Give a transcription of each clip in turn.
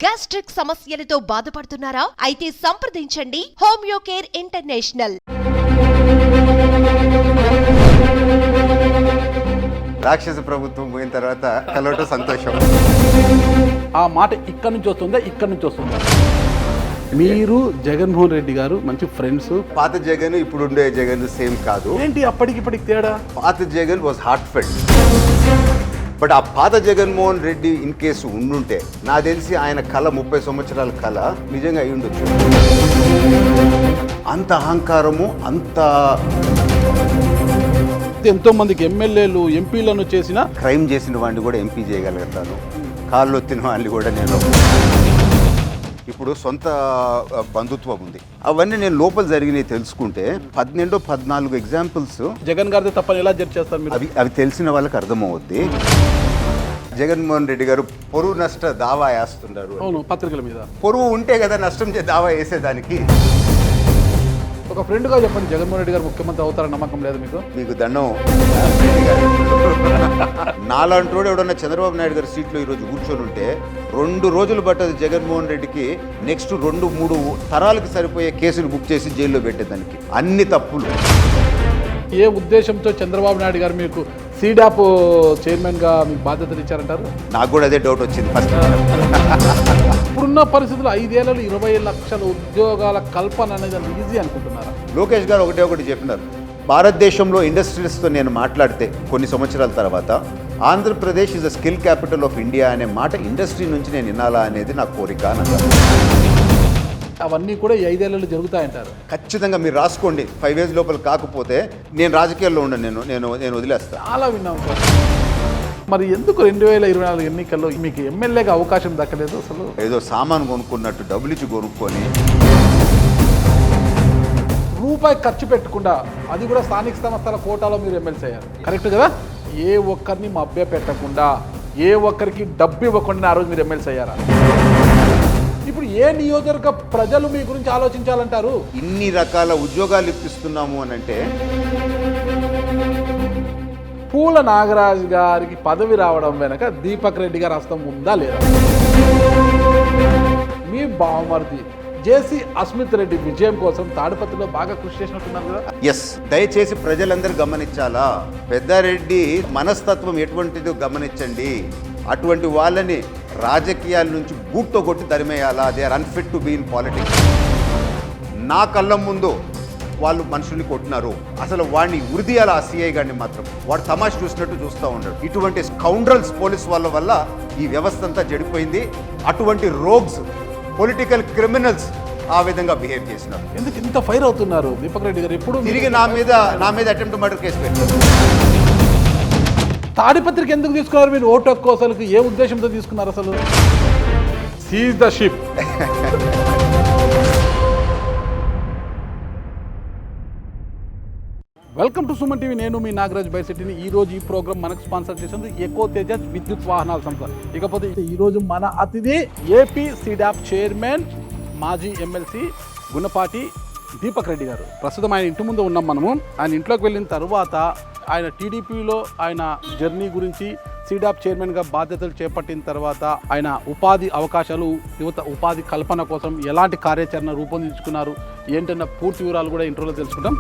Gastric సమస్యలతో బాధపడుతున్నారా? అయితే సంప్రదించండి హోమియోకేర్ ఇంటర్నేషనల్. రాక్షస ప్రభుత్వం పోయిన తర్వాత కలవటం సంతోషం. ఆ మాట ఇక్కడి నుంచి వస్తుందా, ఇక్కడి నుంచి వస్తుందా? మీరు జగన్మోహన్ రెడ్డి గారు మంచి ఫ్రెండ్స్. పాత జగన్ ఇప్పుడు ఉండే జగన్ సేమ్ కాదు. ఏంటి అప్పటికిప్పటికి తేడా? పాత Jagan was heart felt. But ఆ పాత జగన్మోహన్ రెడ్డి ఇన్ కేసు ఉండుంటే నాకు తెలిసి ఆయన కళ 30 సంవత్సరాల కళ నిజంగా అయి ఉండొచ్చు. అంత అహంకారము, అంత ఎంతో మందికి ఎమ్మెల్యేలు ఎంపీలను చేసిన క్రైమ్ చేసిన వాడిని కూడా ఎంపీ చేయగలుగుతాను. కాళ్ళు ఒత్తిన వాళ్ళని కూడా నేను. ఇప్పుడు సొంత బంధుత్వం ఉంది. అవన్నీ నేను లోపల జరిగినాయి తెలుసుకుంటే 12-14 ఎగ్జాంపుల్స్ జగన్ గారితో తప్పని ఎలా జడ్జ్ చేస్తారు మీరు? అవి తెలిసిన వాళ్ళకి అర్థమవుద్ది. జగన్మోహన్ రెడ్డి గారు పొరుగు నష్ట దావా వేస్తున్నారు. అవును, పత్రికల మీద. పొరుగు ఉంటే కదా నష్టం దావా వేసేదానికి. ఒక ఫ్రెండ్గా చెప్పండి, జగన్మోహన్ రెడ్డి గారు ముఖ్యమంత్రి అవుతారని నమ్మకం లేదు మీకు? మీకు దండం. నాలాంటి ఎవడన్నా చంద్రబాబు నాయుడు గారి సీట్లో ఈరోజు కూర్చొని ఉంటే 2 రోజులు పట్టదు జగన్మోహన్ రెడ్డికి నెక్స్ట్ 2-3 తరాలకు సరిపోయే కేసులు బుక్ చేసి జైల్లో పెట్టేదానికి. అన్ని తప్పులు. ఏ ఉద్దేశంతో చంద్రబాబు నాయుడు గారు మీకు సీడాప్ చైర్మన్గా మీకు బాధ్యతలు ఇచ్చారంటారు? నాకు కూడా అదే డౌట్ వచ్చింది ఫస్ట్. ఇప్పుడున్న పరిస్థితుల్లో 5 ఏళ్లలో 20 లక్షల ఉద్యోగాల కల్పన అనేది అంత ఈజీ అనుకుంటున్నారా? లోకేష్ గారు ఒకటి చెప్పినారు. భారతదేశంలో ఇండస్ట్రీస్తో నేను మాట్లాడితే కొన్ని సంవత్సరాల తర్వాత Andhra Pradesh is the skill capital of India అనే మాట ఇండస్ట్రీ నుంచి నేను వినాలా అనేది నా కోరిక అన్నారు. అవన్నీ కూడా 5 ఏళ్లలో జరుగుతాయంటారు? ఖచ్చితంగా మీరు రాసుకోండి. 5 years లోపల కాకపోతే నేను రాజకీయాల్లో ఉండను. నేను వదిలేస్తాను. చాలా విన్నాం. మరి ఎందుకు 2024 ఎన్నికల్లో మీకు ఎమ్మెల్యేగా అవకాశం దక్కలేదు? అసలు ఏదో సామాన్ కొనుక్కున్నట్టు డబ్బులు ఇచ్చి కొనుక్కొని రూపాయి ఖర్చు పెట్టకుండా, అది కూడా స్థానిక సంస్థల కోటాలో మీరు ఎమ్మెల్సీ అయ్యారు. కరెక్ట్ కదా? ఏ ఒక్కరిని మభ్య పెట్టకుండా, ఏ ఒక్కరికి డబ్బు ఇవ్వకుండా ఆ రోజు మీరు ఎమ్మెల్సీ అయ్యారా? ఇప్పుడు ఏ నియోజకవర్గ ప్రజలు మీ గురించి ఆలోచించాలంటారు? ఇన్ని రకాల ఉద్యోగాలు ఇప్పిస్తున్నాము అని అంటే పూల నాగరాజు గారికి పదవి రావడం వెనక దీపక్ రెడ్డి గారి హస్తం ఉందా లేదా? మీ బావమరిది జేసీ అస్మిత్ రెడ్డి విజయం కోసం తాడిపత్రిలో బాగా కృషి చేసినట్టున్నారు కదా? ఎస్, దయచేసి ప్రజలందరూ గమనించాలా. పెద్దారెడ్డి మనస్తత్వం ఎటువంటిదో గమనించండి. అటువంటి వాళ్ళని రాజకీయాల నుంచి బూట్తో కొట్టి తరిమేయాలా. They are unfit to be in politics. నా కళ్ళ ముందు వాళ్ళు మనుషుల్ని కొట్టినారు. అసలు వాడిని ఉరిదీయాలి. ఆ సిఐ గారిని మాత్రం వాడు తమాష చూసినట్టు చూస్తూ ఉంటాడు. ఇటువంటి స్కౌండ్రల్స్ పోలీస్ వాళ్ళ వల్ల ఈ వ్యవస్థ అంతా చెడిపోయింది. అటువంటి రోగ్స్, పొలిటికల్ క్రిమినల్స్ ఆ విధంగా బిహేవ్ చేసినారు. ఎందుకు ఇంత ఫైర్ అవుతున్నారు దీపక్ రెడ్డి గారు? ఎప్పుడు తిరిగి నా మీద అటెంప్ట్ మర్డర్ కేసు పెట్టారు. తాడిపత్రికి ఎందుకు తీసుకున్నారు మీరు? ఓటు హక్కు అసలు ఏ ఉద్దేశంతో తీసుకున్నారు? అసలు seize the ship. Welcome to Suman TV. నేను మీ నాగరాజ్ బైసిటీని. ఈరోజు ఈ ప్రోగ్రామ్ మనకు స్పాన్సర్ చేసింది ఎకో తేజస్ విద్యుత్ వాహనాల సంస్థ. ఇకపోతే ఈరోజు మన అతిథి ఏపీ సీడాప్ చైర్మన్, మాజీ ఎమ్మెల్సీ గుణపాటి దీపక్ రెడ్డి గారు. ప్రస్తుతం ఆయన ఇంటి ముందు ఉన్నాం మనము. ఆయన ఇంట్లోకి వెళ్ళిన తర్వాత ఆయన టీడీపీలో ఆయన జర్నీ గురించి, సీడాప్ చైర్మన్గా బాధ్యతలు చేపట్టిన తర్వాత ఆయన ఉపాధి అవకాశాలు, యువత ఉపాధి కల్పన కోసం ఎలాంటి కార్యాచరణ రూపొందించుకున్నారు ఏంటన్న పూర్తి వివరాలు కూడా ఇంటర్వ్యూలో తెలుసుకుంటాం.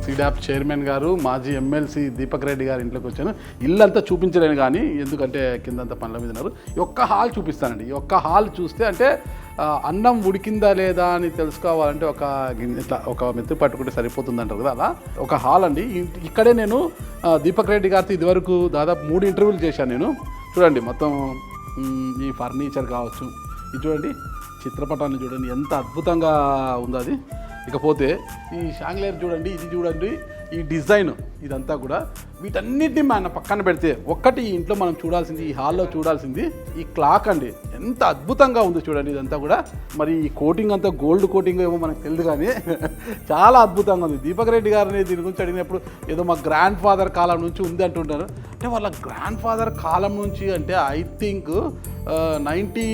సీడాప్ చైర్మన్ గారు, మాజీ ఎమ్మెల్సీ దీపక్ రెడ్డి గారు ఇంట్లోకి వచ్చాను. ఇల్లంతా చూపించలేను కానీ, ఎందుకంటే కిందంతా పనుల మీద ఉన్నారు. ఈ ఒక్క హాల్ చూపిస్తానండి. ఈ ఒక్క హాల్ చూస్తే అంటే అన్నం ఉడికిందా లేదా అని తెలుసుకోవాలంటే ఇట్లా ఒక మెత్తి పట్టుకుంటే సరిపోతుంది అంటారు కదా, అలా ఒక హాల్ అండి. ఇక్కడే నేను దీపక్ రెడ్డి గారితో ఇదివరకు దాదాపు 3 ఇంటర్వ్యూలు చేశాను నేను. చూడండి, మొత్తం ఈ ఫర్నిచర్ కావచ్చు, ఇది చూడండి, చిత్రపటాన్ని చూడండి ఎంత అద్భుతంగా ఉందో అది. ఇకపోతే ఈ షాంగ్లేర్ చూడండి, ఇది చూడండి, ఈ డిజైన్ ఇదంతా కూడా. వీటన్నిటిని మన పక్కన పెడితే ఒక్కటి ఈ ఇంట్లో మనం చూడాల్సింది, ఈ హాల్లో చూడాల్సింది ఈ క్లాక్ అండి. ఎంత అద్భుతంగా ఉంది చూడండి ఇదంతా కూడా. మరి ఈ కోటింగ్ అంతా గోల్డ్ కోటింగ్ ఏమో మనకు తెలియదు కానీ చాలా అద్భుతంగా ఉంది. దీపక్ రెడ్డి గారిని దీని గురించి అడిగినప్పుడు ఏదో మా గ్రాండ్ ఫాదర్ కాలం నుంచి ఉంది అంటుంటారు. అంటే వాళ్ళ గ్రాండ్ ఫాదర్ కాలం నుంచి అంటే ఐ థింక్ 19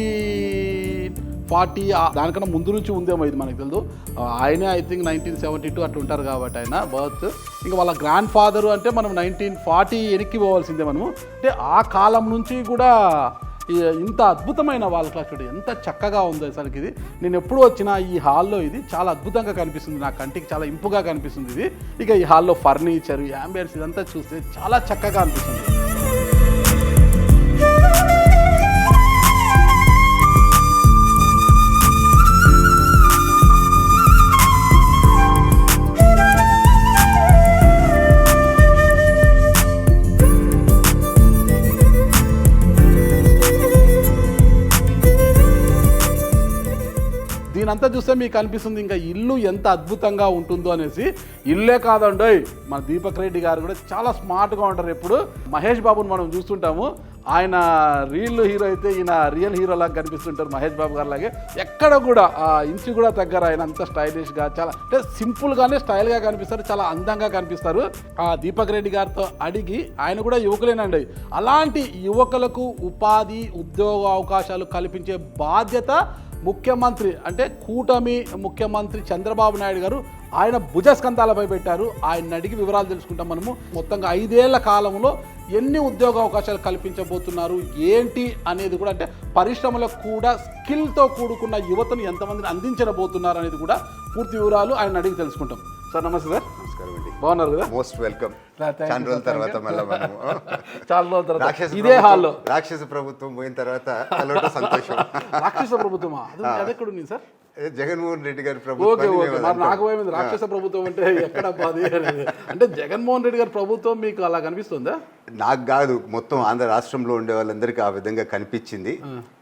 1940 దానికన్నా ముందు నుంచి ఉందేమో ఇది మనకు తెలియదు. ఆయనే ఐ థింక్ 1972 అట్లా ఉంటారు కాబట్టి ఆయన బర్త్. ఇంకా వాళ్ళ గ్రాండ్ ఫాదరు అంటే మనం 1940 వెనక్కి పోవాల్సిందే మనము. అంటే ఆ కాలం నుంచి కూడా ఇంత అద్భుతమైన వాళ్ళ క్లాస్ చూడండి ఎంత చక్కగా ఉందో అసలుకి. ఇది నేను ఎప్పుడు వచ్చినా ఈ హాల్లో ఇది చాలా అద్భుతంగా కనిపిస్తుంది, నా కంటికి చాలా ఇంపుగా కనిపిస్తుంది ఇది. ఇక ఈ హాల్లో ఫర్నిచర్, యాంబియన్స్ ఇదంతా చూస్తే చాలా చక్కగా అనిపిస్తుంది. దీనంతా చూస్తే మీకు అనిపిస్తుంది ఇంకా ఇల్లు ఎంత అద్భుతంగా ఉంటుందో అనేసి. ఇల్లే కాదండి, మన దీపక్ రెడ్డి గారు కూడా చాలా స్మార్ట్గా ఉంటారు. ఎప్పుడు మహేష్ బాబుని మనం చూస్తుంటాము, ఆయన రియల్ హీరో అయితే ఈయన రియల్ హీరో లాగా కనిపిస్తుంటారు మహేష్ బాబు గారు లాగే. ఎక్కడ కూడా ఇంచు కూడా తగ్గర, ఆయన అంత స్టైలిష్గా చాలా అంటే సింపుల్గానే స్టైల్గా కనిపిస్తారు, చాలా అందంగా కనిపిస్తారు. ఆ దీపక్ రెడ్డి గారితో అడిగి, ఆయన కూడా యువకులేనండి, అలాంటి యువకులకు ఉపాధి ఉద్యోగ అవకాశాలు కల్పించే బాధ్యత ముఖ్యమంత్రి అంటే కూటమి ముఖ్యమంత్రి చంద్రబాబు నాయుడు గారు ఆయన భుజస్కంధాలపై పెట్టారు. ఆయన అడిగి వివరాలు తెలుసుకుంటాం మనము. మొత్తంగా 5 ఏళ్ల కాలంలో ఎన్ని ఉద్యోగ అవకాశాలు కల్పించబోతున్నారు ఏంటి అనేది కూడా, అంటే పరిశ్రమలకు కూడా స్కిల్తో కూడుకున్న యువతను ఎంతమందిని అందించబోతున్నారు అనేది కూడా పూర్తి వివరాలు ఆయన అడిగి తెలుసుకుంటాం. సార్ నమస్తే సార్. నమస్కారం అండి. బాగున్నారు కదా? Most welcome. చాలా రోజుల తర్వాత చాలా రోజుల తర్వాత ఇదే హాల్లో రాక్షస ప్రభుత్వం పోయిన తర్వాత సంతోషం. రాక్షస ప్రభుత్వమా? అది ఎక్కడ ఉంది సార్? జగన్మోహన్ రెడ్డి గారి ఓకే ఓకే. మరి నాకు భయమైంది, రాక్షస ప్రభుత్వం అంటే ఎక్కడ బాధ అంటే జగన్మోహన్ రెడ్డి గారి ప్రభుత్వం మీకు అలా కనిపిస్తుందా? నాకు కాదు, మొత్తం ఆంధ్ర రాష్ట్రంలో ఉండే వాళ్ళందరికీ ఆ విధంగా కనిపించింది.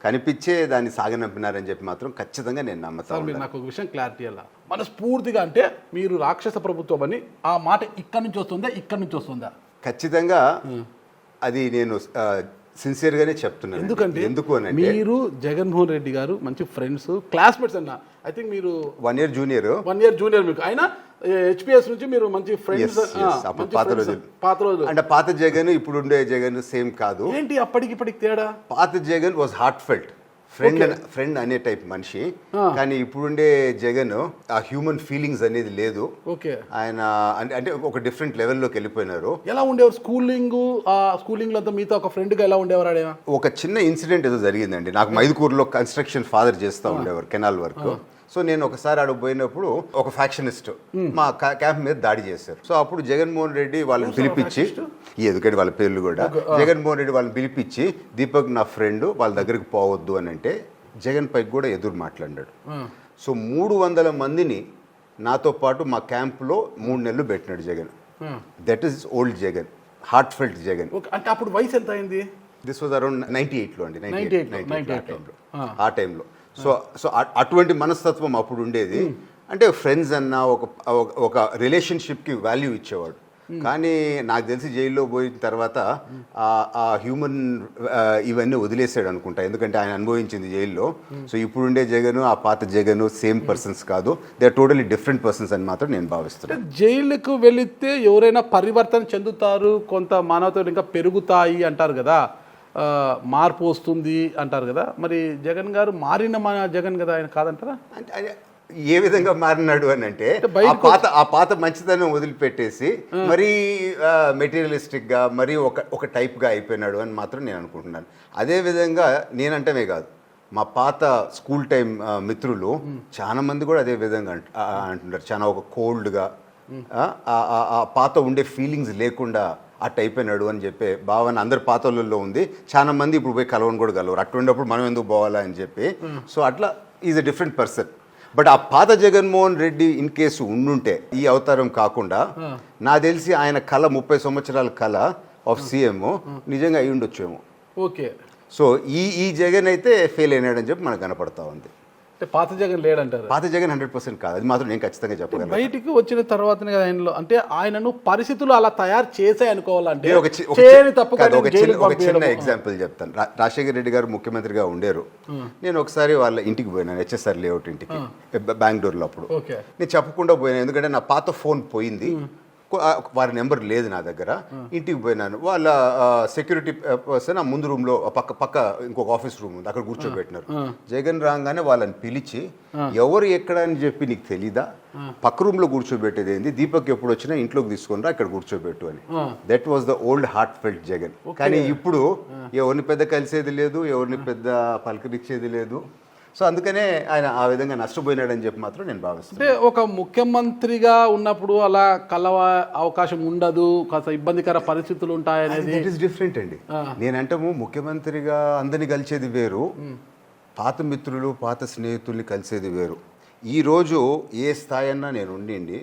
కనిపించే దాన్ని సాగనంపినారని చెప్పి మాత్రం ఖచ్చితంగా నేను నమ్ముతాను. మీరు నాకు ఒక విషయం క్లారిటీ అలా మనస్ఫూర్తిగా, అంటే మీరు రాక్షస ప్రభుత్వం అని ఆ మాట ఇక్కడి నుంచి వస్తుందా ఇక్కడి నుంచి వస్తుందా? ఖచ్చితంగా అది నేను సిన్సియర్గానే చెప్తున్నాను. ఎందుకు అని మీరు జగన్మోహన్ రెడ్డి గారు మంచి ఫ్రెండ్స్, క్లాస్మేట్స్ అన్న. ఐ థింక్ మీరు 1 year జూనియర్ మీకు. ఆయన హెచ్పిఎస్ నుంచి మీరు మంచి ఫ్రెండ్స్. పాత రోజులు అంటే పాత జగన్ ఇప్పుడు ఉండే జగన్ సేమ్ కాదు. ఏంటి అప్పటికి ఇప్పటికి తేడా? పాత Jagan was heart felt friend అనే టైప్ మనిషి, కానీ ఇప్పుడుండే జగన్ ఆ హ్యూమన్ ఫీలింగ్స్ అనేది లేదు. ఆయన అంటే ఒక డిఫరెంట్ లెవెల్లోకి వెళ్ళిపోయినారు. ఎలా ఉండేవారు స్కూలింగ్ లో అంతా మీతో ఒక ఫ్రెండ్ గా ఎలా ఉండేవారు? ఒక చిన్న ఇన్సిడెంట్ ఏదో జరిగిందండి. నాకు మైదుకూరులో కన్స్ట్రక్షన్ ఫాదర్ చేస్తూ ఉండేవారు, కెనాల్ వర్క్. సో నేను ఒకసారి అడుగు పోయినప్పుడు ఒక ఫ్యాక్షనిస్ట్ మా క్యాంప్ మీద దాడి చేశారు. సో అప్పుడు జగన్మోహన్ రెడ్డి వాళ్ళని పిలిపించి, ఎందుకంటే వాళ్ళ పేర్లు కూడా, జగన్మోహన్ రెడ్డి వాళ్ళని పిలిపించి దీపక్ నా ఫ్రెండ్, వాళ్ళ దగ్గరికి పోవద్దు అని అంటే జగన్ పైకి కూడా ఎదురు మాట్లాడాడు. సో 300 మందిని నాతో పాటు మా క్యాంప్లో 3 నెలలు పెట్టినాడు Jagan. That is old Jagan, heart felt Jagan. అంటే అప్పుడు వయసు ఎంత అయింది? దిస్ వాజ్ అరౌండ్ 98లో అండి, 98 ఆ టైంలో. సో అటువంటి మనస్తత్వం అప్పుడు ఉండేది. అంటే ఫ్రెండ్స్ అన్న ఒక రిలేషన్షిప్కి వాల్యూ ఇచ్చేవాడు. కానీ నాకు తెలిసి జైల్లో పోయిన తర్వాత ఆ హ్యూమన్ ఇవన్నీ వదిలేసాడు అనుకుంటా, ఎందుకంటే ఆయన అనుభవించింది జైల్లో. సో ఇప్పుడుండే జగన్ ఆ పాత జగన్ సేమ్ పర్సన్స్ కాదు, they are totally different persons అని మాత్రం నేను భావిస్తున్నాను. జైలుకు వెళితే ఎవరైనా పరివర్తన చెందుతారు, కొంత మానవతలు ఇంకా పెరుగుతాయి అంటారు కదా, మార్పు వస్తుంది అంటారు కదా. మరి జగన్ గారు మారిన మన జగన్ కదా, ఆయన కాదంటారా? అంటే ఏ విధంగా మారినాడు అని అంటే ఆ పాత మంచితనం వదిలిపెట్టేసి మరీ మెటీరియలిస్టిక్ గా మరీ ఒక టైప్ గా అయిపోయినాడు అని మాత్రం నేను అనుకుంటున్నాను. అదే విధంగా నేనంటమే కాదు, మా పాత స్కూల్ టైం మిత్రులు చాలా మంది కూడా అదే విధంగా అంటున్నారు. చాలా ఒక కోల్డ్గా ఆ పాత ఉండే ఫీలింగ్స్ లేకుండా అట్ అయిపోయినాడు అని చెప్పి భావన అందరి పాతలలో ఉంది. చాలా మంది ఇప్పుడు పోయి కలవని కూడా కలవరు, అటువంటిప్పుడు మనం ఎందుకు పోవాలా అని చెప్పి. సో అట్లా is a different person. But ఆ పాత జగన్మోహన్ రెడ్డి ఇన్ కేసు ఉండుంటే ఈ అవతారం కాకుండా, నాకు తెలిసి ఆయన కళ 30 సంవత్సరాల కళ ఆఫ్ సీఎం నిజంగా అయి ఉండొచ్చేమో. ఓకే. సో ఈ జగన్ అయితే ఫెయిల్ అయినాడని చెప్పి మనకు కనపడతా ఉంది. అంటే పాత జగన్ లేడంటారు? పాత జగన్ 100% కాదు, అది మాత్రం నేను ఖచ్చితంగా చెప్పగలను. బయటికి వచ్చిన తర్వాతనే కదా ఆయనలో, అంటే ఆయనను పరిస్థితులు అలా తయారు చేసే అనుకోవాలంటే ఒక చిన్న ఎగ్జాంపుల్ చెప్తాను. రాజశేఖర రెడ్డి గారు ముఖ్యమంత్రిగా ఉండేరు. నేను ఒకసారి వాళ్ళ ఇంటికి పోయినాను, హెచ్ఎస్ఆర్ లేఅవుట్ ఇంటికి, బెంగళూరులో. అప్పుడు నేను చెప్పకుండా పోయినా, ఎందుకంటే నా పాత ఫోన్ పోయింది. వారి నెంబర్ లేదు నా దగ్గర. ఇంటికి పోయినాను, వాళ్ళ సెక్యూరిటీ పర్సన్ ఆ ముందు రూమ్లో పక్క ఇంకొక ఆఫీస్ రూమ్ ఉంది, అక్కడ కూర్చోబెట్టినారు. జగన్ రాగానే వాళ్ళని పిలిచి ఎవరు ఎక్కడ అని చెప్పి నీకు తెలీదా, పక్క రూమ్లో కూర్చోబెట్టేది ఏంది, దీపక్ ఎప్పుడు వచ్చినా ఇంట్లోకి తీసుకుని రా ఇక్కడ కూర్చోబెట్టు అని. That was the old heart felt Jagan. కానీ ఇప్పుడు ఎవరిని పెద్ద కలిసేది లేదు, ఎవరిని పెద్ద పలకరించేది లేదు. సో అందుకనే ఆయన ఆ విధంగా నష్టపోయినాడని చెప్పి మాత్రం నేను భావిస్తాను. అంటే ఒక ముఖ్యమంత్రిగా ఉన్నప్పుడు అలా కలవ అవకాశం ఉండదు, కాస్త ఇబ్బందికర పరిస్థితులు ఉంటాయనేది దట్ ఈస్ డిఫరెంట్ అండి. నేనంటాము ముఖ్యమంత్రిగా అందరిని కలిసేది వేరు, పాత మిత్రులు పాత స్నేహితుల్ని కలిసేది వేరు. ఈరోజు ఏ స్థాయి అన్నా నేను ఉండి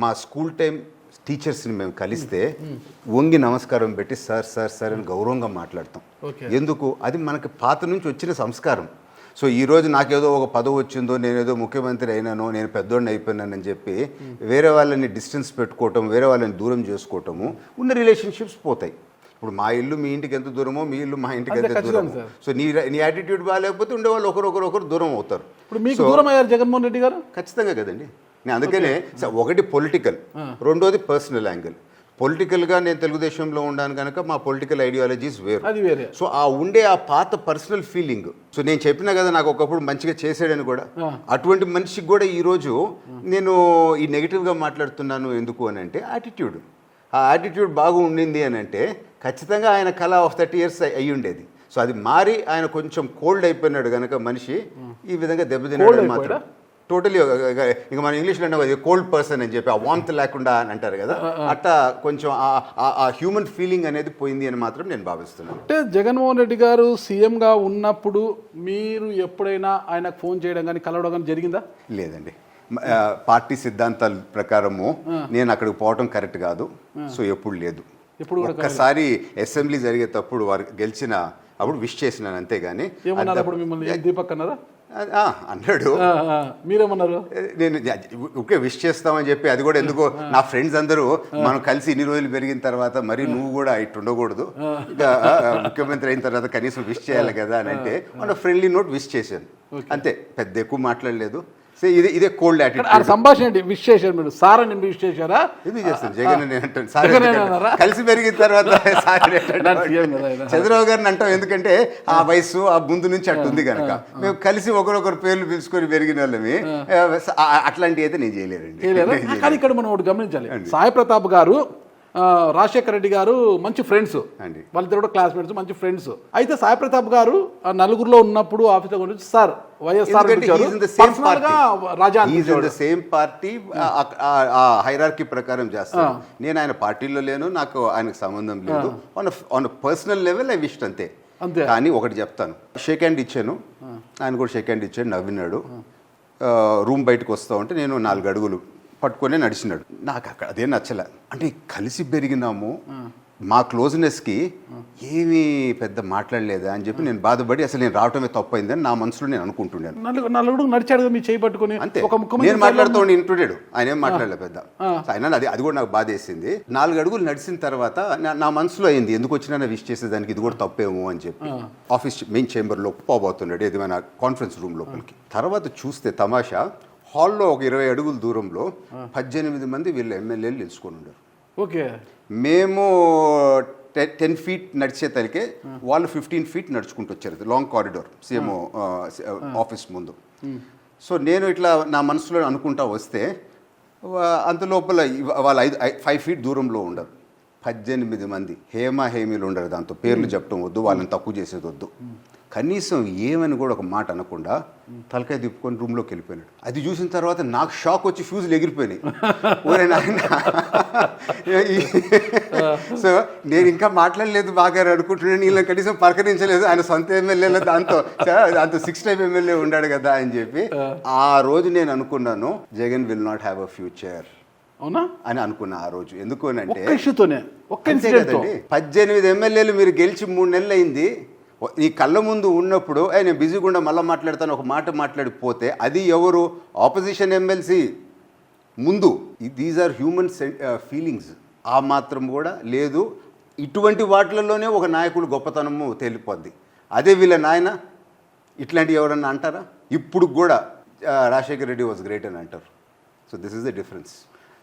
మా స్కూల్ టైం టీచర్స్ని మేము కలిస్తే వంగి నమస్కారం పెట్టి సార్ సార్ సార్ అని గౌరవంగా మాట్లాడతాం. ఎందుకు? అది మనకి పాత నుంచి వచ్చిన సంస్కారం. సో ఈరోజు నాకేదో ఒక పదవి వచ్చిందో, నేనేదో ముఖ్యమంత్రి అయినానో, నేను పెద్దోడిని అయిపోయినానని చెప్పి వేరే వాళ్ళని డిస్టెన్స్ పెట్టుకోవటం, వేరే వాళ్ళని దూరం చేసుకోవటము, ఉన్న రిలేషన్షిప్స్ పోతాయి. ఇప్పుడు మా ఇల్లు మీ ఇంటికి ఎంత దూరమో, మీ ఇల్లు మా ఇంటికి ఎంత దూరం. సో నీ యాటిట్యూడ్ బాగాలేకపోతే ఉండేవాళ్ళు ఒకరు దూరం అవుతారు. ఇప్పుడు మీకు దూరం అయ్యారు జగన్మోహన్ రెడ్డి గారు? ఖచ్చితంగా కదండి. నేను అందుకనే ఒకటి పొలిటికల్, రెండోది పర్సనల్ యాంగిల్. పొలిటికల్గా నేను తెలుగుదేశంలో ఉన్నాను కనుక మా పొలిటికల్ ఐడియాలజీస్ వేరు. సో ఆ ఉండే ఆ పాత పర్సనల్ ఫీలింగ్, సో నేను చెప్పినా కదా నాకు ఒకప్పుడు మంచిగా చేసాడని కూడా, అటువంటి మనిషికి కూడా ఈరోజు నేను ఈ నెగిటివ్గా మాట్లాడుతున్నాను ఎందుకు అని అంటే యాటిట్యూడ్. ఆ యాటిట్యూడ్ బాగా ఉండింది అని అంటే ఖచ్చితంగా ఆయన కళ ఆఫ్ 30 years అయ్యి ఉండేది. సో అది మారి ఆయన కొంచెం కోల్డ్ అయిపోయినాడు కనుక మనిషి ఈ విధంగా దెబ్బతిన్నాడు మాత్రం. టోటలీ ఇంకా మన ఇంగ్లీష్లో అంటే కోల్డ్ పర్సన్ అని చెప్పి ఆ వార్మ్త్ లేకుండా అని అంటారు కదా, అట్లా కొంచెం ఆ హ్యూమన్ ఫీలింగ్ అనేది పోయింది అని మాత్రం నేను భావిస్తున్నాను. అంటే జగన్మోహన్ రెడ్డి గారు సీఎంగా ఉన్నప్పుడు మీరు ఎప్పుడైనా ఆయనకు ఫోన్ చేయడం కానీ కలవడం కానీ జరిగిందా? లేదండి. పార్టీ సిద్ధాంతాల ప్రకారము నేను అక్కడికి పోవటం కరెక్ట్ కాదు. సో ఎప్పుడు లేదు. ఒక్కసారి అసెంబ్లీ జరిగేటప్పుడు వారు గెలిచిన అప్పుడు విష్ చేసినాను అంతేగాని. దీపక్ అన్నారా? అన్నాడు. మీరేమన్నారు? నేను ఓకే విష్ చేస్తామని చెప్పి, అది కూడా ఎందుకో నా ఫ్రెండ్స్ అందరూ మనం కలిసి ఇన్ని రోజులు పెరిగిన తర్వాత మరి నువ్వు కూడా ఇటు ఉండకూడదు, ఇంకా ముఖ్యమంత్రి అయిన తర్వాత కనీసం విష్ చేయాలి కదా అని అంటే మన ఫ్రెండ్లీ నోట్ విష్ చేశాను అంతే, పెద్ద ఎక్కువ మాట్లాడలేదు. సో ఇదే కోల్డ్ యాటిట్యూడ్. సంభాషణ విష్ చేశారు మీరు? సార్ అని విష్ చేశారా? ఎందుకు చేస్తాను, జగన్ నేను అంటాను. సార్ కలిసి పెరిగిన తర్వాత చంద్రబాబు గారిని అంటాం, ఎందుకంటే ఆ వయసు ఆ ముందు నుంచి అట్టు ఉంది కనుక. మేము కలిసి ఒకరొకరు పేర్లు పిలుచుకొని పెరిగిన వాళ్ళమి. అట్లాంటివి అయితే నేను చేయలేదండి. కానీ ఇక్కడ మనం ఒకటి గమనించాలి, సాయి ప్రతాప్ గారు రాజశేఖర రెడ్డి గారు మంచి ఫ్రెండ్స్ అండి, వాళ్ళిద్దరు కూడా క్లాస్మేట్స్, మంచి ఫ్రెండ్స్. అయితే సాయి ప్రతాప్ గారు నలుగురులో ఉన్నప్పుడు ఆఫీస్లో గురించి sir YSR same party hierarchy ప్రకారం చేస్తాను. నేను ఆయన పార్టీలో లేను, నాకు ఆయనకు సంబంధం లేదు. On personal level I wish అంతే. కానీ ఒకటి చెప్తాను, షేక్ హ్యాండ్ ఇచ్చాను, ఆయన కూడా షేక్ హ్యాండ్ ఇచ్చాడు, నవ్వినాడు. రూమ్ బయటకు వస్తా ఉంటే నేను 4 అడుగులు పట్టుకొని నడిచినాడు. నాకు అక్కడ అదే నచ్చలే. అంటే కలిసి పెరిగినాము, మా క్లోజ్నెస్కి ఏమీ పెద్ద మాట్లాడలేదా అని చెప్పి నేను బాధపడి అసలు నేను రావటమే తప్పైందని నా మనసులో నేను అనుకుంటున్నాను. నలుగురు నడిచాడు మీ చేయి పట్టుకుని అంతే. నేను మాట్లాడుతూ ఇంట్రుడెడ్, ఆయన ఏం మాట్లాడలే పెద్ద. ఆయన అది కూడా నాకు బాధ వేసింది. 4 అడుగులు నడిచిన తర్వాత నా మనసులో అయింది, ఎందుకు వచ్చినా విష్ చేసేదానికి ఇది కూడా తప్పేమో అని చెప్పి. ఆఫీస్ మెయిన్ చేంబర్లో పోబోతున్నాడు ఏదైనా కాన్ఫరెన్స్ రూమ్ లోపలికి. తర్వాత చూస్తే తమాషా, హాల్లో ఒక 20 అడుగుల దూరంలో 18 మంది వీళ్ళ ఎమ్మెల్యేలు నిలుచుకొని ఉన్నారు. ఓకే, మేము 10 feet నడిచే తలికే వాళ్ళు 15 feet నడుచుకుంటూ వచ్చారు, లాంగ్ కారిడోర్ సీఎం ఆఫీస్ ముందు. సో నేను ఇట్లా నా మనసులో అనుకుంటా వస్తే అంత లోపల వాళ్ళు 5 feet దూరంలో ఉండరు. 18 మంది హేమీలు ఉండరు. దాంతో పేర్లు చెప్పడం వద్దు, వాళ్ళని తక్కువ చేసేది వద్దు. కనీసం ఏమని కూడా ఒక మాట అనకుండా తలకాయ తిప్పుకొని రూమ్లోకి వెళ్ళిపోయినాడు. అది చూసిన తర్వాత నాకు షాక్ వచ్చి ఫ్యూజులు ఎగిరిపోయినాయి. ఓరే నాయన, సో నేను ఇంకా మాట్లాడలేదు బాగా అనుకుంటున్నాను, వీళ్ళని కనీసం పలకరించలేదు. ఆయన సొంత ఎమ్మెల్యేలో దాంతో 6 time ఎమ్మెల్యే ఉన్నాడు కదా అని చెప్పి ఆ రోజు నేను అనుకున్నాను, Jagan will not have a future అవునా అని అనుకున్నా ఆ రోజు. ఎందుకు అంటే 18 ఎమ్మెల్యేలు మీరు గెలిచి 3 నెలలు అయింది. నీ కళ్ళ ముందు ఉన్నప్పుడు నేను బిజీగా ఉండ మళ్ళీ మాట్లాడతాను ఒక మాట మాట్లాడిపోతే అది ఎవరు? ఆపోజిషన్ ఎమ్మెల్సీ ముందు. These are human feelings. ఆ మాత్రం కూడా లేదు. ఇటువంటి వాటిలలోనే ఒక నాయకుడు గొప్పతనము తేలిపోద్ది. అదే వీళ్ళ నాయన ఇట్లాంటివి ఎవరన్నా అంటారా? ఇప్పుడు కూడా రాజశేఖర రెడ్డి వాజ్ గ్రేట్ అని అంటారు. So this is the difference.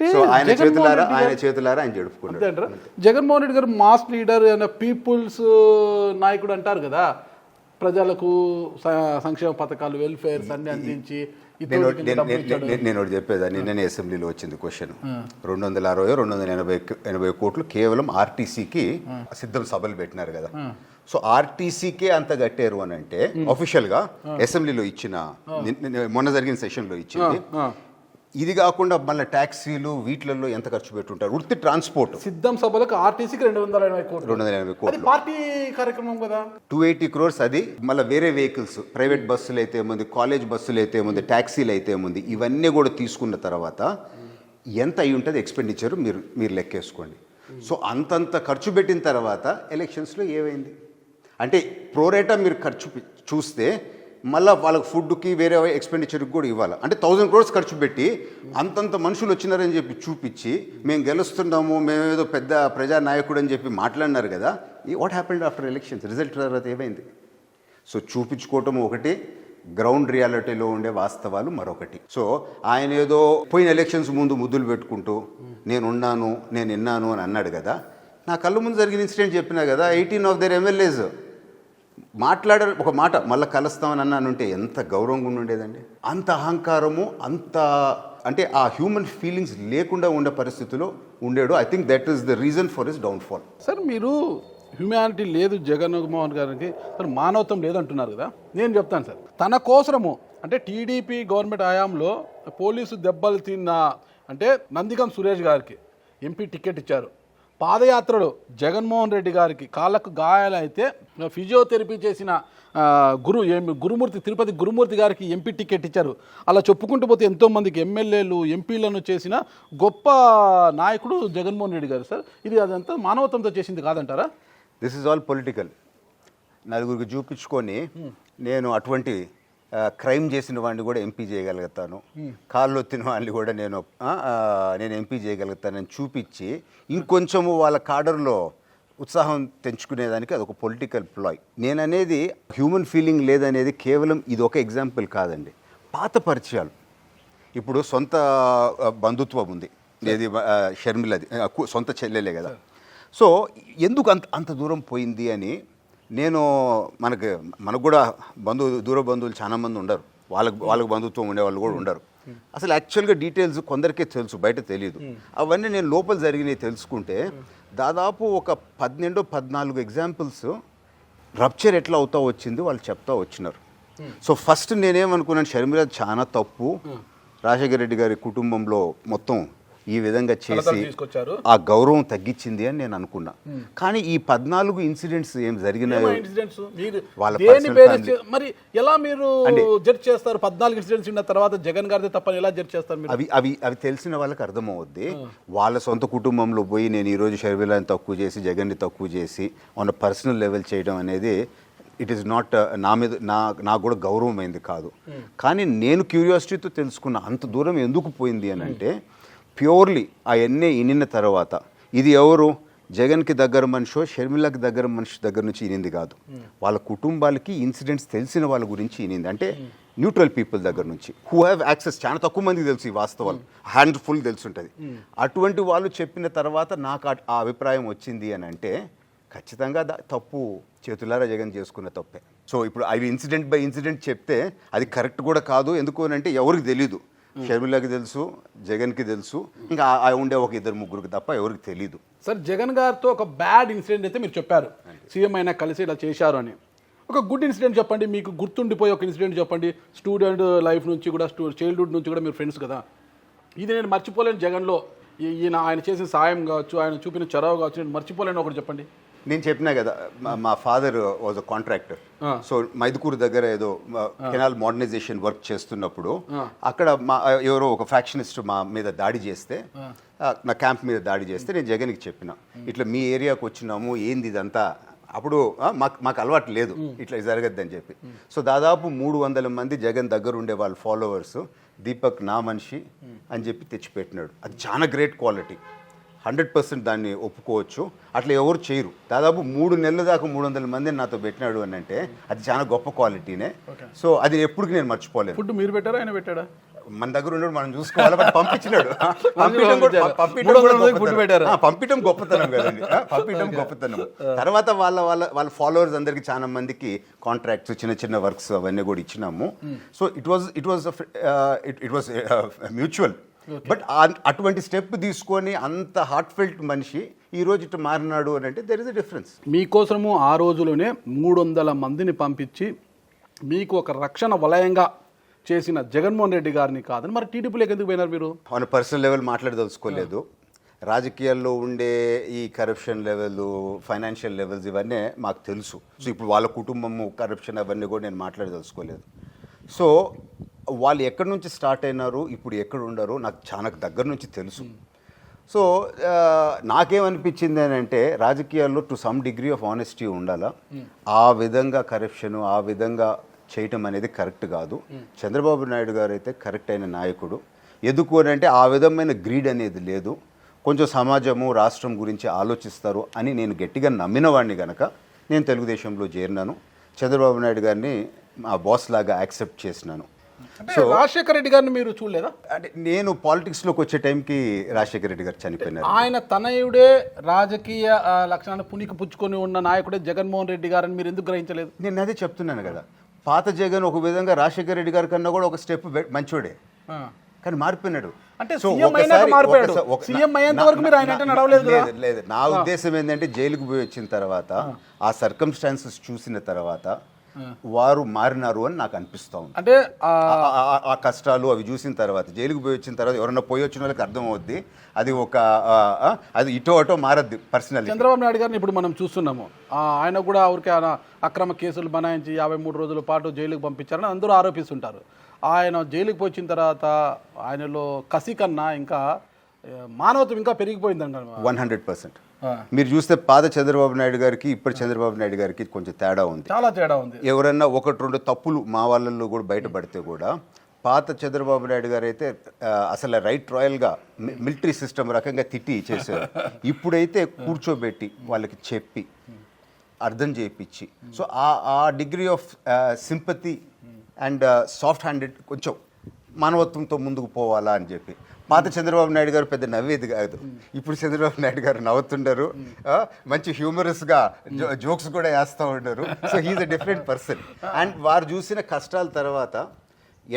అంటే సో ఆయన జగన్మోహన్ చేతులారా ఆయన జడుపుకున్నాడు. అంతే అంటారా? జగన్మోహన్ రెడ్డి గారు మాస్ లీడర్ అండ్ పీపుల్స్ నాయకుడు అంటారు కదా, ప్రజలకు సంక్షేమ పథకాలు వెల్ఫేర్స్ అన్ని అందించి నేను ఒకటి చెప్పేదాన్ని. నిన్ననే అసెంబ్లీలో వచ్చింది క్వశ్చన్. 280 కోట్లు కేవలం ఆర్టీసీకి సిద్ధం సభలు పెట్టినారు కదా. సో ఆర్టీసీకే అంత కట్టారు అని అంటే అఫీషియల్ గా అసెంబ్లీలో ఇచ్చిన మొన్న జరిగిన సెషన్ లో ఇచ్చింది. ఇది కాకుండా మళ్ళీ ట్యాక్సీలు వీటిలలో ఎంత ఖర్చు పెట్టుంటారు. వృత్తి ట్రాన్స్పోర్ట్ సిద్ధం సభలకు ఆర్టీసీకి 280 కోట్లు పార్టీ కార్యక్రమం కదా. 280 crores అది. మళ్ళీ వేరే వెహికల్స్, ప్రైవేట్ బస్సులు అయితే ఏముంది, కాలేజ్ బస్సులు అయితే ఏముంది, ట్యాక్సీలు అయితే ఏముంది, ఇవన్నీ కూడా తీసుకున్న తర్వాత ఎంత అయి ఉంటుంది ఎక్స్పెండిచర్ మీరు లెక్కేసుకోండి. సో అంతంత ఖర్చు పెట్టిన తర్వాత ఎలక్షన్స్లో ఏమైంది అంటే ప్రోరేటా మీరు ఖర్చు చూస్తే మళ్ళీ వాళ్ళకి ఫుడ్కి వేరే ఎక్స్పెండిచర్కి కూడా ఇవ్వాలి. అంటే 1000 crores ఖర్చు పెట్టి అంతంత మనుషులు వచ్చినారని చెప్పి చూపించి మేము గెలుస్తున్నాము, మేమేదో పెద్ద ప్రజానాయకుడు అని చెప్పి మాట్లాడినారు కదా. What happened after elections? Result తర్వాత ఏమైంది? సో చూపించుకోవటం ఒకటి, గ్రౌండ్ రియాలిటీలో ఉండే వాస్తవాలు మరొకటి. సో ఆయన ఏదో పోయిన ఎలక్షన్స్ ముందు ముద్దులు పెట్టుకుంటూ నేనున్నాను, నేను విన్నాను అని అన్నాడు కదా. నా కళ్ళ ముందు జరిగిన ఇన్సిడెంట్ చెప్పినా కదా. 18 of their MLAs మాట్లాడారు ఒక మాట, మళ్ళీ కలుస్తామని అన్నానుంటే ఎంత గౌరవంగా ఉండేదండి. అంత అహంకారము, అంత అంటే ఆ హ్యూమన్ ఫీలింగ్స్ లేకుండా ఉండే పరిస్థితిలో ఉండేడు. I think that is the reason for his downfall. Sir మీరు హ్యూమానిటీ లేదు జగన్మోహన్ గారికి, సార్ మానవత్వం లేదంటున్నారు కదా. నేను చెప్తాను సార్, తన కోసము అంటే టీడీపీ గవర్నమెంట్ హయాంలో పోలీసు దెబ్బలు తిన్న అంటే నందిగం సురేష్ గారికి ఎంపీ టికెట్ ఇచ్చారు. పాదయాత్రలో జగన్మోహన్ రెడ్డి గారికి కాళ్ళకు గాయాలైతే ఫిజియోథెరపీ చేసిన గురుమూర్తి, తిరుపతి గురుమూర్తి గారికి ఎంపీ టికెట్ ఇచ్చారు. అలా చెప్పుకుంటూ పోతే ఎంతోమందికి ఎమ్మెల్యేలు, ఎంపీలను చేసిన గొప్ప నాయకుడు జగన్మోహన్ రెడ్డి గారు. సార్ ఇది అదంతా మానవత్వంతో చేసింది కాదంటారా? This is all political. నలుగురికి చూపించుకొని నేను అటువంటి క్రైమ్ చేసిన వాడిని కూడా ఎంపీ చేయగలుగుతాను, కాళ్ళు వచ్చిన వాడిని కూడా నేను ఎంపీ చేయగలుగుతానని చూపించి ఇంకొంచెము వాళ్ళ కాడర్లో ఉత్సాహం తెంచుకునేదానికి అదొక పొలిటికల్ ప్లాయ్. నేననేది హ్యూమన్ ఫీలింగ్ లేదనేది కేవలం ఇది ఒక ఎగ్జాంపుల్ కాదండి. పాత పరిచయాలు, ఇప్పుడు సొంత బంధుత్వం ఉంది, ఏది షర్మిలది సొంత చెల్లెలే కదా. సో ఎందుకు అంత దూరం పోయింది అని నేను మనకు కూడా దూర బంధువులు చాలా మంది ఉండరు, వాళ్ళకు బంధుత్వం ఉండేవాళ్ళు కూడా ఉండరు. అసలు యాక్చువల్గా డీటెయిల్స్ కొందరికే తెలుసు, బయట తెలియదు. అవన్నీ నేను లోపల జరిగినవి తెలుసుకుంటే దాదాపు ఒక 12-14 ఎగ్జాంపుల్స్ రప్చర్ ఎట్లా అవుతా వచ్చింది వాళ్ళు చెప్తా వచ్చినారు. సో ఫస్ట్ నేనేమనుకున్నాను, షర్మిల చాలా తప్పు, రాజశేఖర రెడ్డి గారి కుటుంబంలో మొత్తం ఈ విధంగా చేసి ఆ గౌరవం తగ్గించింది అని నేను అనుకున్నా. కానీ ఈ 14 ఇన్సిడెంట్స్ ఏం జరిగినాయో వాళ్ళ మరి ఎలా మీరు జడ్జ్ చేస్తారు? 14 ఇన్సిడెంట్స్ ఉన్న తర్వాత జగన్ గారిది తప్పని ఎలా జడ్జ్ చేస్తారు? అవి తెలిసిన వాళ్ళకి అర్థమవుద్ది. వాళ్ళ సొంత కుటుంబంలో పోయి నేను ఈరోజు షర్మిలని తక్కువ చేసి జగన్ని తక్కువ చేసి ఆన్ పర్సనల్ లెవెల్ చేయడం అనేది ఇట్ ఈస్ నాట్ నా మీద నాకు కూడా గౌరవమైంది కాదు. కానీ నేను క్యూరియాసిటీతో తెలుసుకున్న అంత దూరం ఎందుకు పోయింది అని అంటే ప్యూర్లీ అవన్నీ ఇనిన తర్వాత ఇది ఎవరు జగన్కి దగ్గర మనిషో షర్మిలకి దగ్గర మనిషి దగ్గర నుంచి ఇనింది కాదు, వాళ్ళ కుటుంబాలకి ఇన్సిడెంట్స్ తెలిసిన వాళ్ళ గురించి ఇనింది. అంటే న్యూట్రల్ పీపుల్ దగ్గర నుంచి హూ హ్యావ్ యాక్సెస్. చాలా తక్కువ మందికి తెలుసు ఈ వాస్తవాలు, హ్యాండ్ఫుల్ తెలుసుంటుంది. అటువంటి వాళ్ళు చెప్పిన తర్వాత నాకు ఆ అభిప్రాయం వచ్చింది అని అంటే ఖచ్చితంగా తప్పు చేతులారా జగన్ చేసుకున్న తప్పే. సో ఇప్పుడు అవి ఇన్సిడెంట్ బై ఇన్సిడెంట్ చెప్తే అది కరెక్ట్ కూడా కాదు. ఎందుకు అని అంటే ఎవరికి తెలీదు. షర్మిలకి తెలుసు, జగన్కి తెలుసు, ఇంకా ఉండే ఒక 2-3 తప్ప ఎవరికి తెలీదు. సార్ జగన్ గారితో ఒక బ్యాడ్ ఇన్సిడెంట్ అయితే మీరు చెప్పారు, సీఎం అయినా కలిసి ఇలా చేశారు అని. ఒక గుడ్ ఇన్సిడెంట్ చెప్పండి, మీకు గుర్తుండిపోయి ఒక ఇన్సిడెంట్ చెప్పండి. స్టూడెంట్ లైఫ్ నుంచి కూడా చైల్డ్హుడ్ నుంచి కూడా మీరు ఫ్రెండ్స్ కదా, ఇది నేను మర్చిపోలేను జగన్లో, ఆయన చేసిన సాయం కావచ్చు, ఆయన చూపిన చొరవ కావచ్చు, నేను మర్చిపోలేను ఒకటి చెప్పండి. నేను చెప్పినా కదా, మా father was a contractor. So Mydukur దగ్గర ఏదో కెనాల్ మోడర్నైజేషన్ వర్క్ చేస్తున్నప్పుడు అక్కడ ఎవరో ఒక ఫ్యాక్షనిస్ట్ మా మీద దాడి చేస్తే, నా క్యాంప్ మీద దాడి చేస్తే నేను జగన్కి చెప్పిన, ఇట్లా మీ ఏరియాకి వచ్చినాము, ఏంది ఇదంతా. అప్పుడు మాకు అలవాటు లేదు ఇట్లా జరగద్దని చెప్పి. సో దాదాపు 300 మంది జగన్ దగ్గర ఉండే వాళ్ళ ఫాలోవర్స్ దీపక్ నా మనిషి అని చెప్పి తెచ్చిపెట్టినాడు. అది చాలా గ్రేట్ క్వాలిటీ, 100% దాన్ని ఒప్పుకోవచ్చు. అట్లా ఎవరు చేయరు. దాదాపు 3 నెలల దాకా 300 మందిని నాతో పెట్టినాడు అని అంటే అది చాలా గొప్ప క్వాలిటీనే. సో అది ఎప్పటికీ నేను మర్చిపోలేదు. ఫుడ్ మీరు పెట్టారా ఆయన పెట్టాడా? మన దగ్గర ఉన్నాడు మనం చూసుకోవాలి, బట్ పంపించినాడు. పంపించడం గొప్పతనం కదండి, పంపించడం గొప్పతనం. తర్వాత వాళ్ళ ఫాలోవర్స్ అందరికి చాలా మందికి కాంట్రాక్ట్స్, చిన్న చిన్న వర్క్స్ అవన్నీ కూడా ఇచ్చినాము. So it was mutual. But అటువంటి స్టెప్ తీసుకొని అంత హార్ట్ఫెల్ట్ మనిషి ఈ రోజు ఇట్లా మారినాడు అని అంటే దెర్ ఇస్ అ డిఫరెన్స్. మీకోసము ఆ రోజులోనే 300 మందిని పంపించి మీకు ఒక రక్షణ వలయంగా చేసిన జగన్మోహన్ రెడ్డి గారిని కాదని మరి టీడీపీలోకి ఎందుకు పోయినారు మీరు? మన పర్సనల్ లెవెల్ మాట్లాడదలుచుకోలేదు. రాజకీయాల్లో ఉండే ఈ కరప్షన్ లెవెల్, ఫైనాన్షియల్ లెవెల్స్ ఇవన్నీ మాకు తెలుసు. సో ఇప్పుడు వాళ్ళ కుటుంబము కరప్షన్ అవన్నీ కూడా నేను మాట్లాడదలుచుకోలేదు. సో వాళ్ళు ఎక్కడి నుంచి స్టార్ట్ అయినారు, ఇప్పుడు ఎక్కడ ఉండరు నాకు చాలా దగ్గర నుంచి తెలుసు. సో నాకేమనిపించింది అని అంటే రాజకీయాల్లో to some degree of honesty ఉండాలా. ఆ విధంగా కరప్షన్ ఆ విధంగా చేయటం అనేది కరెక్ట్ కాదు. చంద్రబాబు నాయుడు గారు అయితే కరెక్ట్ అయిన నాయకుడు. ఎందుకు అని అంటే ఆ విధమైన గ్రీడ్ అనేది లేదు. కొంచెం సమాజము రాష్ట్రం గురించి ఆలోచిస్తారు అని నేను గట్టిగా నమ్మిన వాడిని కనుక నేను తెలుగుదేశంలో చేరినాను. చంద్రబాబు నాయుడు గారిని మా బాస్ లాగా యాక్సెప్ట్ చేసినాను. సో రాజశేఖర రెడ్డి గారిని మీరు చూడలేదా? అంటే నేను పాలిటిక్స్లోకి వచ్చే టైంకి రాజశేఖర రెడ్డి గారు చనిపోయినారు. ఆయన తనయుడే రాజకీయ లక్షణాలు పునికి పుచ్చుకొని ఉన్న నాయకుడే జగన్మోహన్ రెడ్డి గారని మీరు ఎందుకు గ్రహించలేదు? నేను అదే చెప్తున్నాను కదా, పాత జగన్ ఒక విధంగా రాజశేఖర రెడ్డి గారి కన్నా కూడా ఒక స్టెప్ మంచోడే, కానీ మారిపోయినాడు. అంటే సీఎం అయ్యేంత వరకు మీరు ఆయన నడవలేదు. లేదు, నా ఉద్దేశం ఏంటంటే జైలుకు పోయి వచ్చిన తర్వాత ఆ సర్కమ్స్టాన్సెస్ చూసిన తర్వాత వారు మారినారు అని నాకు అనిపిస్తూ ఉంది. అంటే ఆ కష్టాలు అవి చూసిన తర్వాత జైలుకు పోయి వచ్చిన తర్వాత ఎవరన్నా పోయి వచ్చిన వాళ్ళకి అర్థం అవుద్ది అది ఒక అది ఇటో అటో మారద్ది పర్సనల్. చంద్రబాబు నాయుడు గారిని ఇప్పుడు మనం చూస్తున్నాము, ఆయన కూడా ఊరికే ఆయన అక్రమ కేసులు బనాయించి 53 రోజుల పాటు జైలుకు పంపించారని అందరూ ఆరోపిస్తుంటారు. ఆయన జైలుకు వచ్చిన తర్వాత ఆయనలో కసి కన్నా ఇంకా మానవత్వం ఇంకా పెరిగిపోయిందంట. 100%. మీరు చూస్తే పాత చంద్రబాబు నాయుడు గారికి ఇప్పుడు చంద్రబాబు నాయుడు గారికి కొంచెం తేడా ఉంది, చాలా తేడా ఉంది. ఎవరన్నా 1-2 తప్పులు మా వాళ్ళల్లో కూడా బయటపడితే కూడా పాత చంద్రబాబు నాయుడు గారు అయితే అసలు రాయల్గా మిలిటరీ సిస్టమ్ రకంగా తిట్టి చేశారు. ఇప్పుడైతే కూర్చోబెట్టి వాళ్ళకి చెప్పి అర్థం చేయించి, సో ఆ degree of sympathy and soft handed కొంచెం మానవత్వంతో ముందుకు పోవాలా అని చెప్పి. పాత చంద్రబాబు నాయుడు గారు పెద్ద నవ్వేది కాదు, ఇప్పుడు చంద్రబాబు నాయుడు గారు నవ్వుతుండరు, మంచి హ్యూమరస్గా జోక్స్ కూడా వేస్తూ ఉండరు. So he's a different person. And వారు చూసిన కష్టాల తర్వాత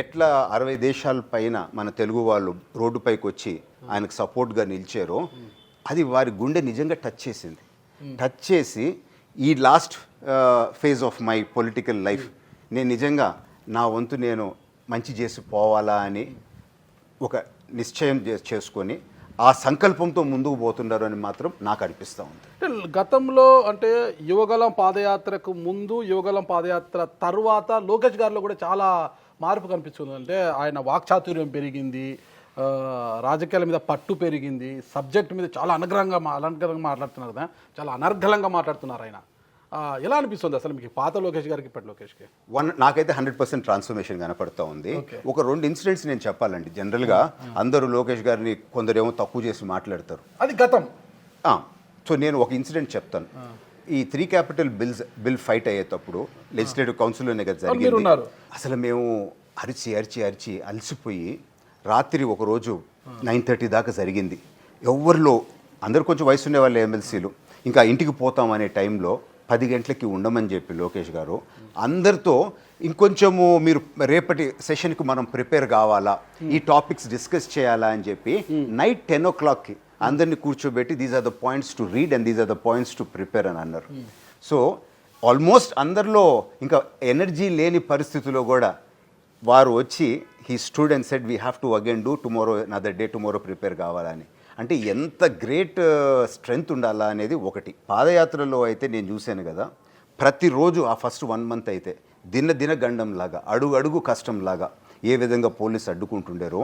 ఎట్లా 60 దేశాల పైన మన తెలుగు వాళ్ళు రోడ్డుపైకి వచ్చి ఆయనకు సపోర్ట్గా నిలిచారో అది వారి గుండె నిజంగా టచ్ చేసింది. టచ్ చేసి ఈ last phase of my political life నేను నిజంగా నా వంతు నేను మంచి చేసి పోవాలా అని ఒక నిశ్చయం చేసుకొని ఆ సంకల్పంతో ముందుకు పోతున్నారు అని మాత్రం నాకు అనిపిస్తూ ఉంది. గతంలో అంటే యువగలం పాదయాత్రకు ముందు, యువగలం పాదయాత్ర తర్వాత లోకేష్ గారిలో కూడా చాలా మార్పు కనిపిస్తుంది. అంటే ఆయన వాక్చాతుర్యం పెరిగింది, రాజకీయాల మీద పట్టు పెరిగింది, సబ్జెక్ట్ మీద చాలా అనర్గళంగా మాట్లాడుతున్నారు కదా, చాలా అనర్గళంగా మాట్లాడుతున్నారు ఆయన. ఎలా అనిపిస్తుంది అసలు మీకు పాత లోకేష్ గారికి ఇప్పటి లోకేష్కి? నాకైతే 100% ట్రాన్స్ఫర్మేషన్ కనపడుతూ ఉంది. ఒక 2 ఇన్సిడెంట్స్ నేను చెప్పాలండి. జనరల్గా అందరూ లోకేష్ గారిని కొందరేమో తక్కువ చేసి మాట్లాడతారు, అది గతం. సో నేను ఒక ఇన్సిడెంట్ చెప్తాను. ఈ 3 క్యాపిటల్ బిల్ ఫైట్ అయ్యేటప్పుడు లెజిస్లేటివ్ కౌన్సిల్లోనే కదా జరిగింది. అసలు మేము అరిచి అరిచి అరిచి అలసిపోయి రాత్రి ఒకరోజు 9:30 దాకా జరిగింది. ఎవరిలో అందరు కొంచెం వయసు ఉండే వాళ్ళు ఎమ్మెల్సీలు ఇంకా ఇంటికి పోతాం అనే టైంలో 10 గంటలకి ఉండమని చెప్పి లోకేష్ గారు అందరితో ఇంకొంచెము మీరు రేపటి సెషన్కి మనం ప్రిపేర్ కావాలా, ఈ టాపిక్స్ డిస్కస్ చేయాలా అని చెప్పి నైట్ 10 o'clockకి అందరినీ కూర్చోబెట్టి these are the points to read and these are the points to prepare అని అన్నారు. సో ఆల్మోస్ట్ అందరిలో ఇంకా ఎనర్జీ లేని పరిస్థితిలో కూడా వారు వచ్చి he stood and said we have to again do tomorrow another day, tomorrow prepare కావాలని. అంటే ఎంత గ్రేట్ స్ట్రెంగ్త్ ఉండాలా అనేది ఒకటి. పాదయాత్రలో అయితే నేను చూశాను కదా, ప్రతిరోజు ఆ ఫస్ట్ 1 month అయితే దిన గండంలాగా అడుగు కష్టంలాగా ఏ విధంగా పోలీసు అడ్డుకుంటుండారో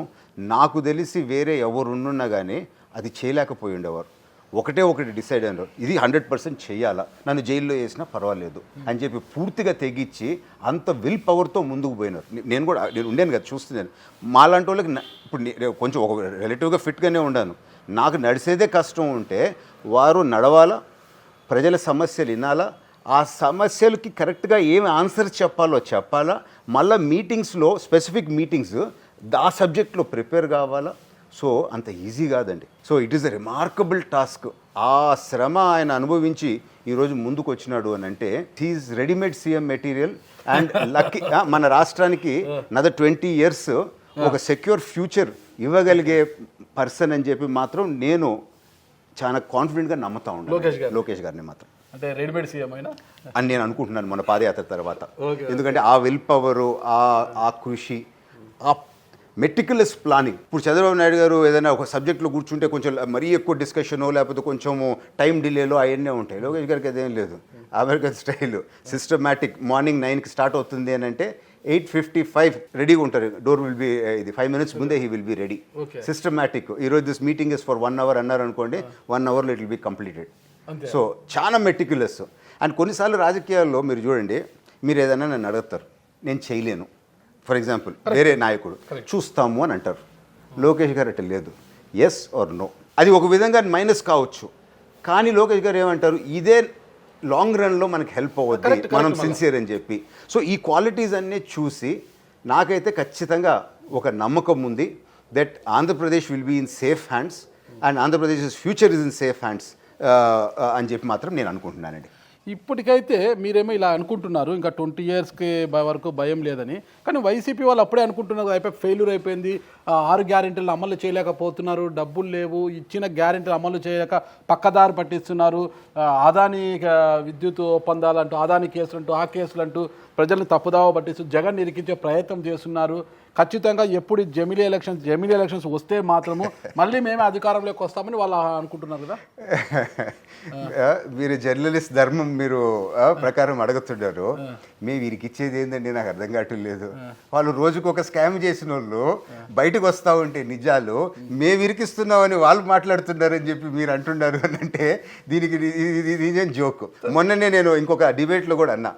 నాకు తెలిసి వేరే ఎవరున్నా కానీ అది చేయలేకపోయి ఉండేవారు. ఒకటి డిసైడ్ అయినారు, ఇది 100% చేయాలా, నన్ను జైల్లో వేసినా పర్వాలేదు అని చెప్పి పూర్తిగా తెగించి అంత విల్ పవర్తో ముందుకు పోయినారు. నేను ఉండేను కదా, చూస్తున్నాను. మాలాంటి వాళ్ళకి ఇప్పుడు కొంచెం ఒక రిలేటివ్గా ఫిట్గానే ఉన్నాను, నాకు నడిచేదే కష్టం ఉంటే వారు నడవాలా, ప్రజల సమస్యలు వినాలా, ఆ సమస్యలకి కరెక్ట్గా ఏమి ఆన్సర్ చెప్పాలో చెప్పాలా, మళ్ళీ మీటింగ్స్లో స్పెసిఫిక్ మీటింగ్స్ ఆ సబ్జెక్ట్లో ప్రిపేర్ కావాలా. సో అంత ఈజీ కాదండి. So it is a remarkable task. ఆ శ్రమ ఆయన అనుభవించి ఈరోజు ముందుకు వచ్చినాడు అని అంటే he's readymade CM material. And lucky మన రాష్ట్రానికి నదర్ 20 years ఒక సెక్యూర్ ఫ్యూచర్ ఇవ్వగలిగే పర్సన్ అని చెప్పి మాత్రం నేను చాలా కాన్ఫిడెంట్గా నమ్ముతా ఉన్నాను లోకేష్ గారిని మాత్రం. అంటే రెడీమేడ్ సీఎం అయినా అని నేను అనుకుంటున్నాను మన పాదయాత్ర తర్వాత. ఎందుకంటే ఆ విల్ పవరు, ఆ కృషి, ఆ మెటిక్యులస్ ప్లానింగ్. ఇప్పుడు చంద్రబాబు నాయుడు గారు ఏదైనా ఒక సబ్జెక్ట్లో కూర్చుంటే కొంచెం మరీ ఎక్కువ డిస్కషనో లేకపోతే కొంచెము టైం డిలేలో అవన్నీ ఉంటాయి. లోకేష్ గారికి అదేం లేదు. American style systematic. మార్నింగ్ 9కి స్టార్ట్ అవుతుంది అని అంటే 8:55 రెడీగా ఉంటారు. డోర్ విల్ బి ఇది 5 minutes ముందే he will be ready. Systematic. ఈరోజు this meeting is for 1 hour అన్నారు అనుకోండి, 1 hourలో it will be completed. So చాలా మెటిక్యులస్. అండ్ కొన్నిసార్లు రాజకీయాల్లో మీరు చూడండి, మీరు ఏదైనా నన్ను అడుగుతారు, నేను చేయలేను. ఫర్ ఎగ్జాంపుల్ వేరే నాయకుడు చూస్తాము అని అంటారు. లోకేష్ గారు అట్లా లేదు, ఎస్ ఆర్ నో. అది ఒక విధంగా మైనస్ కావచ్చు, కానీ లోకేష్ గారు ఏమంటారు, ఇదే లాంగ్ రన్లో మనకి హెల్ప్ అవ్వద్ది, మనం సిన్సియర్ అని చెప్పి. సో ఈ క్వాలిటీస్ అన్నీ చూసి నాకైతే ఖచ్చితంగా ఒక నమ్మకం ఉంది that Andhra Pradesh will be in safe hands and Andhra Pradesh future is in safe hands అని చెప్పి మాత్రం నేను అనుకుంటున్నానండి. ఇప్పటికైతే మీరేమో ఇలా అనుకుంటున్నారు, ఇంకా 20 yearsకి వరకు భయం లేదని. కానీ వైసీపీ వాళ్ళు అప్పుడే అనుకుంటున్నారు, అయిపోయి ఫెయిల్యూర్ అయిపోయింది, 6 గ్యారెంటీలు అమలు చేయలేకపోతున్నారు, డబ్బులు లేవు, ఇచ్చిన గ్యారెంటీలు అమలు చేయలేక పక్కదారి పట్టిస్తున్నారు, అదాని విద్యుత్ ఒప్పందాలంటూ, అదాని కేసులంటూ, ఆ కేసులంటూ ప్రజల్ని తప్పుదావ పట్టిస్తూ జగన్ ఇరికించే ప్రయత్నం చేస్తున్నారు. ఖచ్చితంగా ఎప్పుడు జమిలీ ఎలక్షన్స్ వస్తే మాత్రము మళ్ళీ మేమే అధికారంలోకి వస్తామని వాళ్ళు అనుకుంటున్నారు కదా. మీరు జర్నలిస్ట్ ధర్మం మీరు ప్రకారం అడుగుతున్నారు. మేము వీరికి ఇచ్చేది ఏంటండి నాకు అర్థం కావటం లేదు. వాళ్ళు రోజుకు ఒక స్కామ్ చేసిన వాళ్ళు బయటకు వస్తూ ఉంటే నిజాలు మేము ఇరికిస్తున్నామని వాళ్ళు మాట్లాడుతున్నారని చెప్పి మీరు అంటున్నారు అని అంటే దీనికి ఇదేం జోక్. మొన్ననే నేను ఇంకొక డిబేట్లో కూడా అన్నా,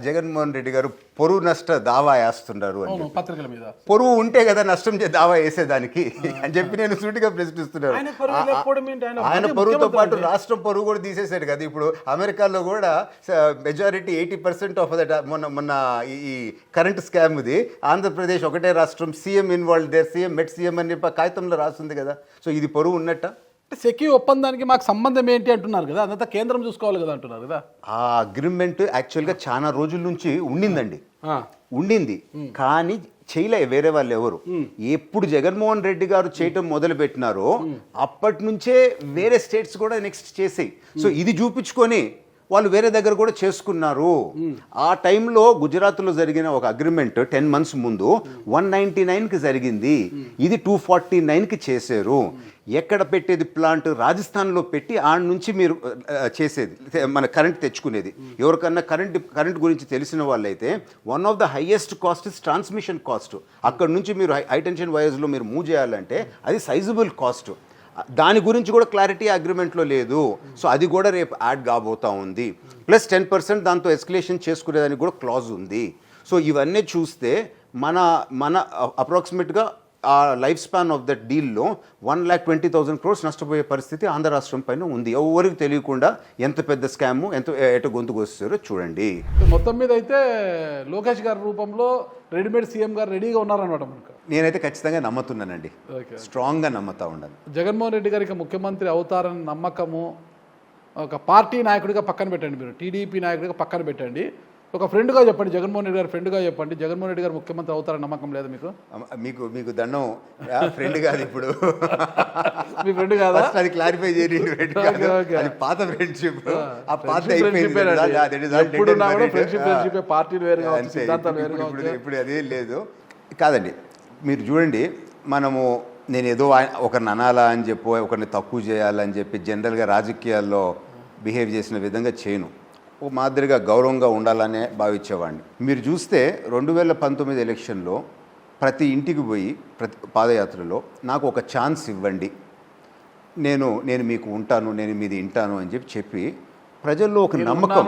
జగన్మోహన్ రెడ్డి గారు పొరుగు నష్ట దావా వేస్తున్నారు అని. పత్రికల మీద పొరుగు ఉంటే కదా నష్టం దావా వేసేదానికి అని చెప్పి నేను సూటిగా ప్రశ్నిస్తున్నాను. ఆయన పొరుగుతో పాటు రాష్ట్రం పొరుగు కూడా తీసేశాడు కదా. ఇప్పుడు అమెరికాలో కూడా మెజారిటీ 80% ఆఫ్ దట్ మొన్న ఈ కరెంట్ స్కామ్ది ఆంధ్రప్రదేశ్ ఒకటే రాష్ట్రం, CM involve there, CM met CM అని కాగితంలో రాస్తుంది కదా. సో ఇది పొరుగు ఉన్నట్ట. సెక్యూ ఒప్పందానికి మాకు సంబంధం ఏంటి అంటున్నారు కదా, అదంతా కేంద్రం చూసుకోవాలి కదా అంటున్నారు కదా. ఆ అగ్రిమెంట్ యాక్చువల్గా చాలా రోజుల నుంచి ఉండింది, కానీ చేయలే వేరే వాళ్ళు ఎవరు. ఎప్పుడు జగన్మోహన్ రెడ్డి గారు చేయటం మొదలు పెట్టినారో అప్పటి నుంచే వేరే స్టేట్స్ కూడా నెక్స్ట్ చేసాయి. సో ఇది చూపించుకొని వాళ్ళు వేరే దగ్గర కూడా చేసుకున్నారు. ఆ టైంలో గుజరాత్లో జరిగిన ఒక అగ్రిమెంట్ 10 months ముందు 199కి జరిగింది, ఇది 249కి చేశారు. ఎక్కడ పెట్టేది ప్లాంట్? రాజస్థాన్లో పెట్టి ఆడ నుంచి మీరు చేసేది మన కరెంట్ తెచ్చుకునేది. ఎవరికన్నా కరెంట్ గురించి తెలిసిన వాళ్ళైతే one of the highest cost is transmission cost. అక్కడ నుంచి మీరు హై టెన్షన్ వైర్స్లో మీరు మూవ్ చేయాలంటే అది సైజబుల్ కాస్ట్. దాని గురించి కూడా క్లారిటీ అగ్రిమెంట్లో లేదు. సో అది కూడా రేపు యాడ్ కాబోతా ఉంది. ప్లస్ 10% దాంతో ఎస్కలేషన్ చేసుకునేదానికి కూడా క్లాజ్ ఉంది. సో ఇవన్నీ చూస్తే మన అప్రాక్సిమేట్గా ఆ లైఫ్ స్పాన్ ఆఫ్ దట్ డీల్లో 1,20,000 crores నష్టపోయే పరిస్థితి ఆంధ్ర రాష్ట్రం పైన ఉంది. ఎవరికి తెలియకుండా ఎంత పెద్ద స్కాము ఎటు గొంతుకు వస్తారో చూడండి. మొత్తం మీద అయితే లోకేష్ గారి రూపంలో రెడీమేడ్ సీఎం గారు రెడీగా ఉన్నారనమాట. నేనైతే ఖచ్చితంగా నమ్ముతున్నానండి, స్ట్రాంగ్గా నమ్ముతా ఉన్నాను. జగన్మోహన్ రెడ్డి గారికి ముఖ్యమంత్రి అవుతారని నమ్మకము ఒక పార్టీ నాయకుడిగా పక్కన పెట్టండి, మీరు టీడీపీ నాయకుడిగా పక్కన పెట్టండి, ఒక ఫ్రెండ్గా చెప్పండి, జగన్మోహన్ రెడ్డి గారు ఫ్రెండ్గా చెప్పండి, జగన్మోహన్ రెడ్డి గారు ముఖ్యమంత్రి అవుతారని నమ్మకం లేదా మీకు? మీకు దండం. ఫ్రెండ్ కాదు ఇప్పుడు, మీ ఫ్రెండ్ కాదా? అది క్లారిఫై చేయండి. అది పాత ఫ్రెండ్షిప్, ఆ పాత పార్టీలు వేరుగా ఇప్పుడు అదే లేదు కాదండి. మీరు చూడండి, నేను ఏదో ఒకరిని అనాలా అని చెప్పి ఒకరిని తక్కువ చేయాలని చెప్పి జనరల్గా రాజకీయాల్లో బిహేవ్ చేసిన విధంగా చేయను. ఓ మాదిరిగా గౌరవంగా ఉండాలనే భావించేవాడిని. మీరు చూస్తే 2019 ఎలక్షన్లో ప్రతి ఇంటికి పోయి ప్రతి పాదయాత్రలో నాకు ఒక ఛాన్స్ ఇవ్వండి, నేను మీకు ఉంటాను, నేను మీది వింటాను అని చెప్పి ప్రజల్లో ఒక నమ్మకం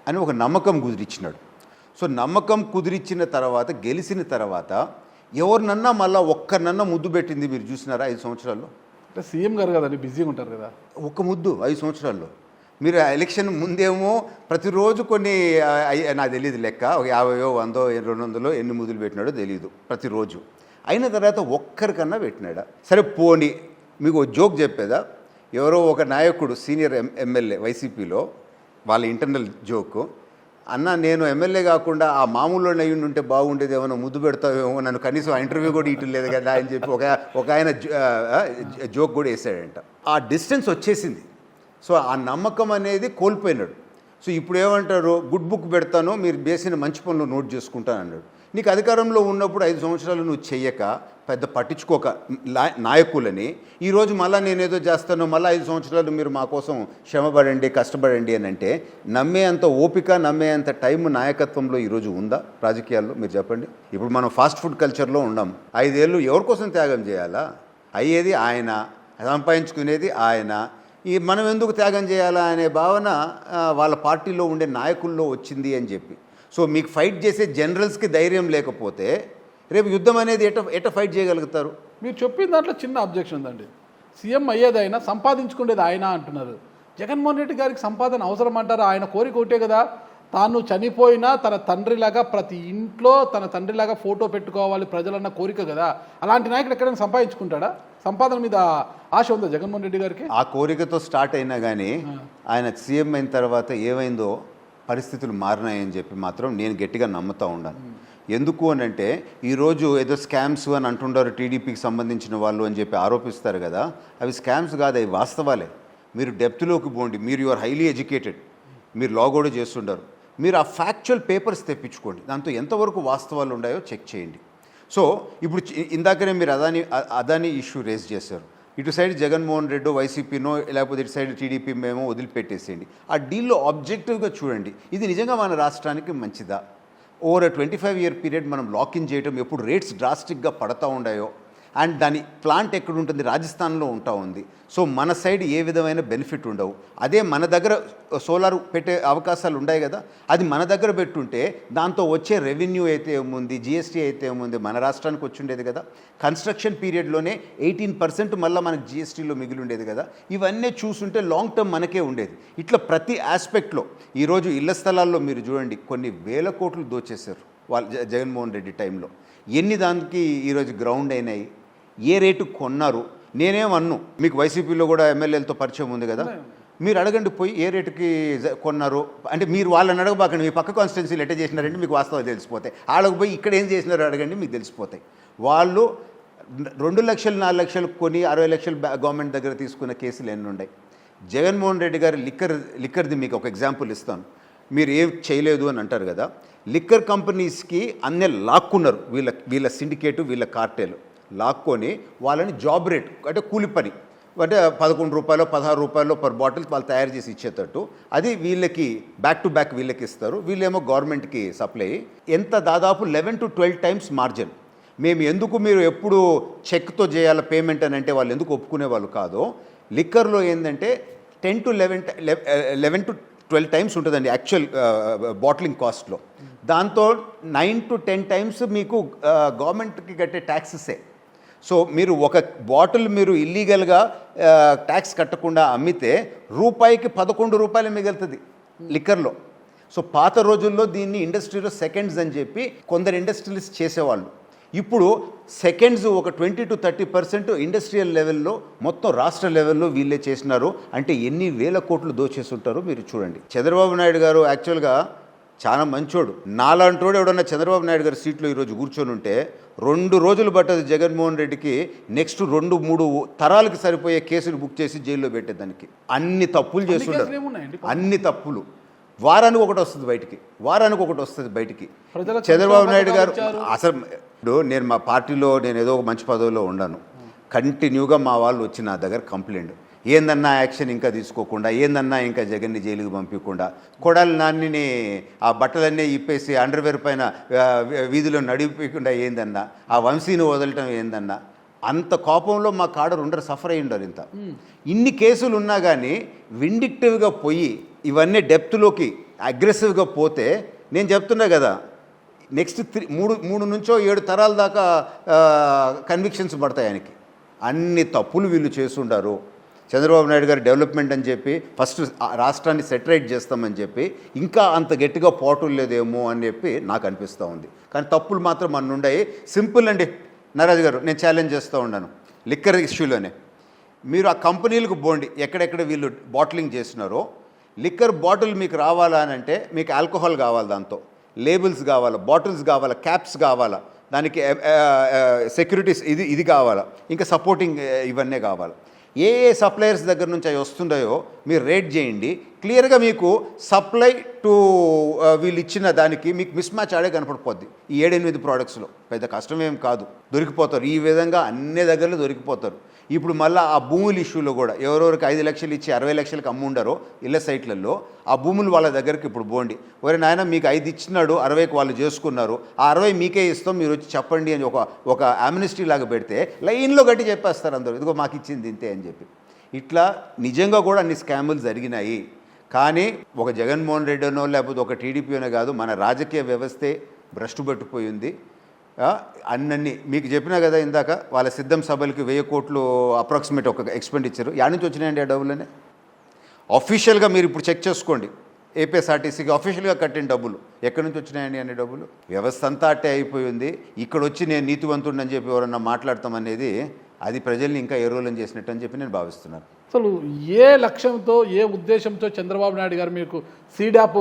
అని ఒక నమ్మకం కుదిరిచ్చినాడు. సో నమ్మకం కుదిరిచ్చిన తర్వాత గెలిచిన తర్వాత ఎవరినన్నా మళ్ళీ ఒక్కరినన్నా ముద్దు పెట్టింది మీరు చూసినారా 5 సంవత్సరాల్లో? సీఎం గారు కదండి, బిజీగా ఉంటారు కదా. ఒక్క ముద్దు 5 సంవత్సరాల్లో. మీరు ఎలక్షన్ ముందేమో ప్రతిరోజు కొన్ని నాకు తెలియదు లెక్క, ఒక 50, 100, 200 ఎన్ని ముద్దులు పెట్టినాడో తెలియదు ప్రతిరోజు. అయిన తర్వాత ఒక్కరికన్నా పెట్టినాడా? సరే పోనీ మీకు ఒక జోక్ చెప్పేదా, ఎవరో ఒక నాయకుడు సీనియర్ ఎమ్మెల్యే వైసీపీలో వాళ్ళ ఇంటర్నల్ జోకు, అన్న నేను ఎమ్మెల్యే కాకుండా ఆ మామూలు అయ్యి ఉంటే బాగుండేది, ఏమైనా ముద్దు పెడతావేమో, నన్ను కనీసం ఆ ఇంటర్వ్యూ కూడా ఇటు లేదు కదా అని చెప్పి ఒక ఆయన జోక్ కూడా వేసాడంట. ఆ డిస్టెన్స్ వచ్చేసింది. సో ఆ నమ్మకం అనేది కోల్పోయినాడు. సో ఇప్పుడు ఏమంటారు, గుడ్ బుక్ పెడతాను, మీరు చేసిన మంచి పనులు నోట్ చేసుకుంటాను అన్నాడు. నీకు అధికారంలో ఉన్నప్పుడు 5 సంవత్సరాలు నువ్వు చెయ్యక పెద్ద పట్టించుకోక నాయకులని, ఈరోజు మళ్ళీ నేనేదో చేస్తాను, మళ్ళీ 5 సంవత్సరాలు మీరు మా కోసం శ్రమపడండి, కష్టపడండి అని అంటే నమ్మే అంత ఓపిక, నమ్మే అంత టైం నాయకత్వంలో ఈరోజు ఉందా రాజకీయాల్లో? మీరు చెప్పండి. ఇప్పుడు మనం ఫాస్ట్ ఫుడ్ కల్చర్లో ఉన్నాం. 5 ఏళ్ళు ఎవరి కోసం త్యాగం చేయాలా? అయ్యేది ఆయన, సంపాదించుకునేది ఆయన, మనం ఎందుకు త్యాగం చేయాలా అనే భావన వాళ్ళ పార్టీలో ఉండే నాయకుల్లో వచ్చింది అని చెప్పి. సో మీకు ఫైట్ చేసే జనరల్స్కి ధైర్యం లేకపోతే రేపు యుద్ధం అనేది ఎట ఫైట్ చేయగలుగుతారు? మీరు చెప్పిన దాంట్లో చిన్న అబ్జెక్షన్ ఉందండి. సీఎం అయ్యేది ఆయన, సంపాదించుకునేది ఆయన అంటున్నారు. జగన్మోహన్ రెడ్డి గారికి సంపాదన అవసరం అంటారా? ఆయన కోరిక ఒకటే కదా, తాను చనిపోయినా తన తండ్రిలాగా ప్రతి ఇంట్లో తన తండ్రిలాగా ఫోటో పెట్టుకోవాలి ప్రజలన్న కోరిక కదా. అలాంటి నాయకుడు ఎక్కడైనా సంపాదించుకుంటాడా? సంపాదన మీద ఆశ ఉందా జగన్మోహన్ రెడ్డి గారికి? ఆ కోరికతో స్టార్ట్ అయినా కానీ ఆయన సీఎం అయిన తర్వాత ఏమైందో పరిస్థితులు మారినాయని చెప్పి మాత్రం నేను గట్టిగా నమ్ముతూ ఉన్నాను. ఎందుకు అని అంటే ఈరోజు ఏదో స్కామ్స్ అని అంటుంటారు టీడీపీకి సంబంధించిన వాళ్ళు అని చెప్పి ఆరోపిస్తారు కదా, అవి స్కామ్స్ కాదు, అవి వాస్తవాలే. మీరు డెప్త్లోకి పోండి, మీరు యూఆర్ హైలీ ఎడ్యుకేటెడ్, మీరు లా కూడా చేస్తుంటారు, మీరు ఆ ఫ్యాక్చువల్ పేపర్స్ తెప్పించుకోండి, దాంతో ఎంతవరకు వాస్తవాలు ఉన్నాయో చెక్ చేయండి. సో ఇప్పుడు ఇందాకనే మీరు అదాని ఇష్యూ రేస్ చేశారు. ఇటు సైడ్ జగన్మోహన్ రెడ్డి వైసీపీనో లేకపోతే ఇటు సైడ్ టీడీపీ మేము వదిలిపెట్టేసేయండి. ఆ డీల్లో ఆబ్జెక్టివ్గా చూడండి, ఇది నిజంగా మన రాష్ట్రానికి మంచిదా? ఓవర్ 25 year పీరియడ్ మనం లాకిన్ చేయటం, ఎప్పుడు రేట్స్ డ్రాస్టిక్గా పడతా ఉన్నాయో, అండ్ దాని ప్లాంట్ ఎక్కడ ఉంటుంది, రాజస్థాన్లో ఉంటా ఉంది. సో మన సైడ్ ఏ విధమైన బెనిఫిట్ ఉండవు. అదే మన దగ్గర సోలార్ పెట్టే అవకాశాలు ఉన్నాయి కదా, అది మన దగ్గర పెట్టుంటే దాంతో వచ్చే రెవెన్యూ అయితే ఏముంది, జిఎస్టీ అయితే ఏముంది, మన రాష్ట్రానికి వచ్చి ఉండేది కదా. కన్స్ట్రక్షన్ పీరియడ్లోనే 18% మళ్ళీ మనకు జిఎస్టీలో మిగిలి ఉండేది కదా. ఇవన్నీ చూస్తుంటే లాంగ్ టర్మ్ మనకే ఉండేది. ఇట్లా ప్రతి ఆస్పెక్ట్లో ఈరోజు ఇళ్ల స్థలాల్లో మీరు చూడండి, కొన్ని వేల కోట్లు దోచేశారు వాళ్ళు జగన్మోహన్ రెడ్డి టైంలో. ఎన్ని దానికి ఈరోజు గ్రౌండ్ అయినాయి, ఏ రేటు కొన్నారు? నేనేమన్ను, మీకు వైసీపీలో కూడా ఎమ్మెల్యేలతో పరిచయం ఉంది కదా, మీరు అడగండి పోయి ఏ రేటుకి కొన్నారు అంటే. మీరు వాళ్ళని అడగబాకండి, మీ పక్క కాన్స్టిట్యున్సీలు ఎట్ట చేసినారంటే మీకు వాస్తవాలు తెలిసిపోతాయి. వాళ్ళకి పోయి ఇక్కడ ఏం చేసినారో అడగండి, మీకు తెలిసిపోతాయి. వాళ్ళు 2 లక్షలు 4 లక్షలు కొని 60 లక్షలు గవర్నమెంట్ దగ్గర తీసుకున్న కేసులు ఎన్ని ఉన్నాయి? జగన్మోహన్ రెడ్డి గారు లిక్కర్ది మీకు ఒక ఎగ్జాంపుల్ ఇస్తాను. మీరు ఏం చేయలేదు అని అంటారు కదా, లిక్కర్ కంపెనీస్కి అన్నీ లాక్కున్నారు, వీళ్ళ సిండికేటు, వీళ్ళ కార్టెలు లాక్కొని వాళ్ళని జాబ్ రేట్ అంటే కూలి పని అంటే 11 రూపాయలు 16 రూపాయలు పర్ బాటిల్ వాళ్ళు తయారు చేసి ఇచ్చేటట్టు, అది వీళ్ళకి బ్యాక్ టు బ్యాక్ వీళ్ళకి ఇస్తారు, వీళ్ళేమో గవర్నమెంట్కి సప్లై. ఎంత దాదాపు 11 to 12 times మార్జిన్. మేము ఎందుకు మీరు ఎప్పుడు చెక్తో చేయాలి పేమెంట్ అని అంటే వాళ్ళు ఎందుకు ఒప్పుకునే వాళ్ళు కాదో, లిక్కర్లో ఏంటంటే 10 to 11 to 12 times ఉంటుందండి యాక్చువల్ బాటిలింగ్ కాస్ట్లో. దాంతో 9 to 10 times మీకు గవర్నమెంట్కి కట్టే ట్యాక్సెసే. సో మీరు ఒక బాటిల్ మీరు ఇల్లీగల్గా ట్యాక్స్ కట్టకుండా అమ్మితే రూపాయికి 11 రూపాయలు మిగులుతుంది లిక్కర్లో. సో పాత రోజుల్లో దీన్ని ఇండస్ట్రీలో సెకండ్స్ అని చెప్పి కొందరు ఇండస్ట్రియలిస్ట్ చేసేవాళ్ళు. ఇప్పుడు సెకండ్స్ ఒక 20 to 30% ఇండస్ట్రియల్ లెవెల్లో, మొత్తం రాష్ట్ర లెవెల్లో వీళ్ళే చేసినారు. అంటే ఎన్ని వేల కోట్లు దోచేస్తుంటారో మీరు చూడండి. చంద్రబాబు నాయుడు గారు యాక్చువల్గా చాలా మంచోడు. నాలాంటోడు ఎవడన్నా చంద్రబాబు నాయుడు గారి సీట్లో ఈరోజు కూర్చొని ఉంటే 2 రోజులు పట్టదు జగన్మోహన్ రెడ్డికి నెక్స్ట్ 2-3 తరాలకు సరిపోయే కేసులు బుక్ చేసి జైల్లో పెట్టేదానికి. అన్ని తప్పులు చేస్తుంటారు, అన్ని తప్పులు. వారానికి ఒకటి వస్తుంది బయటికి. చంద్రబాబు నాయుడు గారు అసలు ఇప్పుడు నేను మా పార్టీలో నేను ఏదో ఒక మంచి పదవిలో ఉన్నాను, కంటిన్యూగా మా వాళ్ళు వచ్చి నా దగ్గర కంప్లైంట్, ఏందన్నా యాక్షన్ ఇంకా తీసుకోకుండా, ఏందన్నా ఇంకా జగన్ని జైలుకి పంపించకుండా, కొడాలి నాన్నిని ఆ బట్టలన్నీ ఇప్పేసి అండర్వేర్ పైన వీధిలో నడిపించకుండా ఏందన్నా, ఆ వంశీని వదలటం ఏందన్నా, అంత కోపంలో మా కాడరు ఉండరు, సఫర్ అయ్యి ఉండరు. ఇంత ఇన్ని కేసులు ఉన్నా కానీ విండిక్టివ్గా పోయి ఇవన్నీ డెప్త్లోకి అగ్రెసివ్గా పోతే, నేను చెప్తున్నా కదా, నెక్స్ట్ 3 నుంచో 7 తరాల దాకా కన్విక్షన్స్ పడతాయి ఆయనకి. అన్ని తప్పులు వీళ్ళు చేస్తుండారు. చంద్రబాబు నాయుడు గారు డెవలప్మెంట్ అని చెప్పి ఫస్ట్ రాష్ట్రాన్ని సెటరేట్ చేస్తామని చెప్పి ఇంకా అంత గట్టిగా పోవటం లేదేమో అని చెప్పి నాకు అనిపిస్తూ ఉంది. కానీ తప్పులు మాత్రం మన ఉన్నాయి. సింపుల్ అండి, నారాజు గారు నేను ఛాలెంజ్ చేస్తూ ఉన్నాను లిక్కర్ ఇష్యూలోనే. మీరు ఆ కంపెనీలకు పోండి, ఎక్కడెక్కడ వీళ్ళు బాటిలింగ్ చేస్తున్నారో లిక్కర్ బాటిల్ మీకు రావాలా అని అంటే మీకు ఆల్కహాల్ కావాలి, దాంతో లేబుల్స్ కావాలా, బాటిల్స్ కావాలా, క్యాప్స్ కావాలా, దానికి సెక్యూరిటీస్ ఇది కావాలా, ఇంకా సపోర్టింగ్ ఇవన్నీ కావాలా. ఏ సప్లయర్స్ దగ్గర నుంచి అవి వస్తుంటాయో మీరు రేట్ చేయండి. క్లియర్గా మీకు సప్లై టు వీళ్ళు ఇచ్చిన దానికి మీకు మిస్ మ్యాచ్ ఆడే కనపడిపోద్ది. ఈ 7-8 ప్రోడక్ట్స్లో పెద్ద కష్టమేం కాదు, దొరికిపోతారు. ఈ విధంగా అన్ని దగ్గరలో దొరికిపోతారు. ఇప్పుడు మళ్ళీ ఆ భూముల ఇష్యూలో కూడా ఎవరెవరికి 5 లక్షలు ఇచ్చి 60 లక్షలకు అమ్ముండారో ఇళ్ళ సైట్లలో ఆ భూములు వాళ్ళ దగ్గరికి ఇప్పుడు పోండి. ఒరే నాయన మీకు 5 ఇచ్చినాడు, 60కి వాళ్ళు చేసుకున్నారు, ఆ 60 మీకే ఇస్తాం, మీరు వచ్చి చెప్పండి అని ఒక అమ్నిస్టీ లాగా పెడితే లైన్లో గట్టి చెప్పేస్తారు అందరూ, ఇదిగో మాకు ఇచ్చింది ఇంతే అని చెప్పి. ఇట్లా నిజంగా కూడా అన్ని స్కాములు జరిగినాయి. కానీ ఒక జగన్మోహన్ రెడ్డి అనో లేకపోతే ఒక టీడీపీ అనో కాదు, మన రాజకీయ వ్యవస్థే భ్రష్టు పట్టిపోయింది. అన్నీ మీకు చెప్పినా కదా ఇందాక, వాళ్ళ సిద్ధం సభలకి 1000 కోట్లు అప్రాక్సిమేట్ ఒక ఎక్స్పెండిచర్ యాడ్ నుంచి వచ్చినాయండి ఆ డబ్బులనే. ఆఫీషియల్గా మీరు ఇప్పుడు చెక్ చేసుకోండి, ఏపీఎస్ఆర్టీసీకి ఆఫీషియల్గా కట్టిన డబ్బులు ఎక్కడి నుంచి వచ్చినాయండి అనే డబ్బులు. వ్యవస్థ అంతా అట్టే అయిపోయింది. ఇక్కడ వచ్చి నేను నీతివంతుడిని చెప్పి ఎవరన్నా మాట్లాడతాం అనేది అది ప్రజల్ని ఇంకా ఎరువులను చేసినట్టు అని చెప్పి నేను భావిస్తున్నాను. అసలు ఏ లక్ష్యంతో ఏ ఉద్దేశంతో చంద్రబాబు నాయుడు గారు మీకు సీడాప్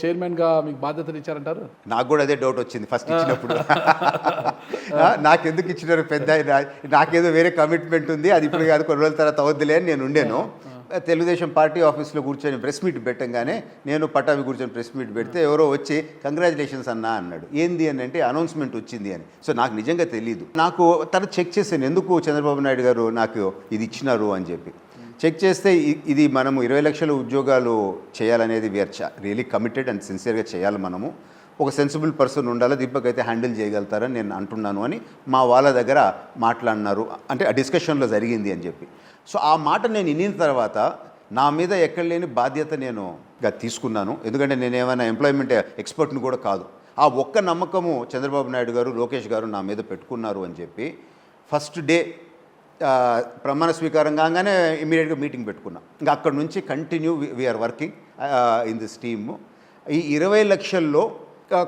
చైర్మన్గా మీకు బాధ్యతలు ఇచ్చారంటారు? నాకు కూడా అదే డౌట్ వచ్చింది ఫస్ట్ ఇచ్చినప్పుడు. నాకెందుకు ఇచ్చినారు పెద్ద, నాకేదో వేరే కమిట్మెంట్ ఉంది, అది ఇప్పుడు కాదు కొన్ని రోజుల తర్వాత అవద్దులే అని నేను ఉండేను. తెలుగుదేశం పార్టీ ఆఫీస్లో కూర్చొని ప్రెస్ మీట్ పెట్టంగానే నేను పటావి కూర్చొని ప్రెస్ మీట్ పెడితే ఎవరో వచ్చి కంగ్రాచులేషన్స్ అన్నా అన్నాడు. ఏంది అని అంటే అనౌన్స్మెంట్ వచ్చింది అని. సో నాకు నిజంగా తెలియదు. నాకు తర్వాత చెక్ చేశాను ఎందుకు చంద్రబాబు నాయుడు గారు నాకు ఇది ఇచ్చినారు అని చెప్పి. చెక్ చేస్తే ఇది మనము 20 లక్షల ఉద్యోగాలు చేయాలనేది వీఆర్ రియలీ కమిటెడ్ అండ్ సిన్సియర్గా చేయాలి. మనము ఒక సెన్సిబుల్ పర్సన్ ఉండాలి, దీపక్ అయితే హ్యాండిల్ చేయగలుగుతారని నేను అంటున్నాను అని మా వాళ్ళ దగ్గర మాట్లాడినారు. అంటే ఆ డిస్కషన్లో జరిగింది అని చెప్పి. సో ఆ మాట నేను వినిన తర్వాత నా మీద ఎక్కడ లేని బాధ్యత నేను తీసుకున్నాను. ఎందుకంటే నేను ఏమైనా ఎంప్లాయ్మెంట్ ఎక్స్పర్ట్ని కూడా కాదు. ఆ ఒక్క నమ్మకము చంద్రబాబు నాయుడు గారు, లోకేష్ గారు నా మీద పెట్టుకున్నారు అని చెప్పి ఫస్ట్ డే ప్రమాణ స్వీకారం కాగానే ఇమీడియట్గా మీటింగ్ పెట్టుకున్నాం. ఇంకా అక్కడ నుంచి continue we are working in this team. ఈ 20 లక్షల్లో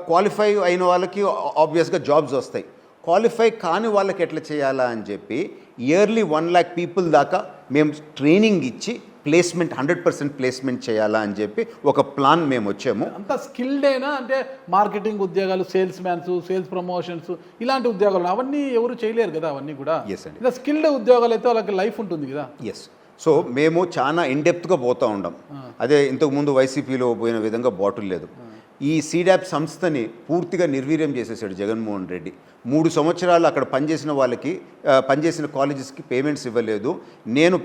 క్వాలిఫై అయిన వాళ్ళకి ఆబ్వియస్గా జాబ్స్ వస్తాయి. క్వాలిఫై కాని వాళ్ళకి ఎట్లా చేయాలా అని చెప్పి ఇయర్లీ 1 lakh పీపుల్ దాకా మేము ట్రైనింగ్ ఇచ్చి ప్లేస్మెంట్ 100% ప్లేస్మెంట్ చేయాలా అని చెప్పి ఒక ప్లాన్ మేము వచ్చాము. అంత స్కిల్డ్ అయినా అంటే మార్కెటింగ్ ఉద్యోగాలు, సేల్స్ మ్యాన్స్, సేల్స్ ప్రమోషన్స్, ఇలాంటి ఉద్యోగాలు అవన్నీ ఎవరు చేయలేరు కదా. అవన్నీ కూడా ఎస్ అండి. ఇలా స్కిల్డ్ ఉద్యోగాలు అయితే వాళ్ళకి లైఫ్ ఉంటుంది కదా. ఎస్. సో మేము చాలా ఇన్డెప్త్గా పోతూ ఉంటాం. అదే ఇంతకుముందు వైసీపీలో పోయిన విధంగా బాటిల్ లేదు. ఈ సీడాప్ సంస్థని పూర్తిగా నిర్వీర్యం చేసేసాడు జగన్మోహన్ రెడ్డి. 3 సంవత్సరాలు అక్కడ పనిచేసిన వాళ్ళకి, పనిచేసిన కాలేజెస్కి పేమెంట్స్ ఇవ్వలేదు. నేను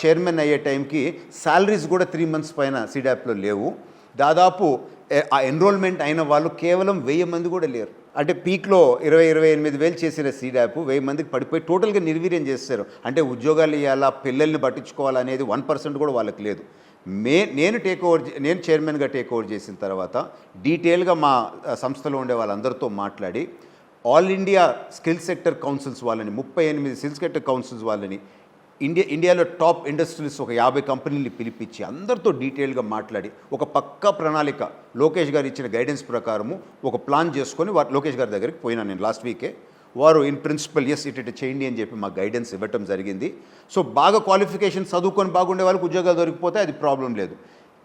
చైర్మన్ అయ్యే టైంకి శాలరీస్ కూడా 3 months పైన సీడాప్లో లేవు. దాదాపు ఆ ఎన్రోల్మెంట్ అయిన వాళ్ళు కేవలం 1000 మంది కూడా లేరు. అంటే పీక్లో 28 వేలు చేసిన సీడాప్ 1000 మందికి పడిపోయి టోటల్గా నిర్వీర్యం చేస్తారు. అంటే ఉద్యోగాలు ఇవ్వాలా, పిల్లల్ని పట్టించుకోవాలనేది 1% కూడా వాళ్ళకి లేదు. నేను చైర్మన్గా టేక్ ఓవర్ చేసిన తర్వాత డీటెయిల్గా మా సంస్థలో ఉండే వాళ్ళందరితో మాట్లాడి all India skill sector councils వాళ్ళని, 38 స్కిల్ సెక్టర్ కౌన్సిల్స్ వాళ్ళని, ఇండియాలో టాప్ ఇండస్ట్రీస్ ఒక 50 కంపెనీని పిలిపించి అందరితో డీటెయిల్గా మాట్లాడి ఒక పక్కా ప్రణాళిక లోకేష్ గారు ఇచ్చిన గైడెన్స్ ప్రకారము ఒక ప్లాన్ చేసుకొని లోకేష్ గారి దగ్గరికి పోయినాను నేను లాస్ట్ వీకే. వారు ఇన్ ప్రిన్సిపల్ ఎస్ ఇటు చేయండి అని చెప్పి మాకు గైడెన్స్ ఇవ్వటం జరిగింది. సో బాగా క్వాలిఫికేషన్ చదువుకొని బాగుండే వాళ్ళకి ఉద్యోగాలు దొరికిపోతే అది ప్రాబ్లం లేదు.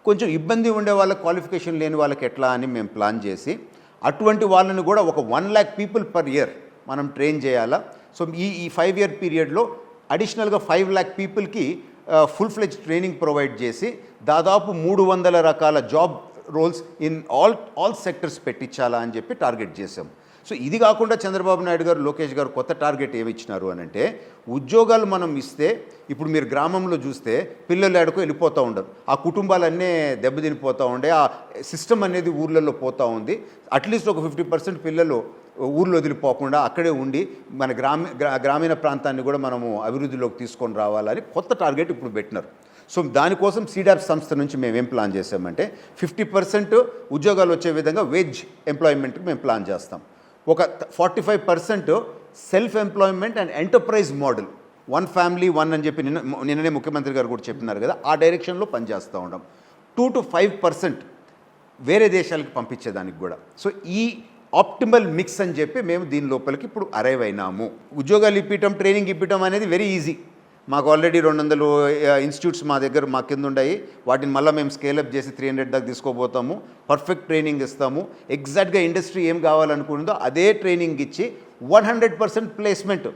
కొంచెం ఇబ్బంది ఉండే వాళ్ళకి, క్వాలిఫికేషన్ లేని వాళ్ళకి ఎట్లా అని మేము ప్లాన్ చేసి అటువంటి వాళ్ళని కూడా ఒక 1 lakh పీపుల్ పర్ ఇయర్ మనం ట్రైన్ చేయాలా. సో ఈ 5 year పీరియడ్లో అడిషనల్గా 5 lakh పీపుల్కి ఫుల్ ఫ్లెడ్జ్ ట్రైనింగ్ ప్రొవైడ్ చేసి దాదాపు 300 రకాల job roles in all sectors పెట్టించాలా అని చెప్పి టార్గెట్ చేసాం. సో ఇది కాకుండా చంద్రబాబు నాయుడు గారు, లోకేష్ గారు కొత్త టార్గెట్ ఏమి ఇచ్చినారు అని అంటే, ఉద్యోగాలు మనం ఇస్తే ఇప్పుడు మీరు గ్రామంలో చూస్తే పిల్లలు ఎడకో వెళ్ళిపోతూ ఉండరు, ఆ కుటుంబాలన్నీ దెబ్బతినిపోతూ ఉండే, ఆ సిస్టమ్ అనేది ఊర్లలో పోతూ ఉంది. అట్లీస్ట్ ఒక 50% పిల్లలు ఊర్లో వదిలిపోకుండా అక్కడే ఉండి మన గ్రామీణ ప్రాంతాన్ని కూడా మనము అభివృద్ధిలోకి తీసుకొని రావాలని కొత్త టార్గెట్ ఇప్పుడు పెట్టినారు. సో దానికోసం సీడాప్ సంస్థ నుంచి మేము ఏం ప్లాన్ చేసామంటే 50% ఉద్యోగాలు వచ్చే విధంగా వేజ్ ఎంప్లాయ్మెంట్కి మేము ప్లాన్ చేస్తాం. ఒక 45% self employment and enterprise model, 1 family 1 అని చెప్పి నిన్ననే ముఖ్యమంత్రి గారు కూడా చెప్పినారు కదా, ఆ డైరెక్షన్లో పనిచేస్తూ ఉంటాం. 2 to 5% వేరే దేశాలకు పంపించేదానికి కూడా. సో ఈ ఆప్టిమల్ మిక్స్ అని చెప్పి మేము దీని లోపలికి ఇప్పుడు అరైవ్ అయినాము. ఉద్యోగాలు ఇప్పించడం, ట్రైనింగ్ ఇప్పించడం అనేది వెరీ ఈజీ. మాకు ఆల్రెడీ 200 ఇన్స్టిట్యూట్స్ మా దగ్గర మా కింద ఉన్నాయి. వాటిని మళ్ళీ మేము స్కేలప్ చేసి 300 దాకా తీసుకోబోతాము. పర్ఫెక్ట్ ట్రైనింగ్ ఇస్తాము. ఎగ్జాక్ట్గా ఇండస్ట్రీ ఏం కావాలనుకుంటుందో అదే ట్రైనింగ్ ఇచ్చి 100% ప్లేస్మెంట్.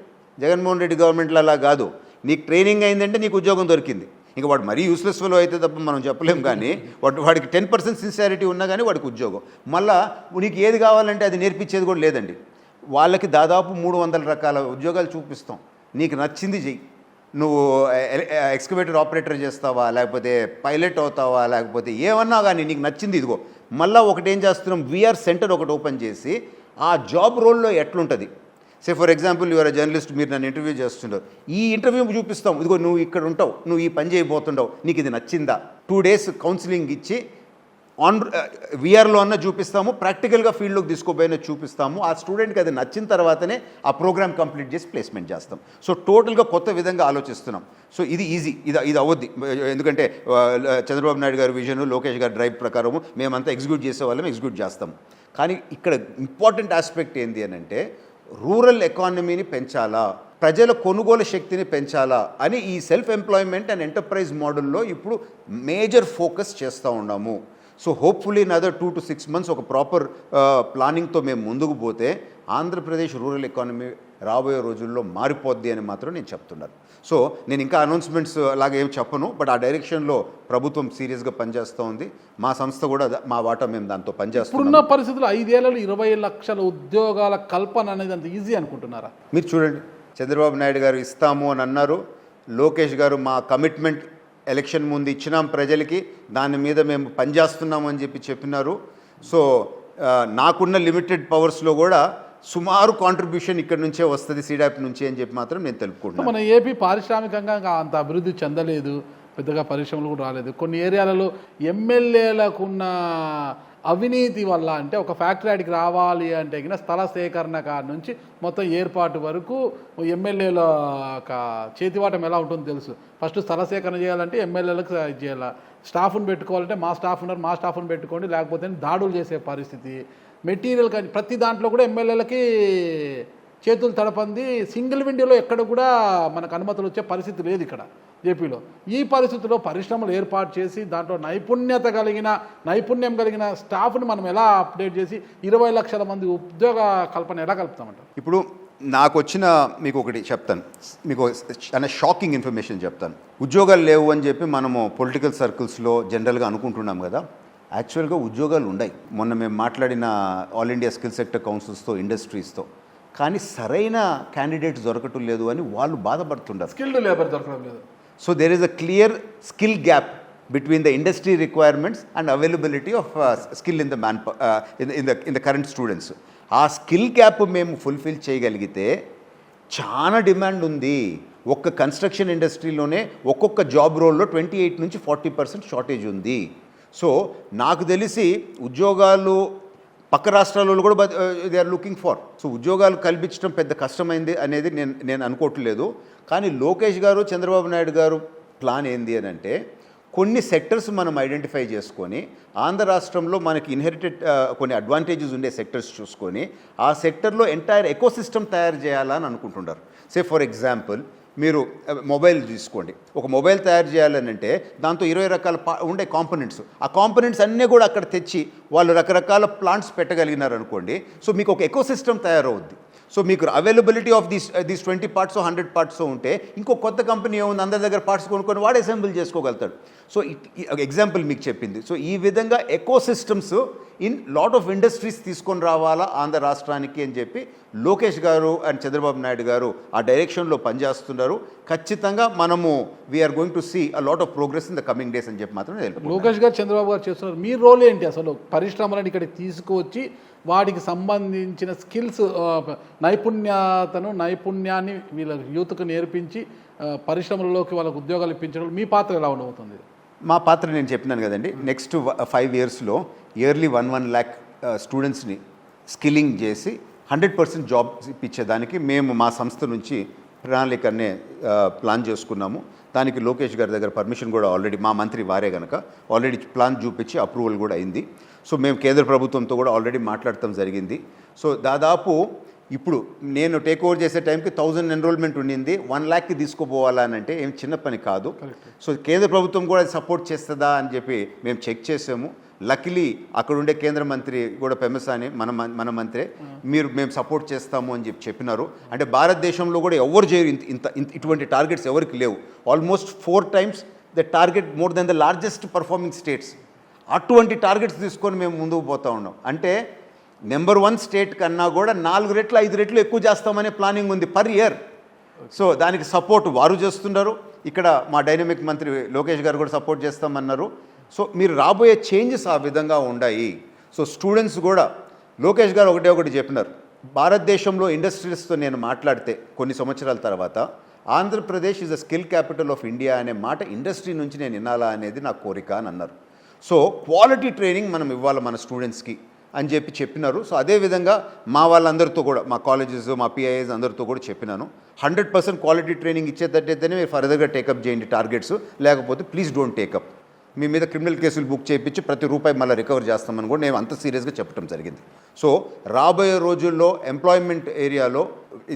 జగన్మోహన్ రెడ్డి గవర్నమెంట్లో అలా కాదు, నీకు ట్రైనింగ్ అయిందంటే నీకు ఉద్యోగం దొరికింది. ఇంకా వాడు మరీ యూస్లెస్ ఫెలో అయితే తప్ప మనం చెప్పలేం, కానీ వాడికి 10% సిన్సియారిటీ ఉన్నా కానీ వాడికి ఉద్యోగం. మళ్ళీ నీకు ఏది కావాలంటే అది నేర్పించేది కూడా లేదండి. వాళ్ళకి దాదాపు 300 రకాల ఉద్యోగాలు చూపిస్తాం. నీకు నచ్చింది చెయ్యి. నువ్వు ఎక్స్కవేటర్ ఆపరేటర్ చేస్తావా, లేకపోతే పైలట్ అవుతావా, లేకపోతే ఏమన్నా కానీ నీకు నచ్చింది ఇదిగో. మళ్ళీ ఒకటి ఏం చేస్తున్నాం, VR సెంటర్ ఒకటి ఓపెన్ చేసి ఆ జాబ్ రోల్లో ఎట్లుంటుంది. Say for example your journalist, మీరు నన్ను ఇంటర్వ్యూ చేస్తున్నారు, ఈ ఇంటర్వ్యూ చూపిస్తాం. ఇదిగో నువ్వు ఇక్కడ ఉంటావు, నువ్వు ఈ పని చేయబోతుండవు, నీకు ఇది నచ్చిందా. 2 days కౌన్సిలింగ్ ఇచ్చి VRలో అన్న చూపిస్తాము, ప్రాక్టికల్గా ఫీల్డ్లోకి తీసుకోపోయినా చూపిస్తాము. ఆ స్టూడెంట్కి అది నచ్చిన తర్వాతనే ఆ ప్రోగ్రామ్ కంప్లీట్ చేసి ప్లేస్మెంట్ చేస్తాం. సో టోటల్గా కొత్త విధంగా ఆలోచిస్తున్నాం. సో ఇది ఈజీ, ఇది అవద్ది. ఎందుకంటే చంద్రబాబు నాయుడు గారి విజన్, లోకేష్ గారి డ్రైవ్ ప్రకారము మేమంతా ఎగ్జిక్యూట్ చేసే వాళ్ళం, ఎగ్జిక్యూట్ చేస్తాం. కానీ ఇక్కడ ఇంపార్టెంట్ ఆస్పెక్ట్ ఏంటి అని అంటే, రూరల్ ఎకానమీని పెంచాలా, ప్రజల కొనుగోలు శక్తిని పెంచాలా అని ఈ సెల్ఫ్ ఎంప్లాయ్మెంట్ అండ్ ఎంటర్ప్రైజ్ మోడల్లో ఇప్పుడు మేజర్ ఫోకస్ చేస్తూ ఉన్నాము. So hopefully in other 2 to 6 months ఒక ప్రాపర్ ప్లానింగ్తో మేము ముందుకు పోతే ఆంధ్రప్రదేశ్ రూరల్ ఎకానమీ రాబోయే రోజుల్లో మారిపోద్ది అని మాత్రం నేను చెప్తున్నాను. సో నేను ఇంకా అనౌన్స్మెంట్స్ అలాగే ఏం చెప్పను, బట్ ఆ డైరెక్షన్లో ప్రభుత్వం సీరియస్గా పనిచేస్తూ ఉంది. మా సంస్థ కూడా మా వాటా మేము దాంతో పనిచేస్తున్నాం. ఇప్పుడున్న పరిస్థితుల్లో 5 ఏళ్లలో 20 లక్షల ఉద్యోగాల కల్పన అనేది అంత ఈజీ అనుకుంటున్నారా? మీరు చూడండి, చంద్రబాబు నాయుడు గారు ఇస్తాము అని అన్నారు. లోకేష్ గారు మా కమిట్మెంట్ ఎలక్షన్ ముందు ఇచ్చినాం ప్రజలకి, దాని మీద మేము పనిచేస్తున్నాము అని చెప్పినారు. సో నాకున్న లిమిటెడ్ పవర్స్లో కూడా సుమారు కాంట్రిబ్యూషన్ ఇక్కడ నుంచే వస్తుంది, సీడాప్ నుంచి అని చెప్పి మాత్రం నేను తెలుపుకుంటున్నాను. మన ఏపీ పారిశ్రామికంగా అంత అభివృద్ధి చెందలేదు, పెద్దగా పరిశ్రమలు కూడా రాలేదు. కొన్ని ఏరియాలలో ఎమ్మెల్యేలకున్న అవినీతి వల్ల, అంటే ఒక ఫ్యాక్టరీ ఆడికి రావాలి అంటే స్థల సేకరణ కాడి నుంచి మొత్తం ఏర్పాటు వరకు ఎమ్మెల్యేల చేతివాటం ఎలా ఉంటుందో తెలుసు. ఫస్ట్ స్థల సేకరణ చేయాలంటే ఎమ్మెల్యేలకు చేయాలి, స్టాఫ్ను పెట్టుకోవాలంటే మా స్టాఫ్ ఉన్నారు, మా స్టాఫ్ను పెట్టుకోండి, లేకపోతే దాడులు చేసే పరిస్థితి. మెటీరియల్ కానీ ప్రతి దాంట్లో కూడా ఎమ్మెల్యేలకి చేతులు తడపంది. సింగిల్ విండోలో ఎక్కడ కూడా మనకు అనుమతులు వచ్చే పరిస్థితి లేదు ఇక్కడ ఏపీలో. ఈ పరిస్థితుల్లో పరిశ్రమలు ఏర్పాటు చేసి దాంట్లో నైపుణ్యం కలిగిన స్టాఫ్ని మనం ఎలా అప్డేట్ చేసి 20 లక్షల మంది ఉద్యోగ కల్పన ఎలా కలుపుతామంటారు? ఇప్పుడు నాకు వచ్చిన మీకు ఒకటి చెప్తాను, మీకు అనే షాకింగ్ ఇన్ఫర్మేషన్ చెప్తాను. ఉద్యోగాలు లేవు అని చెప్పి మనము పొలిటికల్ సర్కిల్స్లో జనరల్గా అనుకుంటున్నాం కదా. యాక్చువల్గా ఉద్యోగాలు ఉన్నాయి. మొన్న మేము మాట్లాడిన ఆల్ ఇండియా స్కిల్ సెక్టర్ కౌన్సిల్స్తో, ఇండస్ట్రీస్తో, కానీ సరైన క్యాండిడేట్స్ దొరకటం లేదు అని వాళ్ళు బాధపడుతుంటారు. స్కిల్డ్ లేబర్ దొరకడం లేదు. So there is a clear skill gap between the industry requirements and availability of skill in the in the current students. ఆ స్కిల్ గ్యాప్ మేము ఫుల్ఫిల్ చేయగలిగితే చాలా డిమాండ్ ఉంది. ఒక్క కన్స్ట్రక్షన్ ఇండస్ట్రీలోనే ఒక్కొక్క జాబ్ రోల్లో 28 నుంచి 40% షార్టేజ్ ఉంది. సో నాకు తెలిసి ఉద్యోగాలు పక్క రాష్ట్రాలలో కూడా they are looking for. So ఉద్యోగాలు కల్పించడం పెద్ద కష్టమైంది అనేది నేను అనుకోవట్లేదు. కానీ లోకేష్ గారు, చంద్రబాబు నాయుడు గారు ప్లాన్ ఏంది అని అంటే, కొన్ని సెక్టర్స్ మనం ఐడెంటిఫై చేసుకొని ఆంధ్ర రాష్ట్రంలో మనకి ఇన్హెరిటెడ్ కొన్ని అడ్వాంటేజెస్ ఉండే సెక్టర్స్ చూసుకొని ఆ సెక్టర్లో ఎంటైర్ ఎకోసిస్టమ్ తయారు చేయాలని అనుకుంటున్నారు. సే ఫర్ ఎగ్జాంపుల్ మీరు మొబైల్ తీసుకోండి. ఒక మొబైల్ తయారు చేయాలని అంటే దాంతో 20 రకాల ఉండే కాంపోనెంట్స్, ఆ కాంపోనెంట్స్ అన్నీ కూడా అక్కడ తెచ్చి వాళ్ళు రకరకాల ప్లాంట్స్ పెట్టగలిగినారు అనుకోండి. సో మీకు ఒక ఎకోసిస్టమ్ తయారవుద్ది. సో మీకు availability of these 20 parts 100 parts ఉంటే ఇంకో కొత్త కంపెనీ ఏముంది, అందరి దగ్గర పార్ట్స్ కొనుక్కొని వాడు అసెంబుల్ చేసుకోగలుగుతాడు. సో ఎగ్జాంపుల్ మీకు చెప్పింది. సో ఈ విధంగా ecosystems in lot of industries తీసుకొని రావాలా ఆంధ్ర రాష్ట్రానికి అని చెప్పి లోకేష్ గారు అండ్ చంద్రబాబు నాయుడు గారు ఆ డైరెక్షన్లో పనిచేస్తున్నారు. ఖచ్చితంగా మనము we are going to see a lot of progress in the coming days అని చెప్పి మాత్రం తెలుపు. లోకేష్ గారు, చంద్రబాబు గారు చేస్తున్నారు. మీ రోల్ ఏంటి అసలు? పరిశ్రమలను ఇక్కడికి తీసుకువచ్చి వాటికి సంబంధించిన స్కిల్స్, నైపుణ్యాన్ని వీళ్ళ యూత్కు నేర్పించి పరిశ్రమలలోకి వాళ్ళకు ఉద్యోగాలు ఇప్పించడం మీ పాత్ర ఎలా ఉండబోతుంది? మా పాత్ర నేను చెప్పినాను కదండి. నెక్స్ట్ 5 yearsలో ఇయర్లీ 1 lakh స్టూడెంట్స్ని స్కిల్లింగ్ చేసి 100% జాబ్స్ ఇప్పించేదానికి మేము మా సంస్థ నుంచి ప్రణాళికనే ప్లాన్ చేసుకున్నాము. దానికి లోకేష్ గారి దగ్గర పర్మిషన్ కూడా ఆల్రెడీ, మా మంత్రి వారే కనుక ఆల్రెడీ ప్లాన్ చూపించి అప్రూవల్ కూడా అయింది. సో మేము కేంద్ర ప్రభుత్వంతో కూడా ఆల్రెడీ మాట్లాడటం జరిగింది. సో దాదాపు ఇప్పుడు నేను టేక్ ఓవర్ చేసే టైంకి 1000 ఎన్రోల్మెంట్ ఉండింది. 1 lakh తీసుకోపోవాలనంటే ఏం చిన్న పని కాదు. సో కేంద్ర ప్రభుత్వం కూడా సపోర్ట్ చేస్తుందా అని చెప్పి మేము చెక్ చేసాము. లకిలీ అక్కడ ఉండే కేంద్ర మంత్రి కూడా పెమ్మసాని మన మంత్రే, మేము సపోర్ట్ చేస్తాము అని చెప్పినారు. అంటే భారతదేశంలో కూడా ఎవరు చేయరు ఇటువంటి టార్గెట్స్ ఎవరికి లేవు. Almost 4 times the target more than the largest performing states. అటువంటి టార్గెట్స్ తీసుకొని మేము ముందుకు పోతూ ఉన్నాం. అంటే నెంబర్ 1 స్టేట్ కన్నా కూడా 4 రెట్లు 5 రెట్లు ఎక్కువ చేస్తామనే ప్లానింగ్ ఉంది పర్ ఇయర్. సో దానికి సపోర్ట్ వారు చేస్తున్నారు. ఇక్కడ మా డైనమిక్ మంత్రి లోకేష్ గారు కూడా సపోర్ట్ చేస్తామన్నారు. సో మీరు రాబోయే చేంజెస్ ఆ విధంగా ఉన్నాయి. సో స్టూడెంట్స్ కూడా లోకేష్ గారు ఒకటి చెప్పినారు, భారతదేశంలో ఇండస్ట్రీస్తో నేను మాట్లాడితే కొన్ని సంవత్సరాల తర్వాత Andhra Pradesh is a skill capital of India అనే మాట ఇండస్ట్రీ నుంచి నేను వినాలా అనేది నా కోరిక అని అన్నారు. సో క్వాలిటీ ట్రైనింగ్ మనం ఇవ్వాలి మన స్టూడెంట్స్కి అని చెప్పినారు. సో అదేవిధంగా మా వాళ్ళందరితో కూడా, మా కాలేజెస్, మా పిఐఎస్ అందరితో కూడా చెప్పినాను, 100% క్వాలిటీ ట్రైనింగ్ ఇచ్చేటట్టయితేనే మీరు ఫర్దర్గా టేకప్ చేయండి టార్గెట్స్, లేకపోతే ప్లీజ్ డోంట్ టేకప్. మీ మీద క్రిమినల్ కేసులు బుక్ చేయించి ప్రతి రూపాయి మళ్ళీ రికవర్ చేస్తామని కూడా నేను అంత సీరియస్గా చెప్పడం జరిగింది. సో రాబోయే రోజుల్లో ఎంప్లాయ్మెంట్ ఏరియాలో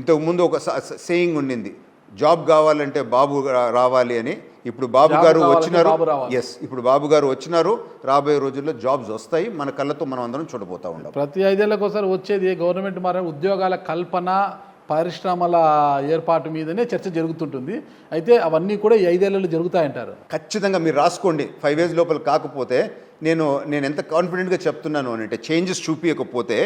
ఇంతకుముందు ఒక సేయింగ్ ఉండింది, జాబ్ కావాలంటే బాబు రావాలి అని. ఇప్పుడు బాబు గారు వచ్చినారు. ఇప్పుడు బాబు గారు వచ్చినారు. రాబోయే రోజుల్లో జాబ్స్ వస్తాయి, మన కళ్ళతో మనం అందరం చూడబోతా ఉంటాం. ప్రతి 5 ఏళ్ళకి ఒకసారి వచ్చేది గవర్నమెంట్ మారే ఉద్యోగాల కల్పన, పరిశ్రమల ఏర్పాటు మీదనే చర్చ జరుగుతుంటుంది. అయితే అవన్నీ కూడా ఈ 5 ఏళ్ళలో జరుగుతాయంటారు. ఖచ్చితంగా మీరు రాసుకోండి. 5 years లోపల కాకపోతే నేను ఎంత కాన్ఫిడెంట్గా చెప్తున్నాను అంటే, చేంజెస్ చూపించకపోతే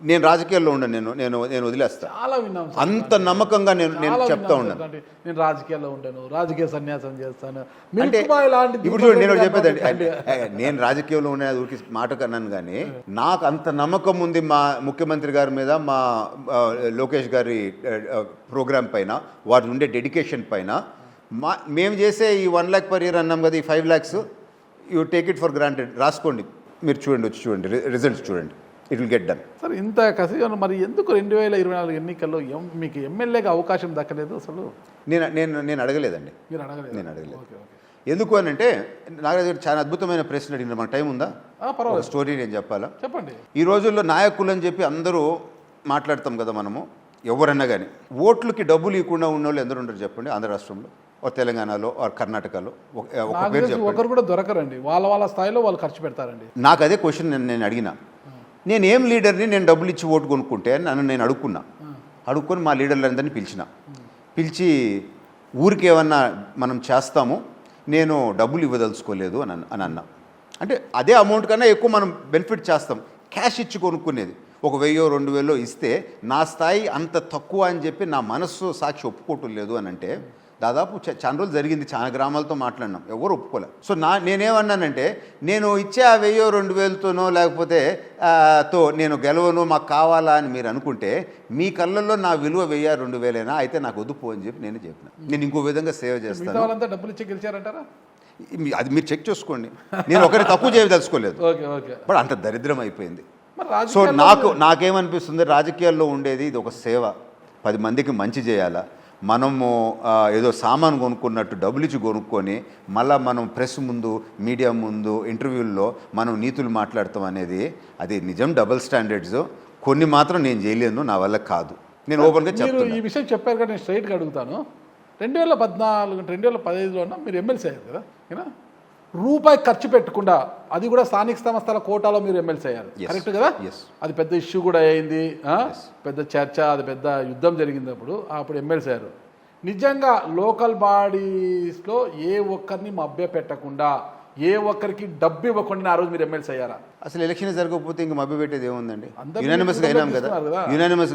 నేను రాజకీయాల్లో ఉండను, నేను వదిలేస్తాను. చాలా విన్నాం, అంత నమ్మకంగా నేను చెప్తా ఉన్నాను. నేను రాజకీయాల్లో ఉంటాను, రాజకీయ సన్యాసం చేస్తాను అంటే ఇప్పుడు చూడండి, నేను చెప్పేదండి, నేను రాజకీయంలో ఉండే ఊరికి మాట కన్నాను, కానీ నాకు అంత నమ్మకం ఉంది మా ముఖ్యమంత్రి గారి మీద, మా లోకేష్ గారి ప్రోగ్రామ్ పైన, వారి ఉండే డెడికేషన్ పైన. మేము చేసే ఈ 1 lakh per year అన్నాం కదా, ఈ 5 lakhs you take it for granted. రాసుకోండి, మీరు చూడండి, వచ్చి చూడండి, రిజల్ట్స్ చూడండి, it will get done. Sir ఇంత కసిగా మరి ఎందుకు 2024 ఎన్నికల్లో మీకు ఎమ్మెల్యేగా అవకాశం దక్కలేదు అసలు? నేను అడగలేదండి. మీరు అడగలేదు? నేను అడగలేదు. ఎందుకు అని అంటే, నాగరాజు గారు చాలా అద్భుతమైన ప్రశ్న అడిగినారు. మన టైం ఉందా? పర్వాలేదు, స్టోరీ నేను చెప్పాలా? చెప్పండి. ఈ రోజుల్లో నాయకులు అని చెప్పి అందరూ మాట్లాడతాం కదా మనము, ఎవరన్నా కానీ. ఓట్లకి డబ్బులు ఇవ్వకుండా ఉన్న వాళ్ళు ఎందరు ఉంటారు చెప్పండి? ఆంధ్ర రాష్ట్రంలో, తెలంగాణలో, కర్ణాటకలో ఒక పేరు చెప్పండి. ఒకరు కూడా దొరకరండి, వాళ్ళ స్థాయిలో వాళ్ళు ఖర్చు పెడతారండి. నాకు అదే క్వశ్చన్ నేను అడిగిన. నేను ఏం లీడర్ని, నేను డబ్బులు ఇచ్చి ఓటు కొనుక్కుంటే నేను అడుక్కొని మా లీడర్లందరినీ పిలిచి ఊరికి ఏమన్నా మనం చేస్తాము, నేను డబ్బులు ఇవ్వదలుచుకోలేదు అని అన్నా. అంటే అదే అమౌంట్ కన్నా ఎక్కువ మనం బెనిఫిట్ చేస్తాం. క్యాష్ ఇచ్చి కొనుక్కునేది 1000 2000 ఇస్తే నా స్థాయి అంత తక్కువ అని చెప్పి నా మనస్సు సాక్షి ఒప్పుకోవటం లేదు అని అంటే, దాదాపు చాలా రోజులు జరిగింది, చాలా గ్రామాలతో మాట్లాడినాం, ఎవరు ఒప్పుకోలే. సో నేనేమన్నానంటే, నేను ఇచ్చే ఆ 1000 2000తోనో లేకపోతే నేను గెలవను, మాకు కావాలా అని మీరు అనుకుంటే, మీ కళ్ళల్లో నా విలువ 1000 2000 అయితే నాకు వద్దుపో అని చెప్పి నేను చెప్పిన. నేను ఇంకో విధంగా సేవ చేస్తాను. డబ్బులు ఇచ్చి గెలిచారంటారా? అది మీరు చెక్ చేసుకోండి. నేను ఒకటి తక్కువ చేయదలుచుకోలేదు, బట్ అంత దరిద్రం అయిపోయింది. సో నాకేమనిపిస్తుంది, రాజకీయాల్లో ఉండేది ఇది ఒక సేవ, 10 మందికి మంచి చేయాలా. మనము ఏదో సామాను కొనుక్కున్నట్టు డబ్బులు ఇచ్చి కొనుక్కొని మళ్ళీ మనం ప్రెస్ ముందు, మీడియా ముందు, ఇంటర్వ్యూల్లో మనం నీతులు మాట్లాడతాం అనేది అది నిజం డబుల్ స్టాండర్డ్స్. కొన్ని మాత్రం నేను చేయలేను, నా వల్ల కాదు. నేను ఓపెన్గా చెప్తాను. ఈ విషయం చెప్పారు కదా, నేను స్ట్రైట్గా అడుగుతాను. 2014 2015లో మీరు ఎమ్మెల్సీ అయ్యారు కదా, రూపాయి ఖర్చు పెట్టకుండా, అది కూడా స్థానిక సంస్థల కోటాలో మీరు ఎమ్మెల్సీ అయ్యారు, కరెక్ట్ కదా? అది పెద్ద ఇష్యూ కూడా అయింది, పెద్ద చర్చ, అది పెద్ద యుద్ధం జరిగింది. అప్పుడు ఎమ్మెల్సీ అయ్యారు. నిజంగా లోకల్ బాడీస్లో ఏ ఒక్కరిని మభ్య పెట్టకుండా, ఏ ఒక్కరికి డబ్బు ఇవ్వకుండా ఆ రోజు మీరు ఎమ్మెల్సీ అయ్యారా? అసలు ఎలక్షన్ జరగకపోతే ఇంక మభ్య పెట్టేది ఏముందండి? యునానిమస్గా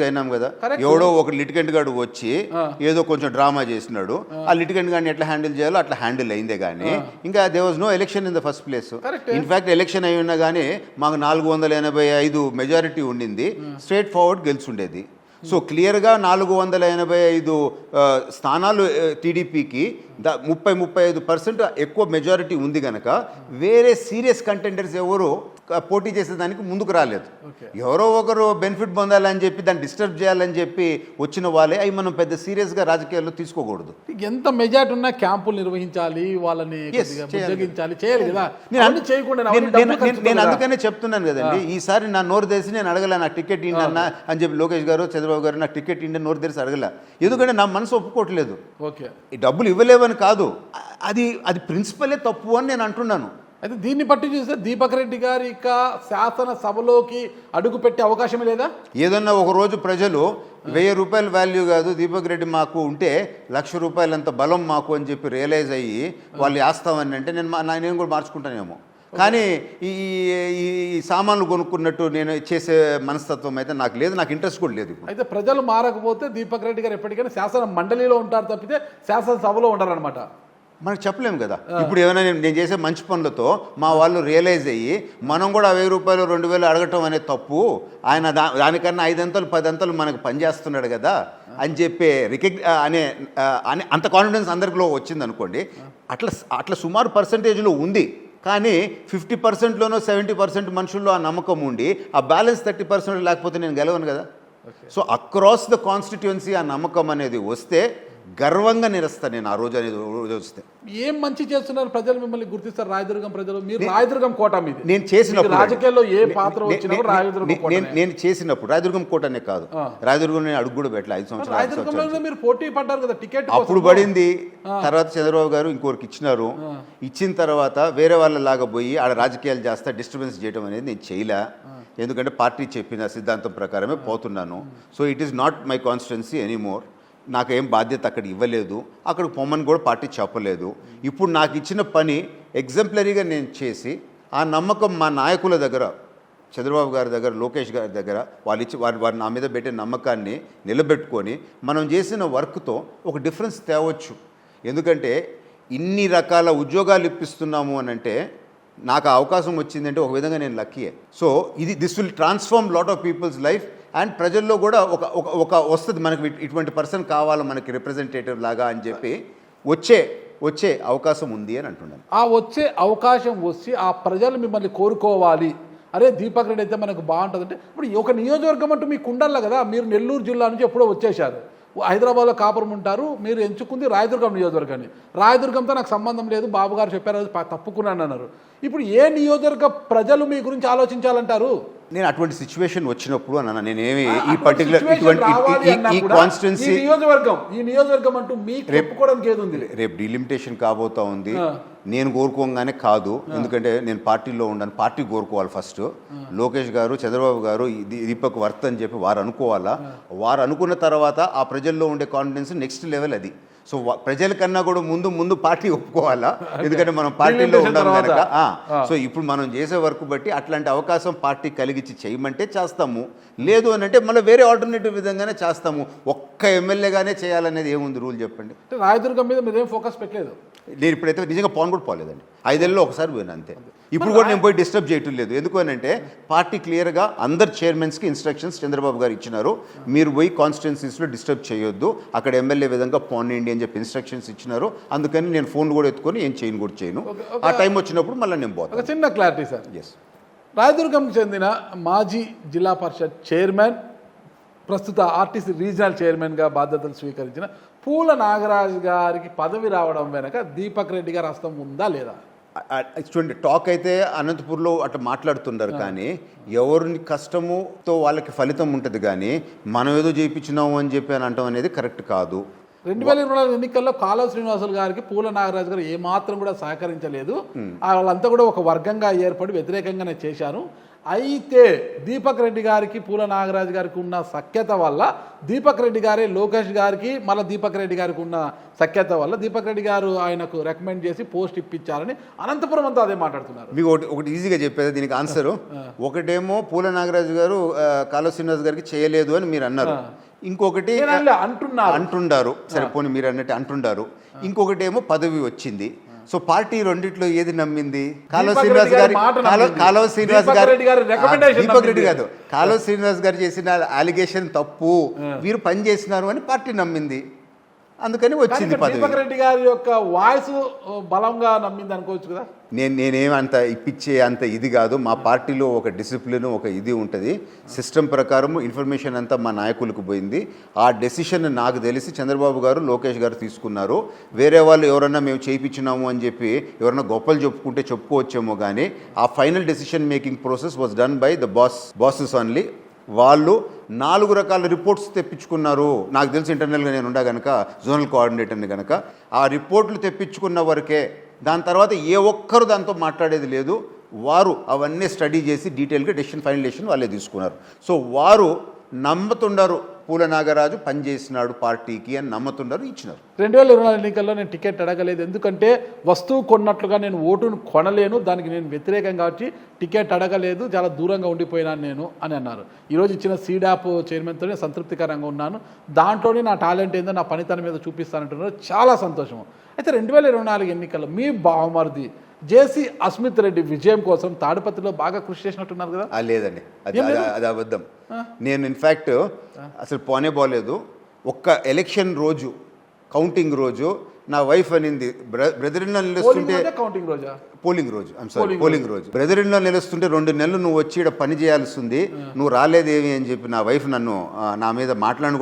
అయినాం కదా. ఎవడో ఒక లిటికెంట్ గాడు వచ్చి ఏదో కొంచెం డ్రామా చేసినాడు, ఆ లిటికెంట్ గాడిని ఎట్లా హ్యాండిల్ చేయాలో అట్లా హ్యాండిల్ అయిందే కానీ ఇంకా there was no election in the first place. In fact election అయి ఉన్నా కానీ మాకు 485 మెజారిటీ ఉండింది, స్ట్రేట్ ఫార్వర్డ్ గెలుచుండేది. సో క్లియర్గా 485 స్థానాలు టీడీపీకి 30-35% ఎక్కువ మెజారిటీ ఉంది కనుక వేరే సీరియస్ కంటెండర్స్ ఎవరు పోటీ చేసేదానికి ముందుకు రాలేదు. Okay. ఎవరో ఒకరు బెనిఫిట్ పొందాలని చెప్పి దాన్ని డిస్టర్బ్ చేయాలని చెప్పి వచ్చిన వాళ్ళే అవి మనం పెద్ద సీరియస్గా రాజకీయాల్లో తీసుకోకూడదు. ఎంత మెజార్టీ ఉన్నా క్యాంపులు నిర్వహించాలి, వాళ్ళని కొద్దిగా బుజ్జగించాలి, చేయాలి కదా. అవన్నీ చేయకుండా నేను అందుకనే చెప్తున్నాను కదండి, ఈసారి నా నోరు తెరిచి నేను అడగలే నాకు టికెట్ ఇండి అన్న అని చెప్పి లోకేష్ గారు చంద్రబాబు గారు నాకు టికెట్ ఇండి నోరు తెరిచి అడగలే. ఎందుకంటే నా మనసు ఒప్పుకోవట్లేదు. ఓకే, ఈ డబ్బులు ఇవ్వలేవని కాదు, అది ప్రిన్సిపలే తప్పు అని నేను అంటున్నాను. అయితే దీన్ని బట్టి చూస్తే దీపక్ రెడ్డి గారి ఇక శాసనసభలోకి అడుగు పెట్టే అవకాశమే లేదా? ఏదన్నా ఒక రోజు ప్రజలు 1000 రూపాయల వాల్యూ కాదు దీపక్ రెడ్డి మాకు ఉంటే 1,00,000 రూపాయలంత బలం మాకు అని చెప్పి రియలైజ్ అయ్యి వాళ్ళు వేస్తామని అంటే నేను కూడా మార్చుకుంటానేమో. కానీ ఈ సామాన్లు కొనుక్కున్నట్టు నేను చేసే మనస్తత్వం అయితే నాకు లేదు, నాకు ఇంట్రెస్ట్ కూడా లేదు. అయితే ప్రజలు మారకపోతే దీపక్ రెడ్డి గారు ఎప్పటికైనా శాసన మండలిలో ఉంటారు తప్పితే శాసనసభలో ఉంటారనమాట. మనకు చెప్పలేము కదా. ఇప్పుడు ఏమైనా నేను చేసే మంచి పనులతో మా వాళ్ళు రియలైజ్ అయ్యి మనం కూడా 1000 రూపాయలు 2000 అడగటం అనేది తప్పు, ఆయన దానికన్నా 5 అంతలు 10 అంతలు మనకు పనిచేస్తున్నాడు కదా అని చెప్పి అనే అంత కాన్ఫిడెన్స్ అందరిలో వచ్చింది అనుకోండి. అట్లా సుమారు పర్సంటేజ్లో ఉంది. కానీ 50%లోనో 70% మనుషుల్లో ఆ నమ్మకం ఉండి ఆ బ్యాలెన్స్ 30% లేకపోతే నేను గెలవను కదా. సో అక్రాస్ ద కాన్స్టిట్యుయెన్సీ ఆ నమ్మకం అనేది వస్తే గర్వంగా నిలుస్తాను నేను ఆ రోజు అనేది వస్తే. ఏం మంచి చేస్తున్నారు ప్రజలు మిమ్మల్ని గుర్తిస్తారు రాయదుర్గం ప్రజలు. మీరు రాయదుర్గం కోట మీది. నేను చేసినప్పుడు రాజకీయాల్లో ఏ పాత్ర వచ్చినప్పుడు నేను చేసినప్పుడు రాయదుర్గం కోటనే కాదు, రాయదుర్గం నేను అడుగు కూడా పెట్టలే 5 సంవత్సరాలు. రాయదుర్గంలో మీరు పోటీ పడ్డారు కదా టికెట్ అప్పుడు పడింది. తర్వాత చంద్రబాబు గారు ఇంకొకరికి ఇచ్చినారు. ఇచ్చిన తర్వాత వేరే వాళ్ళలాగా పోయి ఆడ రాజకీయాలు చేస్తా డిస్టర్బెన్స్ చేయడం అనేది నేను చేయలే. ఎందుకంటే పార్టీ చెప్పిన సిద్ధాంతం ప్రకారమే పోతున్నాను. So it is not my constituency anymore. నాకేం బాధ్యత అక్కడ ఇవ్వలేదు, అక్కడికి పొమ్మని కూడా పార్టీ చెప్పలేదు. ఇప్పుడు నాకు ఇచ్చిన పని ఎగ్జంప్లరీగా నేను చేసి ఆ నమ్మకం మా నాయకుల దగ్గర చంద్రబాబు గారి దగ్గర లోకేష్ గారి దగ్గర వారు నా మీద పెట్టే నమ్మకాన్ని నిలబెట్టుకొని మనం చేసిన వర్క్తో ఒక డిఫరెన్స్ తేవచ్చు. ఎందుకంటే ఇన్ని రకాల ఉద్యోగాలు ఇప్పిస్తున్నాము అని అంటే నాకు ఆ అవకాశం వచ్చిందంటే ఒక విధంగా నేను లక్కీయే. So this will transform lot of people's life and ప్రజల్లో కూడా ఒక వస్తుంది మనకి ఇటువంటి పర్సన్ కావాలి మనకి రిప్రజెంటేటివ్ లాగా అని చెప్పి వచ్చే అవకాశం ఉంది అని అంటున్నాను. ఆ వచ్చే అవకాశం వచ్చి ఆ ప్రజలు మిమ్మల్ని కోరుకోవాలి, అరే దీపక్ రెడ్డి అయితే మనకు బాగుంటుంది అంటే ఇప్పుడు ఒక నియోజకవర్గం అంటూ మీకు ఉండాలి కదా. మీరు నెల్లూరు జిల్లా నుంచి ఎప్పుడో వచ్చేసారు, హైదరాబాద్లో కాపురం ఉంటారు, మీరు ఎంచుకుంది రాయదుర్గం నియోజకవర్గాన్ని. రాయదుర్గంతో నాకు సంబంధం లేదు, బాబు గారు చెప్పారు తప్పుకున్నాను అన్నారు. ఇప్పుడు ఏ నియోజకవర్గ ప్రజలు మీ గురించి ఆలోచించాలంటారు? నేను అటువంటి సిచ్యువేషన్ వచ్చినప్పుడు అన్న నేనేమి ఈ పర్టికులర్ ఈ కాన్స్టిట్యుయెన్సీ ఈ నియోజకవర్గం అంటూ మీకు చెప్పుకోవడానికి ఏది ఉంది? రేపు డిలిమిటేషన్ కాబోతా ఉంది. నేను కోరుకోగానే కాదు, ఎందుకంటే నేను పార్టీలో ఉన్నాను, పార్టీ కోరుకోవాలి ఫస్ట్. లోకేష్ గారు చంద్రబాబు గారు దీపక్ వర్త్ అని చెప్పి వారు అనుకోవాలా. వారు అనుకున్న తర్వాత ఆ ప్రజల్లో ఉండే కాన్ఫిడెన్స్ నెక్స్ట్ లెవెల్ అది. సో ప్రజల కన్నా కూడా ముందు పార్టీ ఒప్పుకోవాలా, ఎందుకంటే మనం పార్టీలో ఉన్నాం కనుక. సో ఇప్పుడు మనం చేసే వర్క్ బట్టి అట్లాంటి అవకాశం పార్టీ కలిగించి చేయమంటే చేస్తాము, లేదు అని అంటే మళ్ళీ వేరే ఆల్టర్నేటివ్ విధంగానే చేస్తాము. ఒక్క ఎమ్మెల్యేగానే చేయాలనేది ఏముంది రూల్ చెప్పండి. రాయదుర్గం మీద మీరేం ఫోకస్ పెట్టలేదు? నేను ఇప్పుడైతే నిజంగా పోను కూడా పోలేదండి, 5 ఏళ్ళలో ఒకసారి పోయాను అంతే. ఇప్పుడు కూడా నేను పోయి డిస్టర్బ్ చేయటం లేదు. ఎందుకు అని అంటే పార్టీ క్లియర్గా అందరు చైర్మన్స్కి ఇన్స్ట్రక్షన్స్ చంద్రబాబు గారు ఇచ్చినారు, మీరు పోయి కాన్స్టిట్యుయెన్సీస్లో డిస్టర్బ్ చేయొద్దు, అక్కడ ఎమ్మెల్యే విధంగా పోనీయండి అని చెప్పి ఇన్స్ట్రక్షన్స్ ఇచ్చినారు. అందుకని నేను ఫోన్ కూడా ఎత్తుకొని ఏం చేయను. ఆ టైం వచ్చినప్పుడు మళ్ళీ నేను పోతాను. చిన్న క్లారిటీ సార్. ఎస్, రాయదుర్గంకి చెందిన మాజీ జిల్లా పరిషత్ చైర్మన్, ప్రస్తుత ఆర్టీసీ రీజనల్ చైర్మన్గా బాధ్యతలు స్వీకరించిన పూల నాగరాజు గారికి పదవి రావడం వెనక దీపక్ రెడ్డి గారి హస్తం ఉందా లేదా? చూడండి, టాక్ అయితే అనంతపూర్లో అట్లా మాట్లాడుతున్నారు, కానీ ఎవరిని కష్టముతో వాళ్ళకి ఫలితం ఉంటుంది, కానీ మనం ఏదో చేయించినాము అని చెప్పి అని అంటాం అనేది కరెక్ట్ కాదు. 2024 ఎన్నికల్లో కాలువ శ్రీనివాసులు గారికి పూల నాగరాజు గారు ఏమాత్రం కూడా సహకరించలేదు. వాళ్ళంతా కూడా ఒక వర్గంగా ఏర్పడి వ్యతిరేకంగానే చేశారు. అయితే దీపక్ రెడ్డి గారికి పూల నాగరాజు గారికి ఉన్న సఖ్యత వల్ల దీపక్ రెడ్డి గారే లోకేష్ గారికి మళ్ళీ దీపక్ రెడ్డి గారికి ఉన్న సఖ్యత వల్ల దీపక్ రెడ్డి గారు ఆయనకు రికమెండ్ చేసి పోస్ట్ ఇప్పించాలని అనంతపురం అంతా అదే మాట్లాడుతున్నారు. మీకు ఒకటి ఈజీగా చెప్పేది దీనికి ఆన్సరు. ఒకటేమో పూల నాగరాజు గారు కాలువ శ్రీనివాస్ గారికి చేయలేదు అని మీరు అన్నారు, ఇంకొకటి అంటున్నారు. సరే పోనీ మీరు అన్నట్టు అంటున్నారు. ఇంకొకటి ఏమో పదవి వచ్చింది. సో పార్టీ రెండిట్లో ఏది నమ్మింది? కాలువ శ్రీనివాస్ గారు దీపక్ రెడ్డి కాదు, కాలువ శ్రీనివాస్ గారు చేసిన అలిగేషన్ తప్పు, వీరు పని చేసినారు అని పార్టీ నమ్మింది, అందుకని వచ్చింది పదవి. దీపక్ రెడ్డి గారి యొక్క వాయిస్ బలంగా నమ్మింది అనుకోవచ్చు కదా. నేనేమంత ఇప్పించే అంత ఇది కాదు. మా పార్టీలో ఒక డిసిప్లిన్, ఒక ఇది ఉంటుంది. సిస్టమ్ ప్రకారం ఇన్ఫర్మేషన్ అంతా మా నాయకులకు పోయింది. ఆ డెసిషన్ నాకు తెలిసి చంద్రబాబు గారు, లోకేష్ గారు తీసుకున్నారు. వేరే వాళ్ళు ఎవరన్నా మేము చేయించినాము అని చెప్పి ఎవరన్నా గొప్పలు చెప్పుకుంటే చెప్పుకోవచ్చేమో, కానీ ఆ final decision making process was done by the bosses only. వాళ్ళు 4 రకాల రిపోర్ట్స్ తెప్పించుకున్నారు. నాకు తెలిసి ఇంటర్నల్గా నేను ఉండా కనుక, జోనల్ కోఆర్డినేటర్ని కనుక, ఆ రిపోర్ట్లు తెప్పించుకున్న వరకే. దాని తర్వాత ఏ ఒక్కరు దాంతో మాట్లాడేది లేదు. వారు అవన్నీ స్టడీ చేసి డీటెయిల్గా ఫైనల్ డెసిషన్ వాళ్ళే తీసుకున్నారు. సో వారు నమ్ముతుండారు పూల నాగరాజు పనిచేసినాడు పార్టీకి అని నమ్ముతుండారు, ఇచ్చినారు. 2024 ఎన్నికల్లో నేను టికెట్ అడగలేదు, ఎందుకంటే వస్తువు కొన్నట్లుగా నేను ఓటును కొనలేను, దానికి నేను వ్యతిరేకం కాబట్టి టికెట్ అడగలేదు, చాలా దూరంగా ఉండిపోయినాను నేను అని అన్నారు. ఈరోజు ఇచ్చిన సీడాప్ చైర్మన్తోనే సంతృప్తికరంగా ఉన్నాను, దాంట్లోనే నా టాలెంట్ ఏందో నా పనితనం మీద చూపిస్తానంటున్నారు. చాలా సంతోషం. అయితే 2024 ఎన్నికల్లో మీ బావమరిది జేసీ అస్మిత్ రెడ్డి విజయం కోసం తాడిపత్రిలో బాగా కృషి చేసినట్టున్నారు కదా? లేదండి, అది అబద్ధం. నేను ఇన్ఫ్యాక్ట్ అసలు పోనే పోలేదు. ఒక్క ఎలక్షన్ రోజు, కౌంటింగ్ రోజు నా వైఫ్ అనింది, బ్రదర్ ఇన్ లా నిలుస్తుంటే, పోలింగ్ రోజు బ్రదర్ ఇన్ లా నిలుస్తుంటే 2 నెలలు నువ్వు వచ్చి ఇక్కడ పని చేయాల్సింది, నువ్వు రాలేదేమి అని చెప్పి నా వైఫ్ నన్ను నా మీద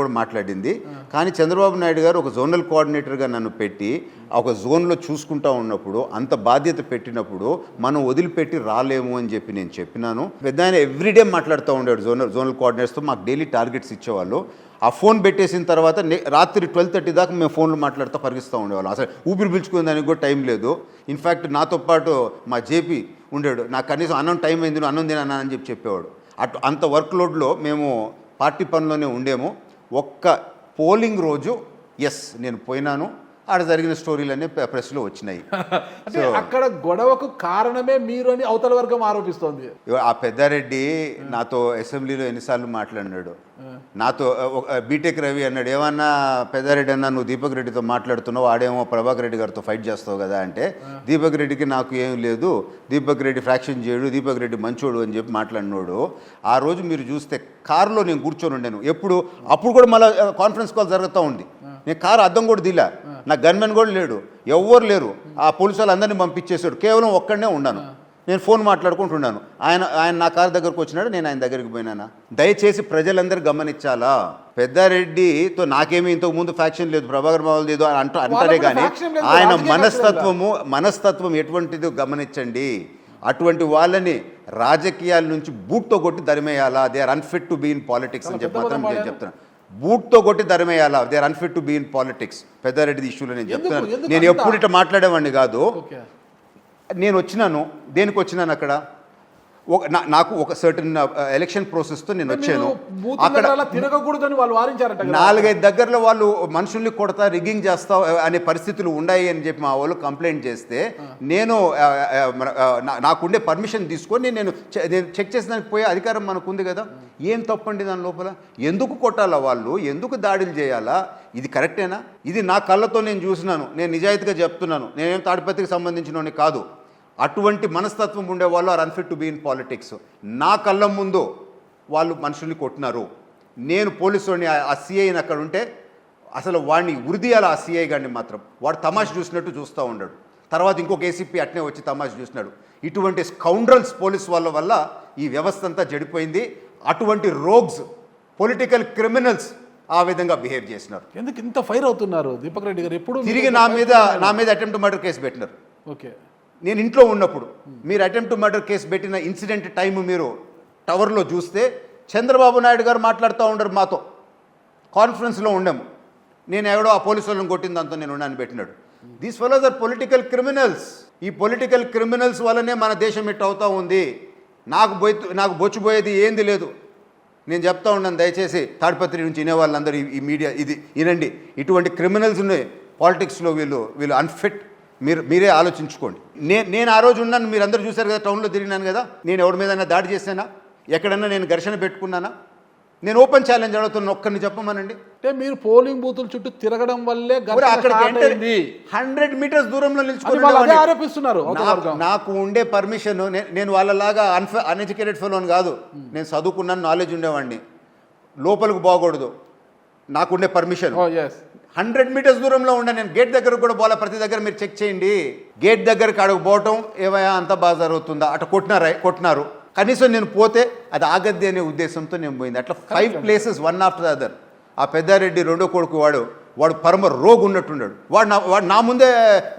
కూడా మాట్లాడింది. కానీ చంద్రబాబు నాయుడు గారు ఒక జోనల్ కోఆర్డినేటర్గా నన్ను పెట్టి ఒక జోన్లో చూసుకుంటా ఉన్నప్పుడు, అంత బాధ్యత పెట్టినప్పుడు మనం వదిలిపెట్టి రాలేము అని చెప్పి నేను చెప్పినాను. పెద్ద ఆయన ఎవ్రీడే మాట్లాడుతూ ఉండేవాడు జోనల్ కోఆర్డినేటర్స్తో. మాకు డైలీ టార్గెట్స్ ఇచ్చేవాళ్ళు. ఆ ఫోన్ పెట్టేసిన తర్వాత రాత్రి 12:30 దాకా మేము ఫోన్లు మాట్లాడుతూ పరిగిస్తూ ఉండేవాళ్ళం. అసలు ఊపిరి పీల్చుకునే దానికి కూడా టైం లేదు. ఇన్ఫ్యాక్ట్ నాతో పాటు మా జేపీ ఉండేవాడు. నాకు కనీసం అన్నం టైం అయింది, నువ్వు అన్నం తినా అని చెప్పేవాడు. అంత వర్క్ లోడ్లో మేము పార్టీ పనిలోనే ఉండేము. ఒక్క పోలింగ్ రోజు నేను పోయినాను. ఆడ జరిగిన స్టోరీలన్నీ ప్రెస్లో వచ్చినాయి. సో అక్కడ గొడవకు కారణమే మీరు అని అవతల వర్గం ఆరోపిస్తోంది. ఆ పెద్దారెడ్డి నాతో అసెంబ్లీలో ఎన్నిసార్లు మాట్లాడినాడు. నాతో బీటెక్ రవి అన్నాడు, ఏమన్నా పెద్దారెడ్డి అన్నా నువ్వు దీపక్ రెడ్డితో మాట్లాడుతున్నావు, ఆడేమో ప్రభాకర్ రెడ్డి గారితో ఫైట్ చేస్తావు కదా అంటే, దీపక్ రెడ్డికి నాకు ఏం లేదు, దీపక్ రెడ్డి ఫ్రాక్షన్ చేయడు, దీపక్ రెడ్డి మంచోడు అని చెప్పి మాట్లాడినోడు. ఆ రోజు మీరు చూస్తే కారులో నేను కూర్చొని ఉండాను. అప్పుడు కూడా మళ్ళీ కాన్ఫరెన్స్ కాల్ జరుగుతూ ఉంది. నేను కారు అద్దం కూడా దిలా, నా గన్మెన్ కూడా లేడు, ఎవ్వరు లేరు. ఆ పోలీసు వాళ్ళు అందరినీ పంపించేశాడు. కేవలం ఒక్కడనే ఉన్నాను. నేను ఫోన్ మాట్లాడుకుంటున్నాను. ఆయన నా కారు దగ్గరకు వచ్చినాడు, నేను ఆయన దగ్గరికి పోయినానా. దయచేసి ప్రజలందరూ గమనించాలా, పెద్దారెడ్డితో నాకేమీ ఇంతకు ముందు ఫ్యాక్షన్ లేదు, ప్రభాకర్ బాబు లేదు అంటారే కానీ ఆయన మనస్తత్వం ఎటువంటిదో గమనించండి. అటువంటి వాళ్ళని రాజకీయాల నుంచి బూట్తో కొట్టి దరిమేయాలా. They are unfit to be in politics అని చెప్పి మాత్రం నేను చెప్తున్నాను. బూట్తో కొట్టి దరిమేయాలా. They are unfit to be in politics. Peddareddy ఇష్యూలో నేను చెప్తున్నాను. నేను ఎప్పుడు ఇట్లా మాట్లాడేవాడిని కాదు. నేను వచ్చినాను, దేనికి వచ్చినాను అక్కడ నాకు ఒక సర్టన్ ఎలక్షన్ ప్రాసెస్తో నేను వచ్చాను. అక్కడ 4-5 దగ్గరలో వాళ్ళు మనుషుల్ని కొడతా, రిగ్గింగ్ చేస్తా అనే పరిస్థితులు ఉన్నాయి అని చెప్పి మా వాళ్ళు కంప్లైంట్ చేస్తే, నేను నాకుండే పర్మిషన్ తీసుకొని నేను చెక్ చేసేదానికి పోయే అధికారం మనకు ఉంది కదా. ఏం తప్పండి దాని లోపల? ఎందుకు కొట్టాలా వాళ్ళు, ఎందుకు దాడులు చేయాలా? ఇది కరెక్టేనా? ఇది నా కళ్ళతో నేను చూసినాను. నేను నిజాయితీగా చెప్తున్నాను. నేనేం తాడిపత్రికి సంబంధించినోని కాదు. అటువంటి మనస్తత్వం ఉండేవాళ్ళు are unfit to be in politics. నా కళ్ళ ముందు వాళ్ళు మనుషుల్ని కొట్టినారు. నేను పోలీసుని ఆ సిఐని అక్కడ ఉంటే అసలు వాడిని ఉరిదీయాలి. ఆ సిఐ గారిని మాత్రం వాడు తమాష చూసినట్టు చూస్తూ ఉన్నాడు. తర్వాత ఇంకొక ఏసీపీ అట్నే వచ్చి తమాష చూసినాడు. ఇటువంటి స్కౌండ్రల్స్ పోలీస్ వాళ్ళ వల్ల ఈ వ్యవస్థ అంతా చెడిపోయింది. అటువంటి రోగ్స్, పొలిటికల్ క్రిమినల్స్ ఆ విధంగా బిహేవ్ చేసినారు. ఎందుకు ఇంత ఫైర్ అవుతున్నారు దీపక్ రెడ్డి గారు? ఎప్పుడు తిరిగి నా మీద అటెంప్ట్ మర్డర్ కేసు పెట్టినారు. ఓకే, నేను ఇంట్లో ఉన్నప్పుడు మీరు అటెంప్ట్ మర్డర్ కేసు పెట్టిన ఇన్సిడెంట్ టైం మీరు టవర్లో చూస్తే చంద్రబాబు నాయుడు గారు మాట్లాడుతూ ఉండరు. మాతో కాన్ఫరెన్స్లో ఉండాము. నేను ఎవడో ఆ పోలీసు వాళ్ళని కొట్టిన దాంతో నేను ఉన్నాను పెట్టినాడు. These fellows are political criminals. ఈ పొలిటికల్ క్రిమినల్స్ వల్లనే మన దేశం ఇట్ అవుతూ ఉంది. నాకు బొచ్చిపోయేది ఏంది లేదు. నేను చెప్తా ఉన్నాను, దయచేసి తాడిపత్రి నుంచి వినే వాళ్ళందరూ ఈ మీడియా ఇది వినండి. ఇటువంటి క్రిమినల్స్ ఉన్నాయి పాలిటిక్స్లో. వీళ్ళు అన్ఫిట్. మీరే ఆలోచించుకోండి. నేను ఆ రోజు ఉన్నాను, మీరు అందరూ చూశారు కదా, టౌన్లో తిరిగినాను కదా. నేను ఎవరి మీద దాడి చేశానా? ఎక్కడన్నా నేను ఘర్షణ పెట్టుకున్నానా? నేను ఓపెన్ ఛాలెంజ్ అడుగుతున్నాను, ఒక్కరిని చెప్పమనండి. అంటే మీరు పోలింగ్ బూతుల చుట్టూ తిరగడం వల్లే 100 మీటర్స్ దూరంలో నిల్చుకొని ఆరోపిస్తున్నారు. నాకు ఉండే పర్మిషన్, నేను వాళ్ళలాగా అన్ఎడ్యుకేటెడ్ ఫెలోని కాదు. నేను చదువుకున్నాను, నాలెడ్జ్ ఉండేవాడిని. లోపలికి పోకూడదు. నాకుండే పర్మిషన్ 100 మీటర్స్ దూరంలో ఉండ, నేను గేట్ దగ్గర కూడా పోలే. ప్రతి దగ్గర మీరు చెక్ చేయండి. గేట్ దగ్గరికి అడుగు పోవటం ఏమయ్యా అంత బాగా జరుగుతుందా, అట్లా కొట్టినారు. కనీసం నేను పోతే అది ఆగద్ది అనే ఉద్దేశంతో నేను పోయింది. అట్లా 5 places one after the other. ఆ పెద్దారెడ్డి రెండో కొడుకు వాడు పరమ రోగు ఉన్నట్టున్నాడు. వాడు నా ముందే